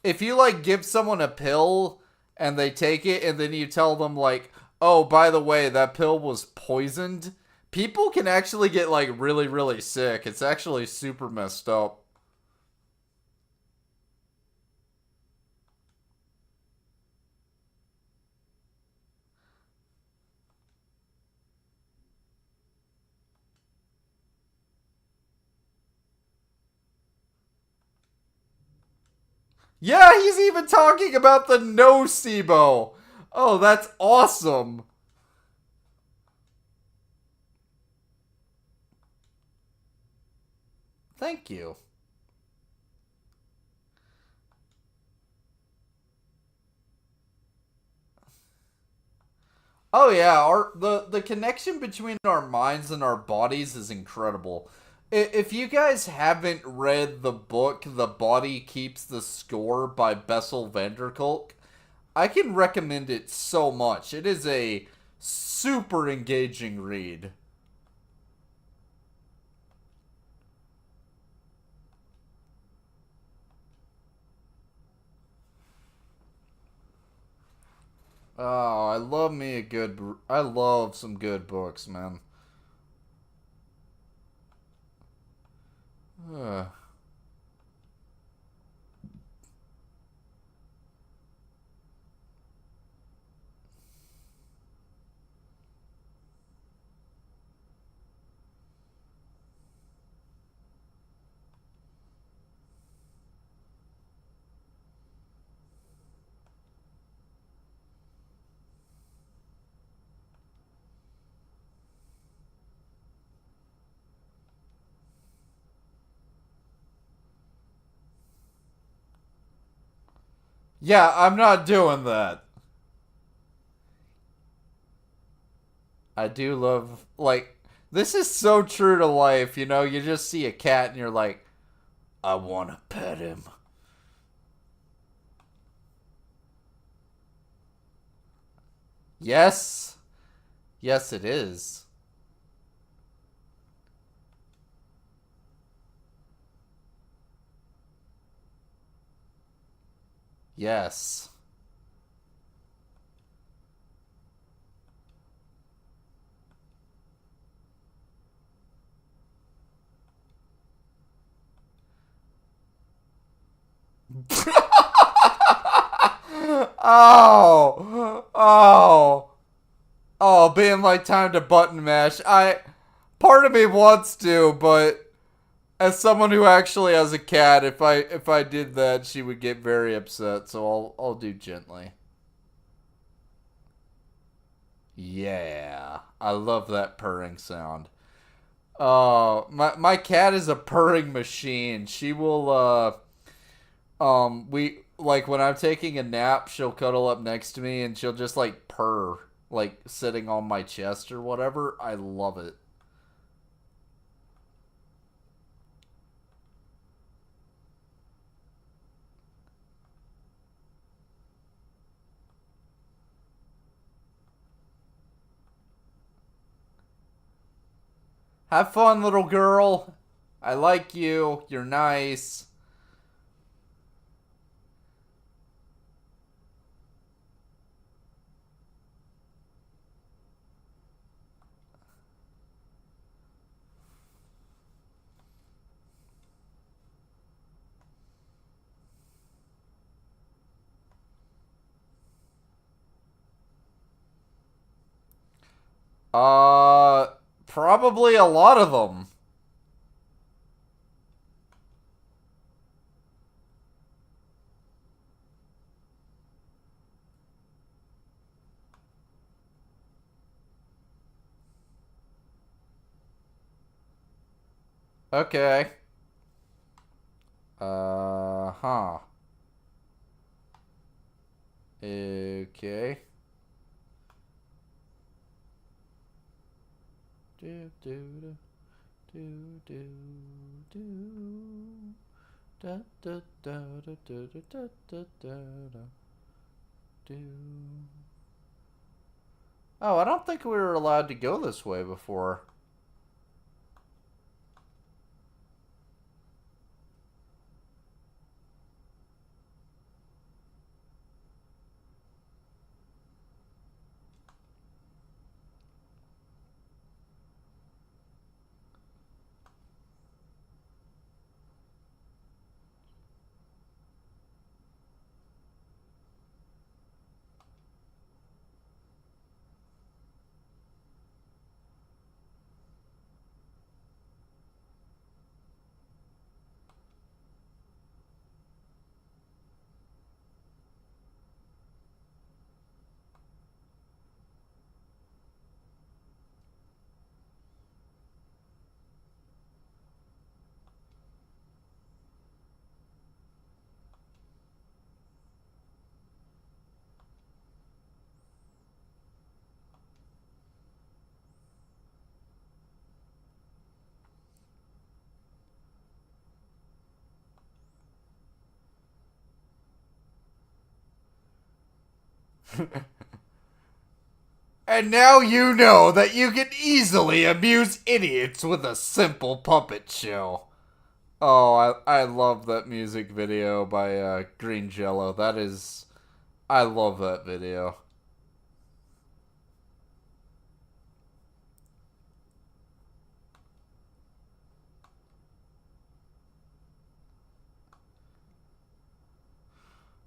If you like give someone a pill and they take it and then you tell them like, "Oh, by the way, that pill was poisoned." People can actually get like really really sick. It's actually super messed up. Yeah, he's even talking about the nocebo. Oh, that's awesome. Thank you. Oh yeah, our the connection between our minds and our bodies is incredible. If you guys haven't read the book The Body Keeps the Score by Bessel van der Kolk, I can recommend it so much. It is a super engaging read. Oh, I love me a good I love some good books, man. Ugh. Yeah, I'm not doing that. I do love like this is so true to life, you know, you just see a cat and you're like, I wanna pet him. Yes. Yes it is. Yes. Oh. Oh. Oh, being like time to button mash. I part of me wants to, but as someone who actually has a cat, if I did that, she would get very upset. So I'll do gently. Yeah, I love that purring sound. My cat is a purring machine. She will we like when I'm taking a nap, she'll cuddle up next to me and she'll just like purr like sitting on my chest or whatever. I love it. Have fun, little girl. I like you. You're nice. Uh, Probably a lot of them. Okay. Huh. Okay. Do do do do do da da da da da da da da da do. Oh, I don't think we were allowed to go this way before. And now you know that you can easily amuse idiots with a simple puppet show. Oh, I love that music video by Green Jello. That is, I love that video.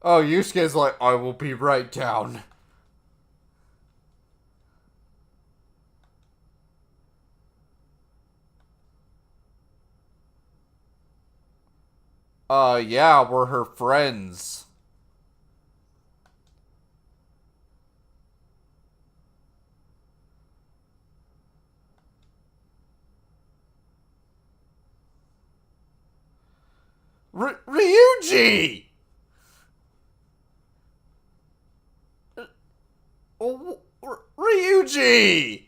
Oh, Yusuke's like, I will be right down. Yeah, we're her friends. Ryuji! Ryuji!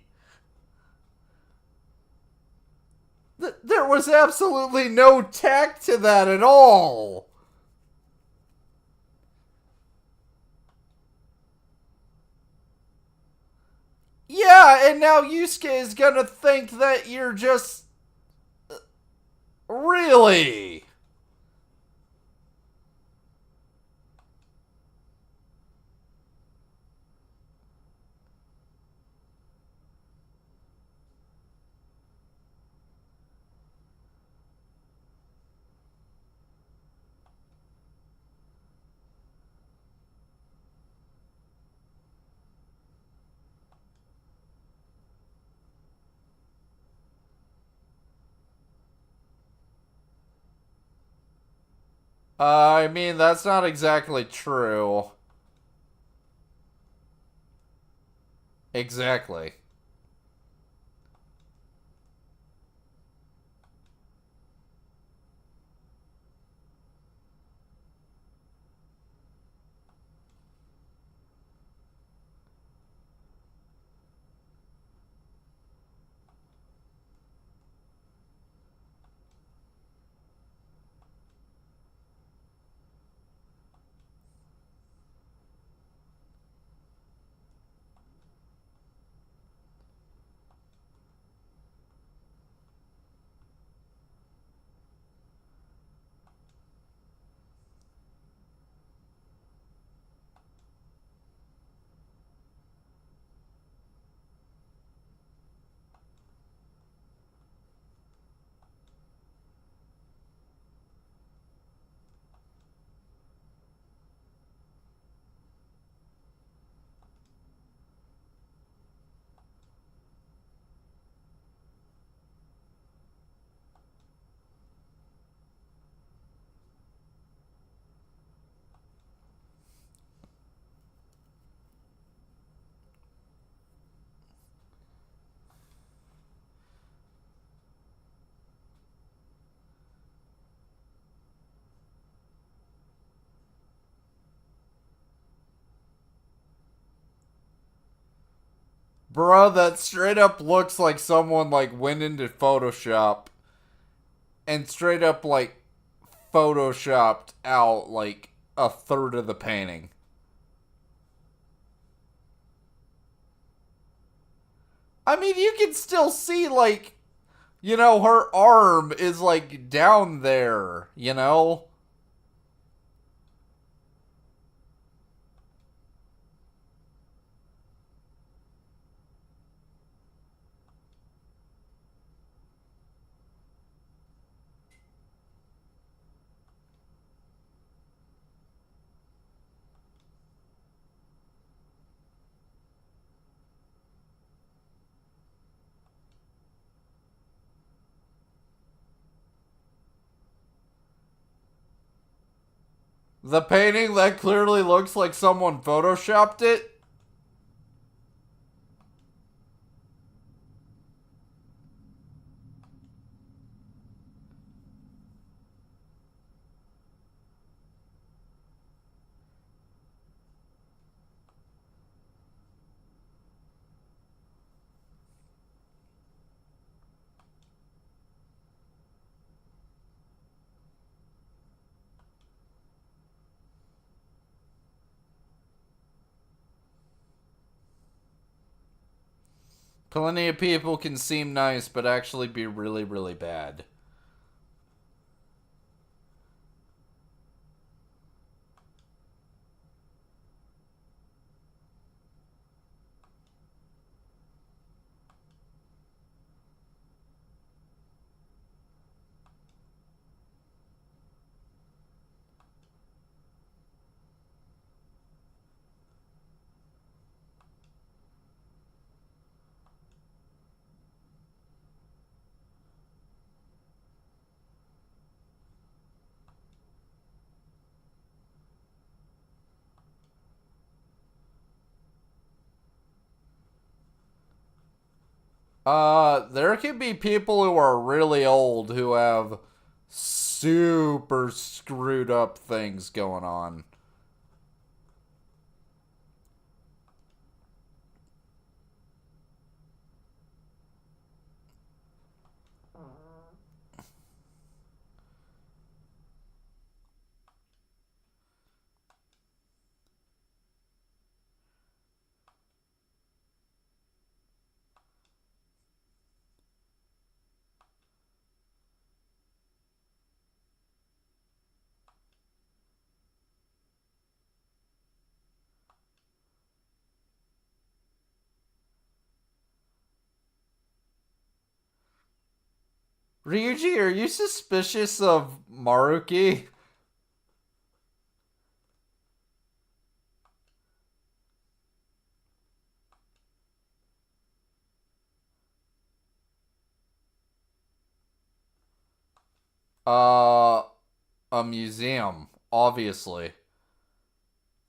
There was absolutely no tact to that at all. Yeah, and now Yusuke is gonna think that you're just. Really? I mean, that's not exactly true. Exactly. Bruh, that straight up looks like someone like went into Photoshop and straight up like photoshopped out like a third of the painting. I mean, you can still see like, her arm is like down there, you know? The painting that clearly looks like someone photoshopped it. Plenty of people can seem nice, but actually be really, really bad. There can be people who are really old who have super screwed up things going on. Ryuji, are you suspicious of Maruki? Uh, a museum, obviously.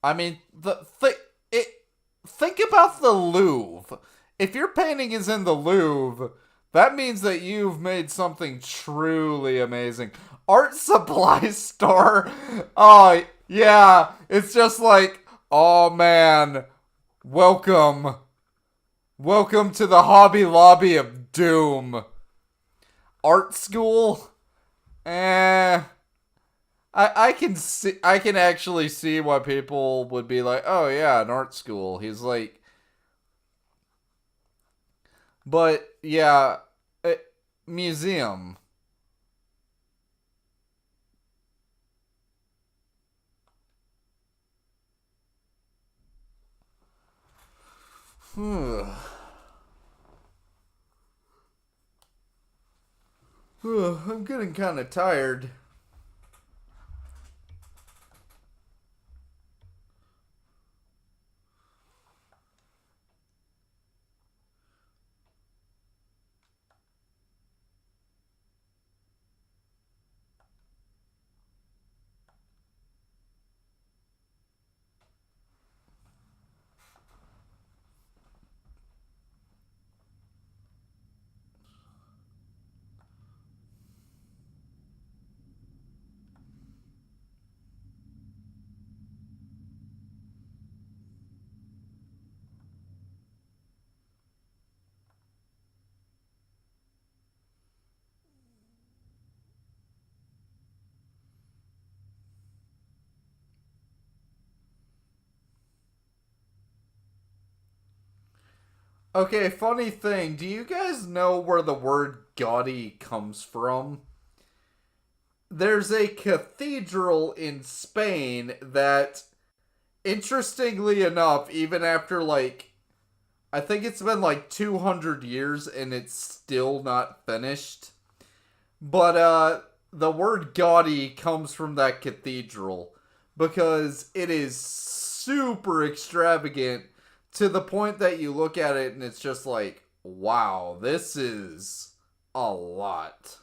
I mean, it. Think about the Louvre. If your painting is in the Louvre, that means that you've made something truly amazing. Art supply store. Oh yeah, it's just like, oh man, welcome, welcome to the Hobby Lobby of Doom. Art school. Eh. I can actually see why people would be like, oh yeah, an art school. He's like, but yeah, eh, museum. I'm getting kind of tired. Okay, funny thing. Do you guys know where the word gaudy comes from? There's a cathedral in Spain that, interestingly enough, even after like, I think it's been like 200 years and it's still not finished. But the word gaudy comes from that cathedral because it is super extravagant to the point that you look at it and it's just like, wow, this is a lot.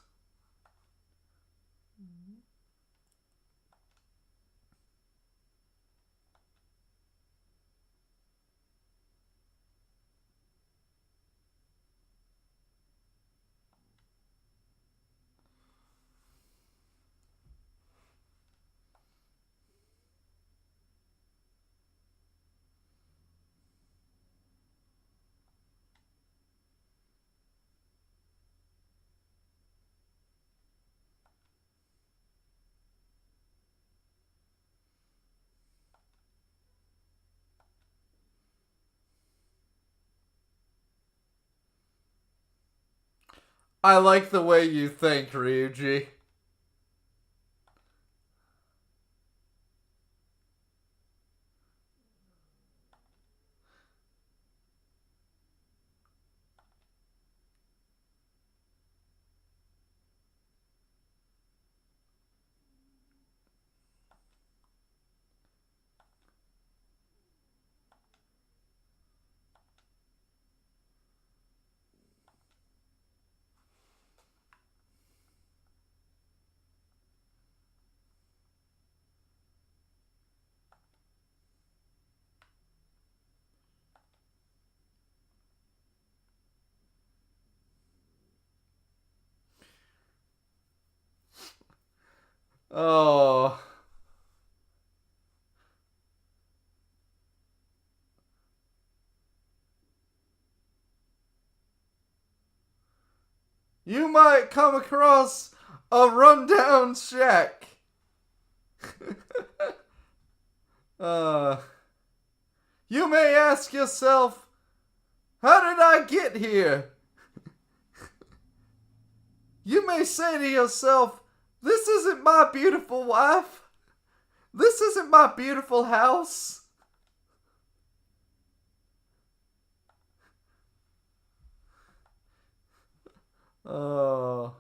I like the way you think, Ryuji. Oh, you might come across a rundown shack. uh, you may ask yourself, how did I get here? You may say to yourself, this isn't my beautiful wife. This isn't my beautiful house. Oh.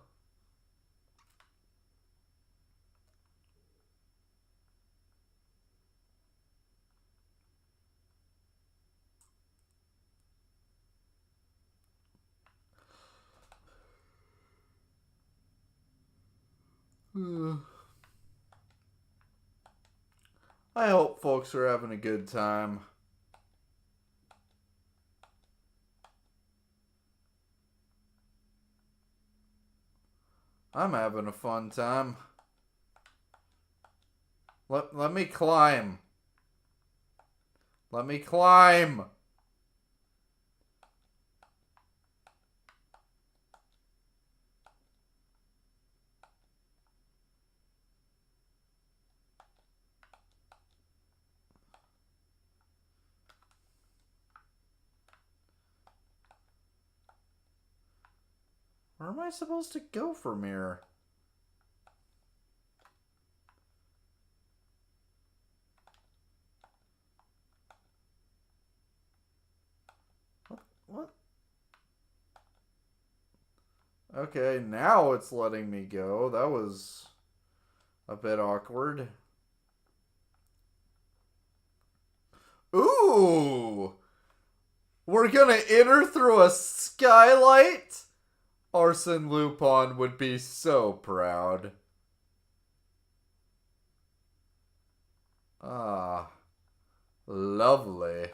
I hope folks are having a good time. I'm having a fun time. Let me climb. Let me climb. Where am I supposed to go from here? What? Okay, now it's letting me go. That was a bit awkward. Ooh! We're gonna enter through a skylight? Arsene Lupin would be so proud. Ah, lovely.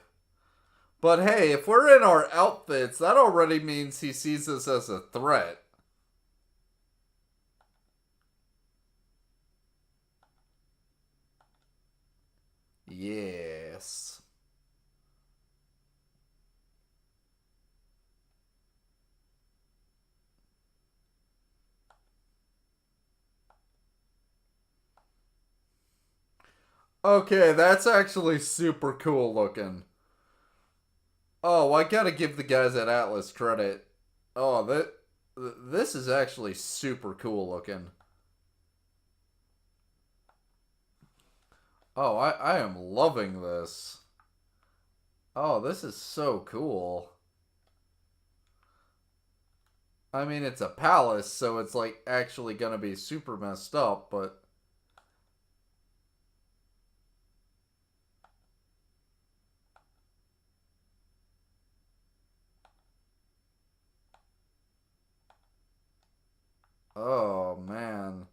But hey, if we're in our outfits, that already means he sees us as a threat. Yes. Okay, that's actually super cool looking. Oh, I gotta give the guys at Atlas credit. Oh, this is actually super cool looking. Oh, I am loving this. Oh, this is so cool. I mean, it's a palace, so it's like actually gonna be super messed up, but oh man.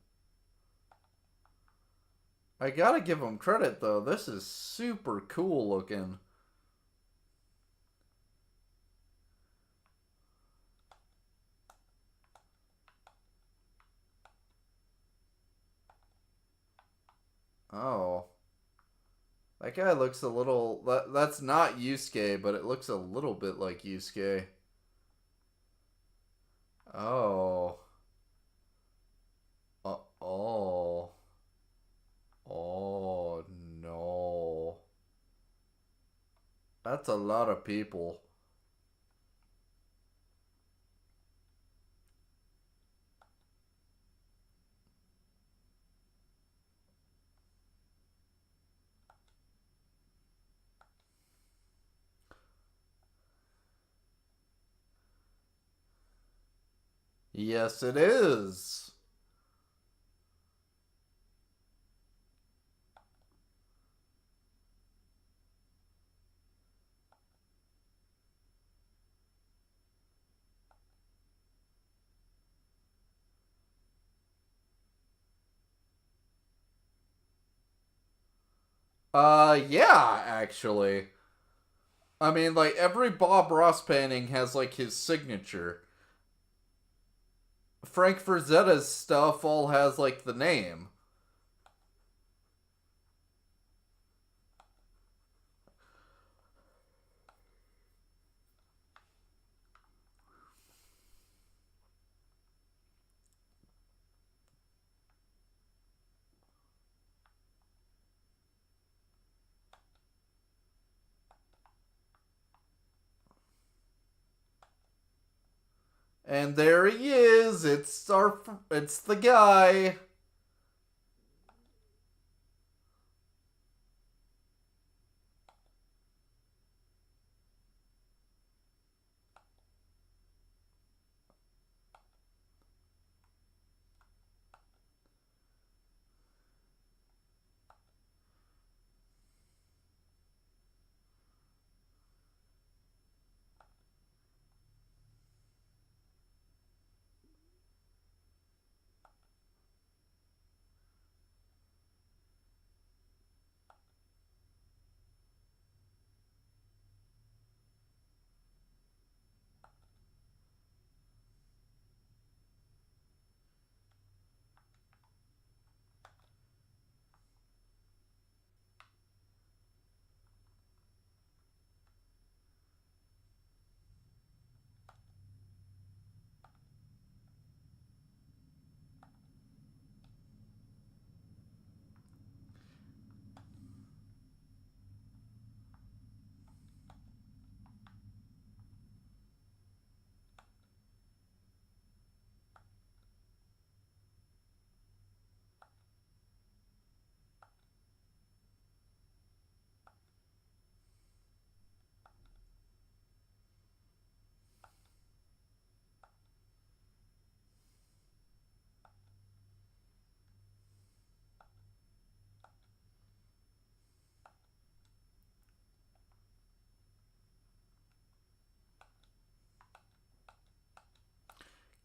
I gotta give them credit though. This is super cool looking. Oh. That guy looks a little. That's not Yusuke, but it looks a little bit like Yusuke. Oh. Oh. Oh no. That's a lot of people. Yes, it is. Yeah, actually. I mean, like, every Bob Ross painting has, like, his signature. Frank Frazetta's stuff all has, like, the name. And there he is. It's the guy.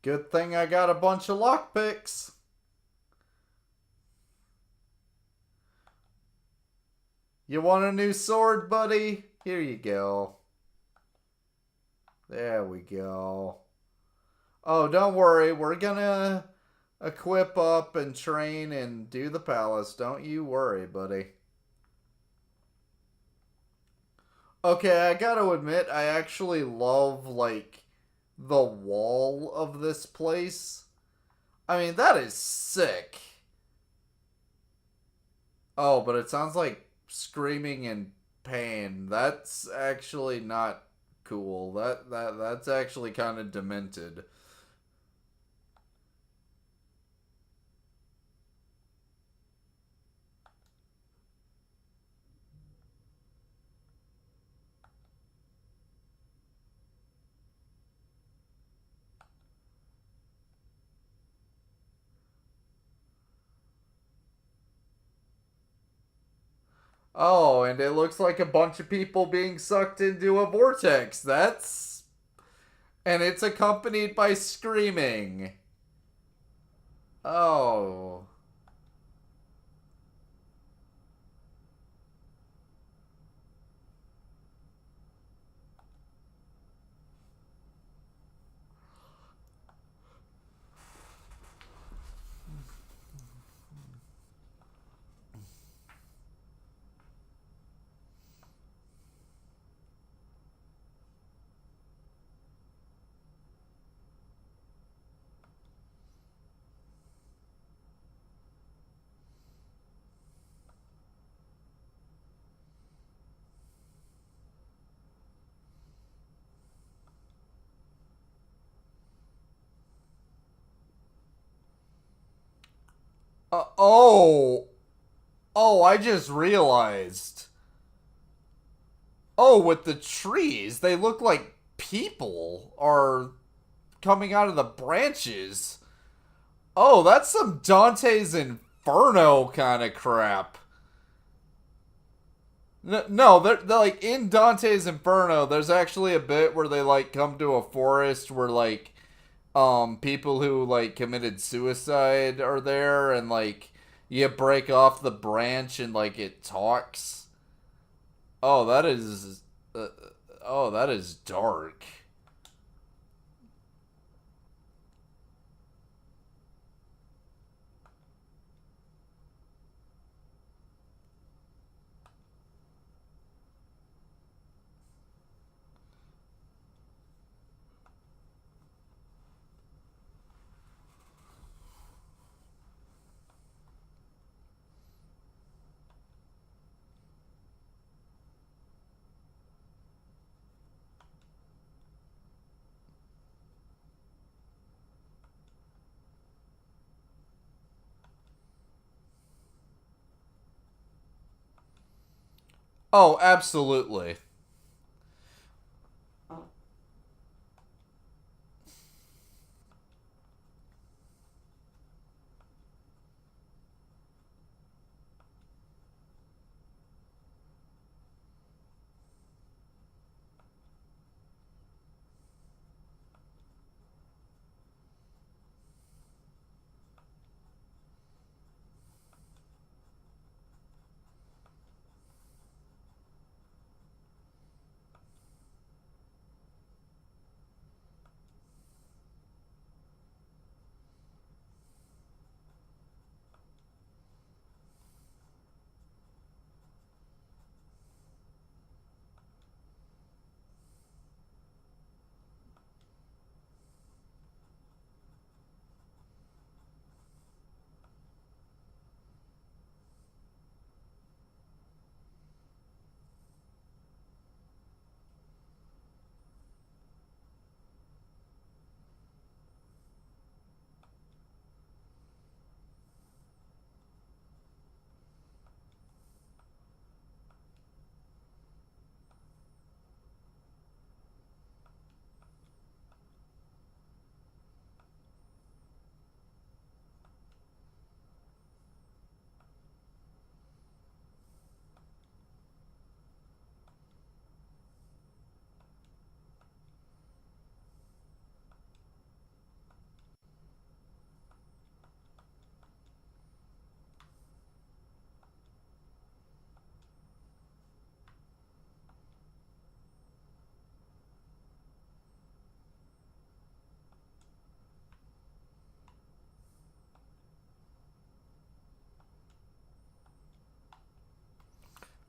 Good thing I got a bunch of lockpicks. You want a new sword, buddy? Here you go. There we go. Oh, don't worry. We're gonna equip up and train and do the palace. Don't you worry, buddy. Okay, I gotta admit, I actually love, like, the wall of this place. I mean, that is sick. Oh, but it sounds like screaming in pain. That's actually not cool. That's actually kind of demented. Oh, and it looks like a bunch of people being sucked into a vortex. That's and it's accompanied by screaming. Oh. Oh. Oh, I just realized. Oh, with the trees, they look like people are coming out of the branches. Oh, that's some Dante's Inferno kind of crap. No, they're like in Dante's Inferno. There's actually a bit where they like come to a forest where like people who like committed suicide are there, and like you break off the branch and like it talks. Oh, that is uh, oh, that is dark. Oh, absolutely.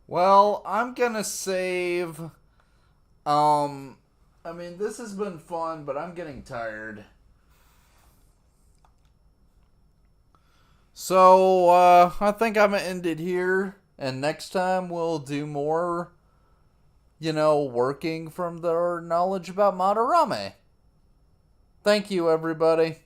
Well, I'm gonna save. Um, I mean, this has been fun, but I'm getting tired. So, I think I'm gonna end it here, and next time we'll do more working from their knowledge about Madarame. Thank you, everybody.